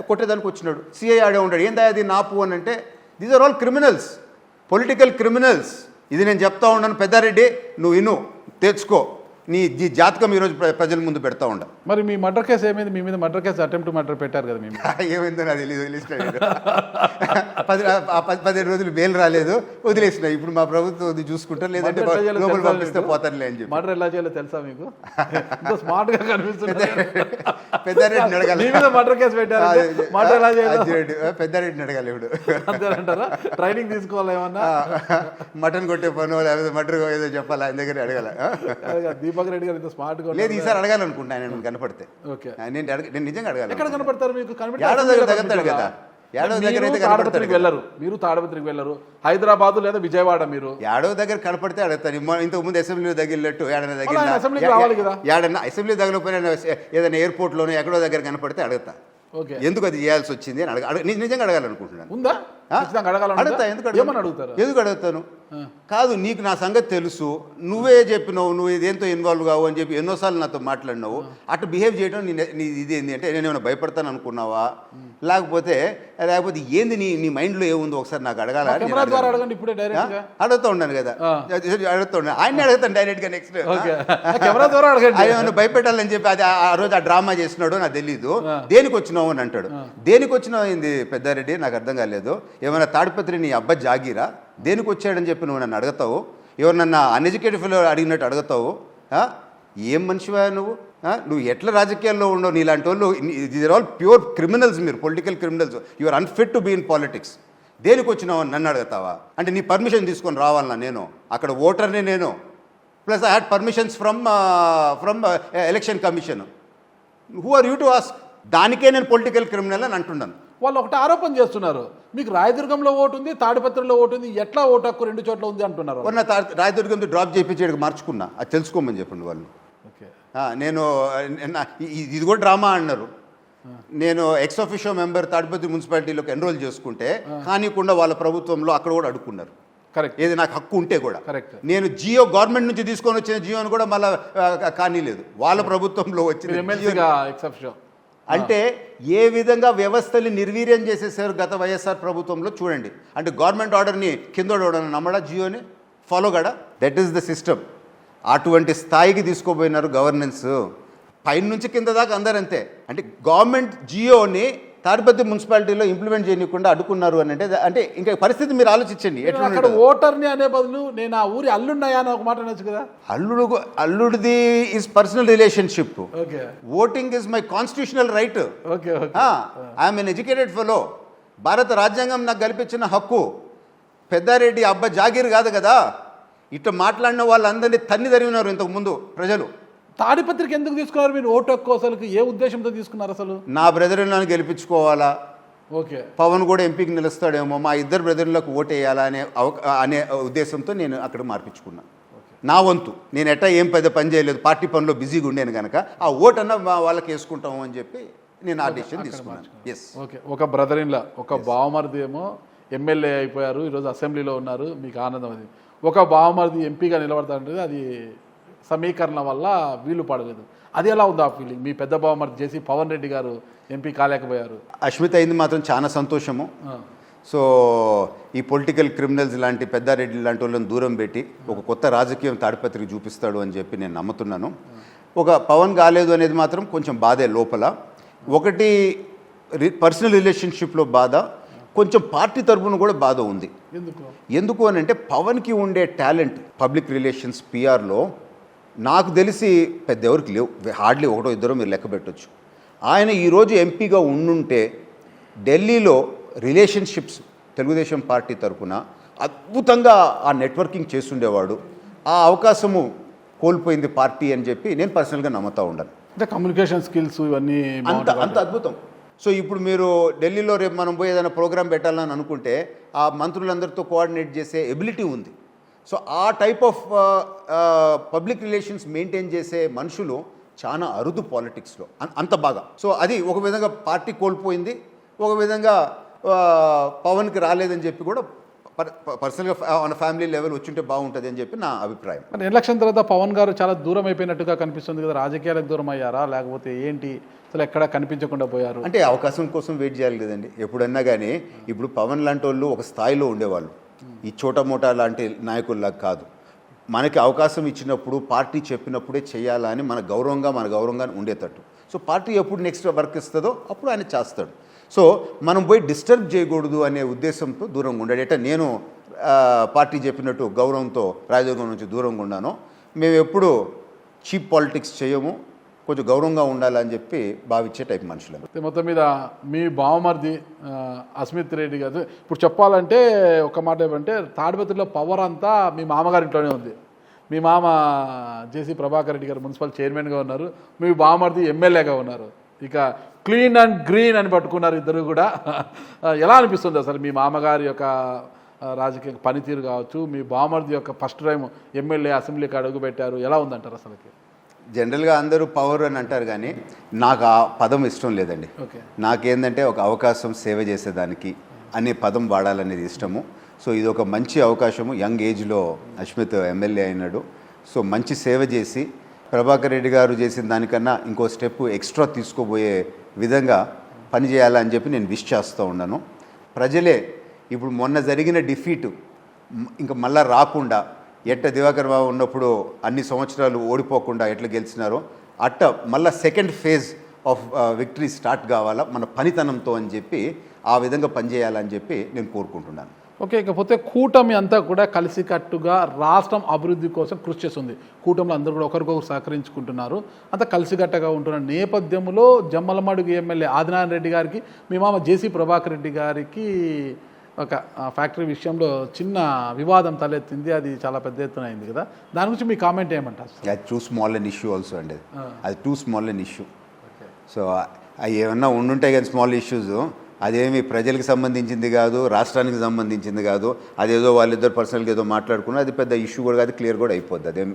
కొట్టేదానికి వచ్చినాడు. సిఐ ఆడే ఉన్నాడు. ఏందా అది నాపు అని అంటే, these are all criminals, political criminals. ఇది నేను చెప్తా ఉన్నాను. పెద్దారెడ్డి నువ్వు తెచ్చుకో, నీ జాతకం ఈరోజు ప్రజల ముందు పెడతా ఉండ. మరి మీ మర్డర్ కేసు ఏమైంది? మీ మీద మర్డర్ కేసు అటెంప్ట్ మర్డర్ పెట్టారు కదా మేము. ఏమైందో నాకు తెలియదు, వదిలేసినాడు. 15 రోజులు బెయిల్ రాలేదు, వదిలేసిన. ఇప్పుడు మా ప్రభుత్వం అది చూసుకుంటారు, లేదంటే లోపల పంపిస్తే పోతారులే అని చెప్పి. మర్డర్ ఎలా చేయాలో తెలుసా మీకు? స్మార్ట్ గా కనిపిస్తుంది. పెద్దారెడ్డిని అడగాలి. మర్డర్ కేసు పెట్టారు, మర్డర్ ఎలా చేయాలి? పెద్దారెడ్డిని అడగాలి. ఇప్పుడు అంతేనంటారా? ట్రైనింగ్ తీసుకోవాలి ఏమన్నా? మటన్ కొట్టే పను లేకపోతే మర్డర్ ఏదో చెప్పాలి, ఆయన దగ్గర అడగాల. దీపక్ రెడ్డి గారు ఇంత స్మార్ట్ గా లేదు, ఈసారి అడగాలనుకుంటా ఆయన కనపడితే. ఓకే, నేను నిజంగా అడగాలి. ఎక్కడ కనపడతారు మీకు? తగ్గుతాడు కదా. మీరు తాడపత్రికి వెళ్ళరు, హైదరాబాద్ లేదా విజయవాడ. మీరు ఏడో దగ్గర కనపడితే అడుగుతాను. ఇంతకు ముందు అసెంబ్లీలో తగిలినట్టు ఏడైనా ఏడన్నా అసెంబ్లీ తగలకపోయినా ఏదైనా ఎయిర్పోర్ట్ లోనే ఎక్కడో దగ్గర కనపడితే అడుగుతా. ఎందుకు అది చేయాల్సి వచ్చింది అని నిజంగా అడగాలనుకుంటున్నాను. ఉందా? అడుగుతా. ఎందుకు అడుగుతాను? కాదు, నీకు నా సంగతి తెలుసు, నువ్వే చెప్పినావు, నువ్వు ఇదేంతో ఇన్వాల్వ్ కావు అని చెప్పి ఎన్నోసార్లు నాతో మాట్లాడినావు. అటు బిహేవ్ చేయడం నీ ఇది ఏంది అంటే, నేను ఏమైనా భయపడతాను అనుకున్నావా? లేకపోతే ఏంది నీ మైండ్లో ఏముందో ఒకసారి నాకు అడగాల. అడుగుతూ ఉన్నాను కదా, అడుగుతూ ఉన్నాను. ఆయన్ని అడుగుతాను డైరెక్ట్గా. నెక్స్ట్ ఆయన భయపెట్టాలని చెప్పి అది ఆ రోజు ఆ డ్రామా చేసినాడు నాకు తెలీదు. దేనికి వచ్చినావు అని అంటాడు. దేనికి వచ్చినావు ఏంది పెద్దారెడ్డి, నాకు అర్థం కాలేదు. ఏమైనా తాడిపత్రి నీ అబ్బా జాగీరా, దేనికి వచ్చాడని చెప్పి నువ్వు నన్ను అడుగుతావు? ఎవరు నన్ను అన్ఎడ్యుకేటెడ్ ఫెలో అడిగినట్టు అడుగుతావు? ఏం మనిషివా నువ్వు ఎట్లా రాజకీయాల్లో ఉండవు? నీలాంటి వాళ్ళు, these are all pure criminals. మీరు political criminals. You are unfit to be in politics. దేనికి వచ్చినావు అని నన్ను అడుగుతావా? అంటే నీ పర్మిషన్ తీసుకొని రావాలన్నా? నేను అక్కడ ఓటర్ని నేను. Plus I had permissions from election commission. Who are you to ask? దానికే నేను పొలిటికల్ క్రిమినల్ అని అంటున్నాను. వాళ్ళు ఒకటి ఆరోపణ చేస్తున్నారు, మీకు రాయదుర్గంలో ఓటు ఉంది, తాడిపత్రిలో ఓటు ఉంది, ఎట్లా ఓటు హక్కు 2 చోట్ల ఉంది అంటున్నారు. రాయదుర్గంతో డ్రాప్ చేయించేటికి మార్చుకున్నా, అది తెలుసుకోమని చెప్పండి వాళ్ళు. నేను ఇది కూడా డ్రామా అన్నారు. నేను ఎక్స్ ఆఫీషియో మెంబర్ తాడిపత్రి మున్సిపాలిటీలోకి ఎన్రోల్ చేసుకుంటే కానీకుండా వాళ్ళ ప్రభుత్వంలో అక్కడ కూడా అడుక్కున్నారు. కరెక్ట్, ఏది నాకు హక్కు ఉంటే కూడా. కరెక్ట్. నేను జియో గవర్నమెంట్ నుంచి తీసుకొని వచ్చిన జియోని కూడా మళ్ళీ కానీ లేదు, వాళ్ళ ప్రభుత్వంలో వచ్చిన. అంటే ఏ విధంగా వ్యవస్థని నిర్వీర్యం చేసేసారు గత వైఎస్ఆర్ ప్రభుత్వంలో చూడండి. అంటే గవర్నమెంట్ ఆర్డర్ని కిందోడని నమ్మడా, జియోని ఫాలో కాడా? That is the system. అటువంటి స్థాయికి తీసుకోబోయినారు గవర్నెన్స్. పైన నుంచి కింద దాకా అందరంతే. అంటే గవర్నమెంట్ జియోని తాడిపత్రి మున్సిపాలిటీలో ఇంప్లిమెంట్ చేయకుండా అడ్డుకున్నారు అని అంటే ఇంకా పరిస్థితి మీరు ఆలోచించండి. అక్కడ ఓటర్ని అనే బదులు నేను ఆ ఊరి అల్లున్నాయా అని ఒక మాట అనొచ్చు కదా. అల్లుడిది is personal relationship. Voting is my constitutional right. I'm an educated fellow. భారత రాజ్యాంగం నాకు కల్పించిన హక్కు. పెద్దారెడ్డి అబ్బా జాగీర్ కాదు కదా. ఇట్లా మాట్లాడిన వాళ్ళందరినీ తన్ని తరిగినారు ఇంతకు ముందు ప్రజలు. తాడిపత్రికి ఎందుకు తీసుకున్నారు మీరు ఓటు హక్కు? అసలు ఏ ఉద్దేశంతో తీసుకున్నారు? అసలు నా బ్రదర్లను గెలిపించుకోవాలా, ఓకే, పవన్ కూడా ఎంపీకి నిలుస్తాడేమో, మా ఇద్దరు బ్రదర్లకు ఓటు వేయాలా అనే ఉద్దేశంతో నేను అక్కడ మార్పించుకున్నాను. నా వంతు నేను ఏం పెద్ద పని చేయలేదు, పార్టీ పనిలో బిజీగా ఉండేను కనుక ఆ ఓటు అన్న వాళ్ళకి వేసుకుంటాము అని చెప్పి నేను ఆ డెసిషన్ తీసుకున్నాను. Yes, okay. ఒక బ్రదర్ ఇన్ లా, ఒక బావమరిది ఏమో ఎమ్మెల్యే అయిపోయారు, ఈరోజు అసెంబ్లీలో ఉన్నారు, మీకు ఆనందం. అది ఒక బావమరిది ఎంపీగా నిలబడతారంటే అది సమీకరణ వల్ల వీలు పడలేదు. అది ఎలా ఉంది ఆ ఫీలింగ్? మీ పెద్ద బావమరిది చేసి పవన్ రెడ్డి గారు ఎంపీ కాలేకపోయారు. అశ్మిత్ అయింది మాత్రం చాలా సంతోషము. సో ఈ పొలిటికల్ క్రిమినల్స్ లాంటి పెద్దారెడ్డి లాంటి వాళ్ళని దూరం పెట్టి ఒక కొత్త రాజకీయం తాడిపత్రికి చూపిస్తాడు అని చెప్పి నేను నమ్ముతున్నాను. ఒక పవన్ కాలేదు అనేది మాత్రం కొంచెం బాధే లోపల. ఒకటి పర్సనల్ రిలేషన్షిప్లో బాధ, కొంచెం పార్టీ తరఫున కూడా బాధ ఉంది. ఎందుకు అని అంటే పవన్కి ఉండే టాలెంట్ పబ్లిక్ రిలేషన్స్ పిఆర్లో నాకు తెలిసి పెద్ద ఎవరికి లేవు. హార్డ్లీ 1-2 మీరు లెక్క పెట్టవచ్చు. ఆయన ఈరోజు ఎంపీగా ఉండుంటే ఢిల్లీలో రిలేషన్షిప్స్ తెలుగుదేశం పార్టీ తరఫున అద్భుతంగా ఆ నెట్వర్కింగ్ చేస్తుండేవాడు. ఆ అవకాశము కోల్పోయింది పార్టీ అని చెప్పి నేను పర్సనల్గా నమ్ముతూ ఉన్నాను. అంటే కమ్యూనికేషన్ స్కిల్స్ ఇవన్నీ అంత అద్భుతం. సో ఇప్పుడు మీరు ఢిల్లీలో రేపు మనం పోయి ఏదైనా ప్రోగ్రామ్ పెట్టాలని అనుకుంటే ఆ మంత్రులందరితో కోఆర్డినేట్ చేసే ఎబిలిటీ ఉంది. సో ఆ type of public relations maintain చేసే మనుషులు చాలా అరుదు పాలిటిక్స్లో అంత బాగా. సో అది ఒక విధంగా పార్టీ కోల్పోయింది, ఒక విధంగా పవన్కి రాలేదని చెప్పి కూడా పర్సనల్గా ఆన్ ఫ్యామిలీ లెవెల్ వచ్చుంటే బాగుంటుంది అని చెప్పి నా అభిప్రాయం. మరి ఎలక్షన్ తర్వాత పవన్ గారు చాలా దూరం అయిపోయినట్టుగా కనిపిస్తుంది కదా, రాజకీయాలకు దూరం అయ్యారా లేకపోతే ఏంటి, అసలు ఎక్కడా కనిపించకుండా పోయారు? అంటే అవకాశం కోసం వెయిట్ చేయాలి కదండి ఎప్పుడన్నా కానీ. ఇప్పుడు పవన్ లాంటి వాళ్ళు ఒక స్థాయిలో ఉండేవాళ్ళు, ఈ చోటా మోటా లాంటి నాయకుల్లా కాదు. మనకి అవకాశం ఇచ్చినప్పుడు పార్టీ చెప్పినప్పుడే చేయాలని మన గౌరవంగా ఉండేటట్టు. సో పార్టీ ఎప్పుడు నెక్స్ట్ వర్క్ ఇస్తుందో అప్పుడు ఆయన చేస్తాడు. సో మనం పోయి డిస్టర్బ్ చేయకూడదు అనే ఉద్దేశంతో దూరంగా ఉండాడు. అంటే నేను పార్టీ చెప్పినట్టు గౌరవంతో రాజకీయం నుంచి దూరంగా ఉన్నాను. మేము ఎప్పుడు చీప్ పాలిటిక్స్ చేయము, కొంచెం గౌరవంగా ఉండాలని చెప్పి భావించే టైప్ మనుషులు. మొత్తం మీద మీ బావమరిది అస్మిత్ రెడ్డి గారు ఇప్పుడు చెప్పాలంటే ఒక మాట ఏమంటే తాడిపత్రిలో పవర్ అంతా మీ మామగారింట్లోనే ఉంది. మీ మామ జేసీ ప్రభాకర్ రెడ్డి గారు మున్సిపల్ చైర్మన్గా ఉన్నారు, మీ బావమరిది ఎమ్మెల్యేగా ఉన్నారు. ఇక క్లీన్ అండ్ గ్రీన్ అని పట్టుకున్నారు ఇద్దరు కూడా. ఎలా అనిపిస్తుంది అసలు మీ మామగారి యొక్క రాజకీయ పనితీరు కావచ్చు, మీ బావమరిది యొక్క ఫస్ట్ టైం ఎమ్మెల్యే అసెంబ్లీకి అడుగు పెట్టారు, ఎలా ఉందంటారు అసలుకి? జనరల్గా అందరూ పవర్ అని అంటారు కానీ నాకు ఆ పదం ఇష్టం లేదండి. నాకేందంటే ఒక అవకాశం సేవ చేసేదానికి అనే పదం వాడాలనేది ఇష్టము. సో ఇది ఒక మంచి అవకాశము, యంగ్ ఏజ్లో అస్మిత్ ఎమ్మెల్యే అయినాడు. సో మంచి సేవ చేసి ప్రభాకర్ రెడ్డి గారు చేసిన దానికన్నా ఇంకో స్టెప్ ఎక్స్ట్రా తీసుకోబోయే విధంగా పనిచేయాలని చెప్పి నేను విష్ చేస్తూ ఉన్నాను. ప్రజలే ఇప్పుడు మొన్న జరిగిన డిఫీటు ఇంకా మళ్ళా రాకుండా, ఎట్ట దివాకర్ బాబు ఉన్నప్పుడు అన్ని సంవత్సరాలు ఓడిపోకుండా ఎట్లా గెలిచినారో అట్ట మళ్ళీ second phase of victory start కావాలా మన పనితనంతో అని చెప్పి ఆ విధంగా పనిచేయాలని చెప్పి నేను కోరుకుంటున్నాను. ఓకే, ఇకపోతే కూటమి అంతా కూడా కలిసికట్టుగా రాష్ట్రం అభివృద్ధి కోసం కృషి చేస్తుంది. కూటమిలో అందరూ కూడా ఒకరికొకరు సహకరించుకుంటున్నారు. అంత కలిసికట్టుగా ఉంటున్న నేపథ్యంలో జమ్మలమడుగు ఎమ్మెల్యే ఆదినారాయణ రెడ్డి గారికి మీ మామ జేసీ ప్రభాకర్ రెడ్డి గారికి ఒక ఫ్యాక్టరీ విషయంలో చిన్న వివాదం తలెత్తింది. అది చాలా పెద్ద ఎత్తున అయింది కదా, దాని గురించి మీ కామెంట్ ఏమంటారు? అది two small and issue also అండి. అది two small and issue. So అవి ఏమన్నా ఉండుంటాయి కానీ స్మాల్ ఇష్యూస్, అదేమి ప్రజలకు సంబంధించింది కాదు, రాష్ట్రానికి సంబంధించింది కాదు. అదేదో వాళ్ళిద్దరు పర్సనల్గా ఏదో మాట్లాడుకున్నా అది పెద్ద ఇష్యూ కూడా కాదు, క్లియర్ కూడా అయిపోద్ది. అదేం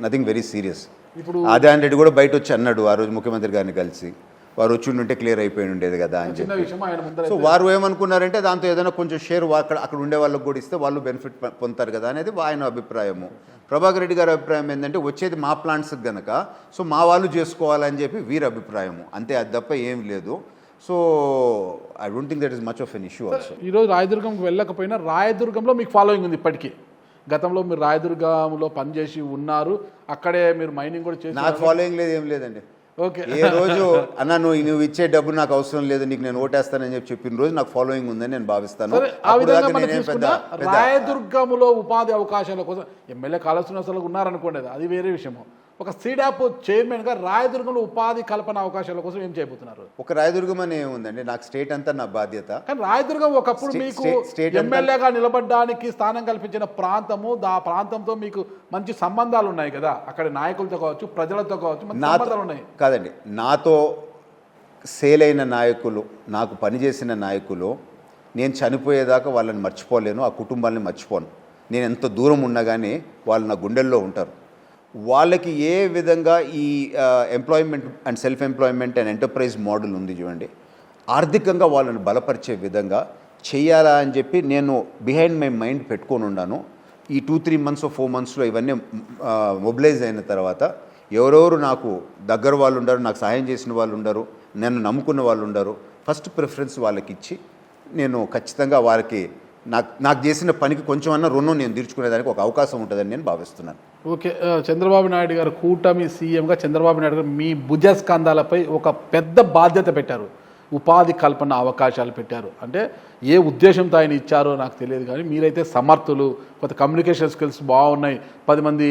నథింగ్ వెరీ సీరియస్. ఇప్పుడు ఆదినారాయణ రెడ్డి కూడా బయట వచ్చి అన్నాడు ఆ రోజు ముఖ్యమంత్రి గారిని కలిసి, వారు వచ్చి ఉంటే క్లియర్ అయిపోయి ఉండేది కదా అని చెప్పి. సో వారు ఏమనుకున్నారంటే దాంతో ఏదైనా కొంచెం షేర్ అక్కడ ఉండే వాళ్ళకి కూడా ఇస్తే వాళ్ళు బెనిఫిట్ పొందుతారు కదా అనేది ఆయన అభిప్రాయము. ప్రభాకర్ రెడ్డి గారి అభిప్రాయం ఏంటంటే వచ్చేది మా ప్లాంట్స్కి గనక సో మా వాళ్ళు చేసుకోవాలని చెప్పి వీరి అభిప్రాయము, అంతే. అది తప్ప ఏం లేదు. So I don't think that is much of an issue also. ఈరోజు రాయదుర్గంకి వెళ్ళకపోయినా రాయదుర్గంలో మీకు ఫాలోయింగ్ ఉంది ఇప్పటికీ. గతంలో మీరు రాయదుర్గంలో పనిచేసి ఉన్నారు, అక్కడే మీరు మైనింగ్ కూడా చేసి. నాకు ఫాలోయింగ్ లేదు, ఏం లేదండి. ఓకే, ఏ రోజు అన్నా నువ్వు ఇచ్చే డబ్బు నాకు అవసరం లేదు, నీకు నేను ఓటేస్తానని చెప్పిన రోజు నాకు ఫాలోయింగ్ ఉందని నేను భావిస్తాను. రాయదుర్గంలో ఉపాధి అవకాశాల కోసం ఎమ్మెల్యే కాళశ్రీనివాసరావు ఉన్నారనుకోండి, అది వేరే విషయము. ఒక సీడాప్ చైర్మన్గా రాయదుర్గంలో ఉపాధి కల్పన అవకాశాల కోసం ఏం చేయబోతున్నారు? ఒక రాయదుర్గం అని ఏముందండి, నాకు స్టేట్ అంతా నా బాధ్యత. కానీ రాయదుర్గం ఒకప్పుడు మీకు ఎమ్మెల్యేగా నిలబడడానికి స్థానం కల్పించిన ప్రాంతము, ఆ ప్రాంతంతో మీకు మంచి సంబంధాలు ఉన్నాయి కదా, అక్కడ నాయకులతో కావచ్చు, ప్రజలతో కావచ్చు, మంచి సంబంధాలు ఉన్నాయి కాదండి. నాతో సేల్ అయిన నాయకులు, నాకు పనిచేసిన నాయకులు, నేను చనిపోయేదాకా వాళ్ళని మర్చిపోలేను, ఆ కుటుంబాన్ని మర్చిపోను. నేను ఎంత దూరం ఉన్నా కానీ వాళ్ళు నా గుండెల్లో ఉంటారు. వాళ్ళకి ఏ విధంగా ఈ employment and self employment and enterprise model ఉంది చూడండి, ఆర్థికంగా వాళ్ళని బలపరిచే విధంగా చేయాలా అని చెప్పి నేను బిహైండ్ మై మైండ్ పెట్టుకొని ఉన్నాను. ఈ 2-3 months 4 monthsలో ఇవన్నీ మొబిలైజ్ అయిన తర్వాత ఎవరెవరు నాకు దగ్గర వాళ్ళు ఉండరు, నాకు సహాయం చేసిన వాళ్ళు ఉండరు, నన్ను నమ్ముకున్న వాళ్ళు ఉండరు, ఫస్ట్ ప్రిఫరెన్స్ వాళ్ళకి ఇచ్చి నేను ఖచ్చితంగా వారికి నాకు చేసిన పనికి కొంచెం అన్న రుణం నేను తీర్చుకునేదానికి ఒక అవకాశం ఉంటుందని నేను భావిస్తున్నాను. ఓకే, చంద్రబాబు నాయుడు గారు కూటమి సీఎంగా చంద్రబాబు నాయుడు గారు మీ భుజస్కంధాలపై ఒక పెద్ద బాధ్యత పెట్టారు, ఉపాధి కల్పన అవకాశాలు పెట్టారు. అంటే ఏ ఉద్దేశంతో ఆయన ఇచ్చారో నాకు తెలియదు కానీ మీరైతే సమర్థులు, కొత్త కమ్యూనికేషన్ స్కిల్స్ బాగున్నాయి, 10 మంది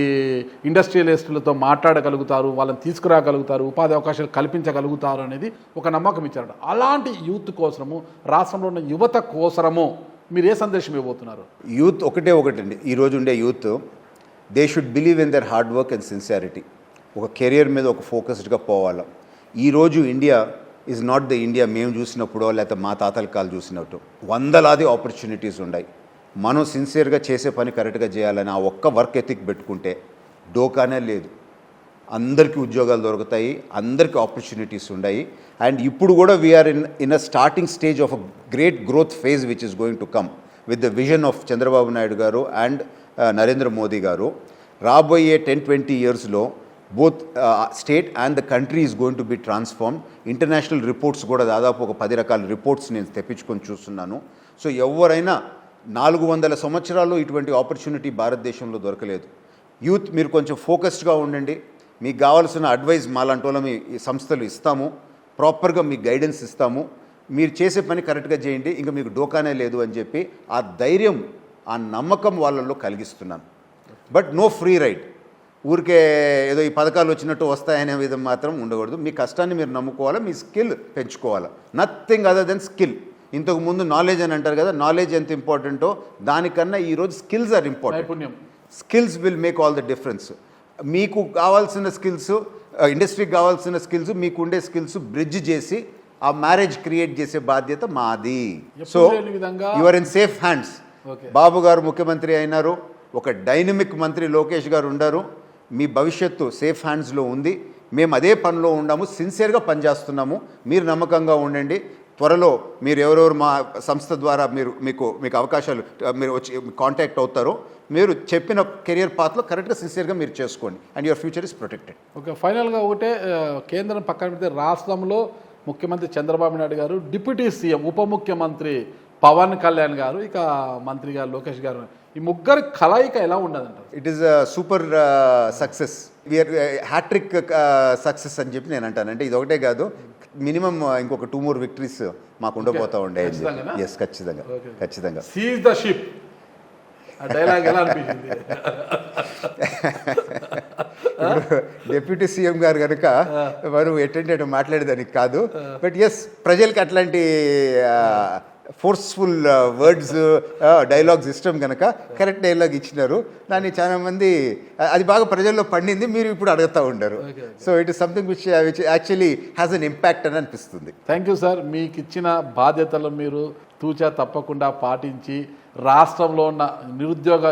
ఇండస్ట్రియలిస్టులతో మాట్లాడగలుగుతారు, వాళ్ళని తీసుకురాగలుగుతారు, ఉపాధి అవకాశాలు కల్పించగలుగుతారు అనేది ఒక నమ్మకం ఇచ్చారు. అలాంటి యూత్ కోసము, రాష్ట్రంలో ఉన్న యువత కోసము మీరు ఏ సందేశం ఇవ్వబోతున్నారు? యూత్ ఒకటండి, ఈరోజు ఉండే youth they should believe in their hard work and sincerity. ఒక కెరియర్ మీద ఒక ఫోకస్డ్గా పోవాలి. ఈరోజు India is not the India మేము చూసినప్పుడో లేకపోతే మా తాతల కాలు చూసినట్టు. వందలాది ఆపర్చునిటీస్ ఉన్నాయి. మనం సిన్సియర్గా చేసే పని కరెక్ట్గా చేయాలని ఆ ఒక్క వర్క్ ఎథిక్ పెట్టుకుంటే డోకానే లేదు. అందరికీ ఉద్యోగాలు దొరుకుతాయి, అందరికీ ఆపర్చునిటీస్ ఉన్నాయి. అండ్ ఇప్పుడు కూడా we are in a starting stage of a great growth phase which is going to come with the vision of Chandrababu Naidu garu and Narendra Modi garu. రాబోయే 10-20 ఇయర్స్లో both state and the country is going to be transform. International reports కూడా దాదాపు ఒక 10 రకాల reports నేను తెప్పించుకొని చూస్తున్నాను. So ఎవరైనా 400 సంవత్సరాలు ఇటువంటి ఆపర్చునిటీ భారతదేశంలో దొరకలేదు. యూత్ మీరు కొంచెం ఫోకస్డ్గా ఉండండి. మీకు కావాల్సిన అడ్వైస్ మాలాంటి వాళ్ళం ఈ సంస్థలు ఇస్తాము, ప్రాపర్గా మీకు గైడెన్స్ ఇస్తాము. మీరు చేసే పని కరెక్ట్గా చేయండి, ఇంకా మీకు డోకానే లేదు అని చెప్పి ఆ ధైర్యం, ఆ నమ్మకం వాళ్ళల్లో కలిగిస్తున్నాను. But no free ride. ఊరికే ఏదో ఈ పథకాలు వచ్చినట్టు వస్తాయనే విధం మాత్రం ఉండకూడదు. మీ కష్టాన్ని మీరు నమ్ముకోవాలా, మీ స్కిల్ పెంచుకోవాలా. Nothing other than skill. ఇంతకు ముందు నాలెడ్జ్ అని అంటారు కదా, నాలెడ్జ్ ఎంత ఇంపార్టెంటో దానికన్నా ఈరోజు skills are important. Skills will make all the difference. మీకు కావాల్సిన స్కిల్స్, ఇండస్ట్రీకి కావాల్సిన స్కిల్స్, మీకు ఉండే స్కిల్స్ బ్రిడ్జ్ చేసి ఆ మ్యారేజ్ క్రియేట్ చేసే బాధ్యత మాది. So you are in safe hands. Babu garu ముఖ్యమంత్రి అయినారు, ఒక డైనమిక్ మంత్రి లోకేష్ గారు ఉండారు. మీ భవిష్యత్తు సేఫ్ హ్యాండ్స్లో ఉంది. మేము అదే పనిలో ఉన్నాము, సిన్సియర్గా పనిచేస్తున్నాము. మీరు నమ్మకంగా ఉండండి. త్వరలో మీరు ఎవరెవరు మా సంస్థ ద్వారా మీకు అవకాశాలు మీరు వచ్చి కాంటాక్ట్ అవుతారో, మీరు చెప్పిన కెరియర్ పాత్లో కరెక్ట్గా సిన్సియర్గా మీరు చేసుకోండి and your future is protected. Okay, ఫైనల్గా ఒకటే, కేంద్రం పక్కన పెడితే రాష్ట్రంలో ముఖ్యమంత్రి చంద్రబాబు నాయుడు గారు, డిప్యూటీ సీఎం ఉప ముఖ్యమంత్రి పవన్ కళ్యాణ్ గారు, ఇక మంత్రి గారు లోకేష్ గారు, ఈ ముగ్గురు కలయిక ఎలా ఉండదంటారు? It is super success. We are hat trick success అని చెప్పి నేను అంటాను. అంటే ఇది ఒకటే కాదు, మినిమం ఇంకొక 2 more విక్టరీస్ మాకు ఉండబోతా ఉండే. ఎస్, ఖచ్చితంగా. సీజ్ ద షిప్ డైలాగ్ ఎలా అనిపించింది? డిప్యూటీ సీఎం గారు కనుక మనం ఎట్టంటే మాట్లాడేదానికి కాదు. బట్ ఎస్, ప్రజలకి అట్లాంటి ఫోర్స్ఫుల్ వర్డ్స్ డైలాగ్స్ ఇష్టం కనుక కరెక్ట్ డైలాగ్ ఇచ్చినారు. దాన్ని చాలామంది అది బాగా ప్రజల్లో పండింది, మీరు ఇప్పుడు అడుగుతూ ఉండరు. So it is something which actually has an impact అని అనిపిస్తుంది. Thank you sir. మీకు ఇచ్చిన బాధ్యతలు మీరు తూచా తప్పకుండా పాటించి రాష్ట్రంలో ఉన్న నిరుద్యోగ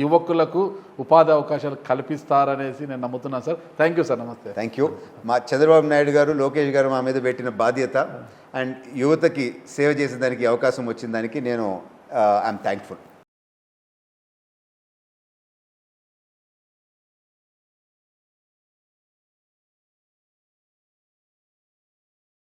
యువకులకు ఉపాధి అవకాశాలు కల్పిస్తారనేసి నేను నమ్ముతున్నాను sir. Thank you sir. Namaste. Thank you. మా చంద్రబాబు నాయుడు గారు, లోకేష్ గారు మా మీద పెట్టిన బాధ్యత అండ్ యువతకి సేవ చేసేదానికి అవకాశం వచ్చిన దానికి నేను ఐఎమ్ థ్యాంక్ఫుల్.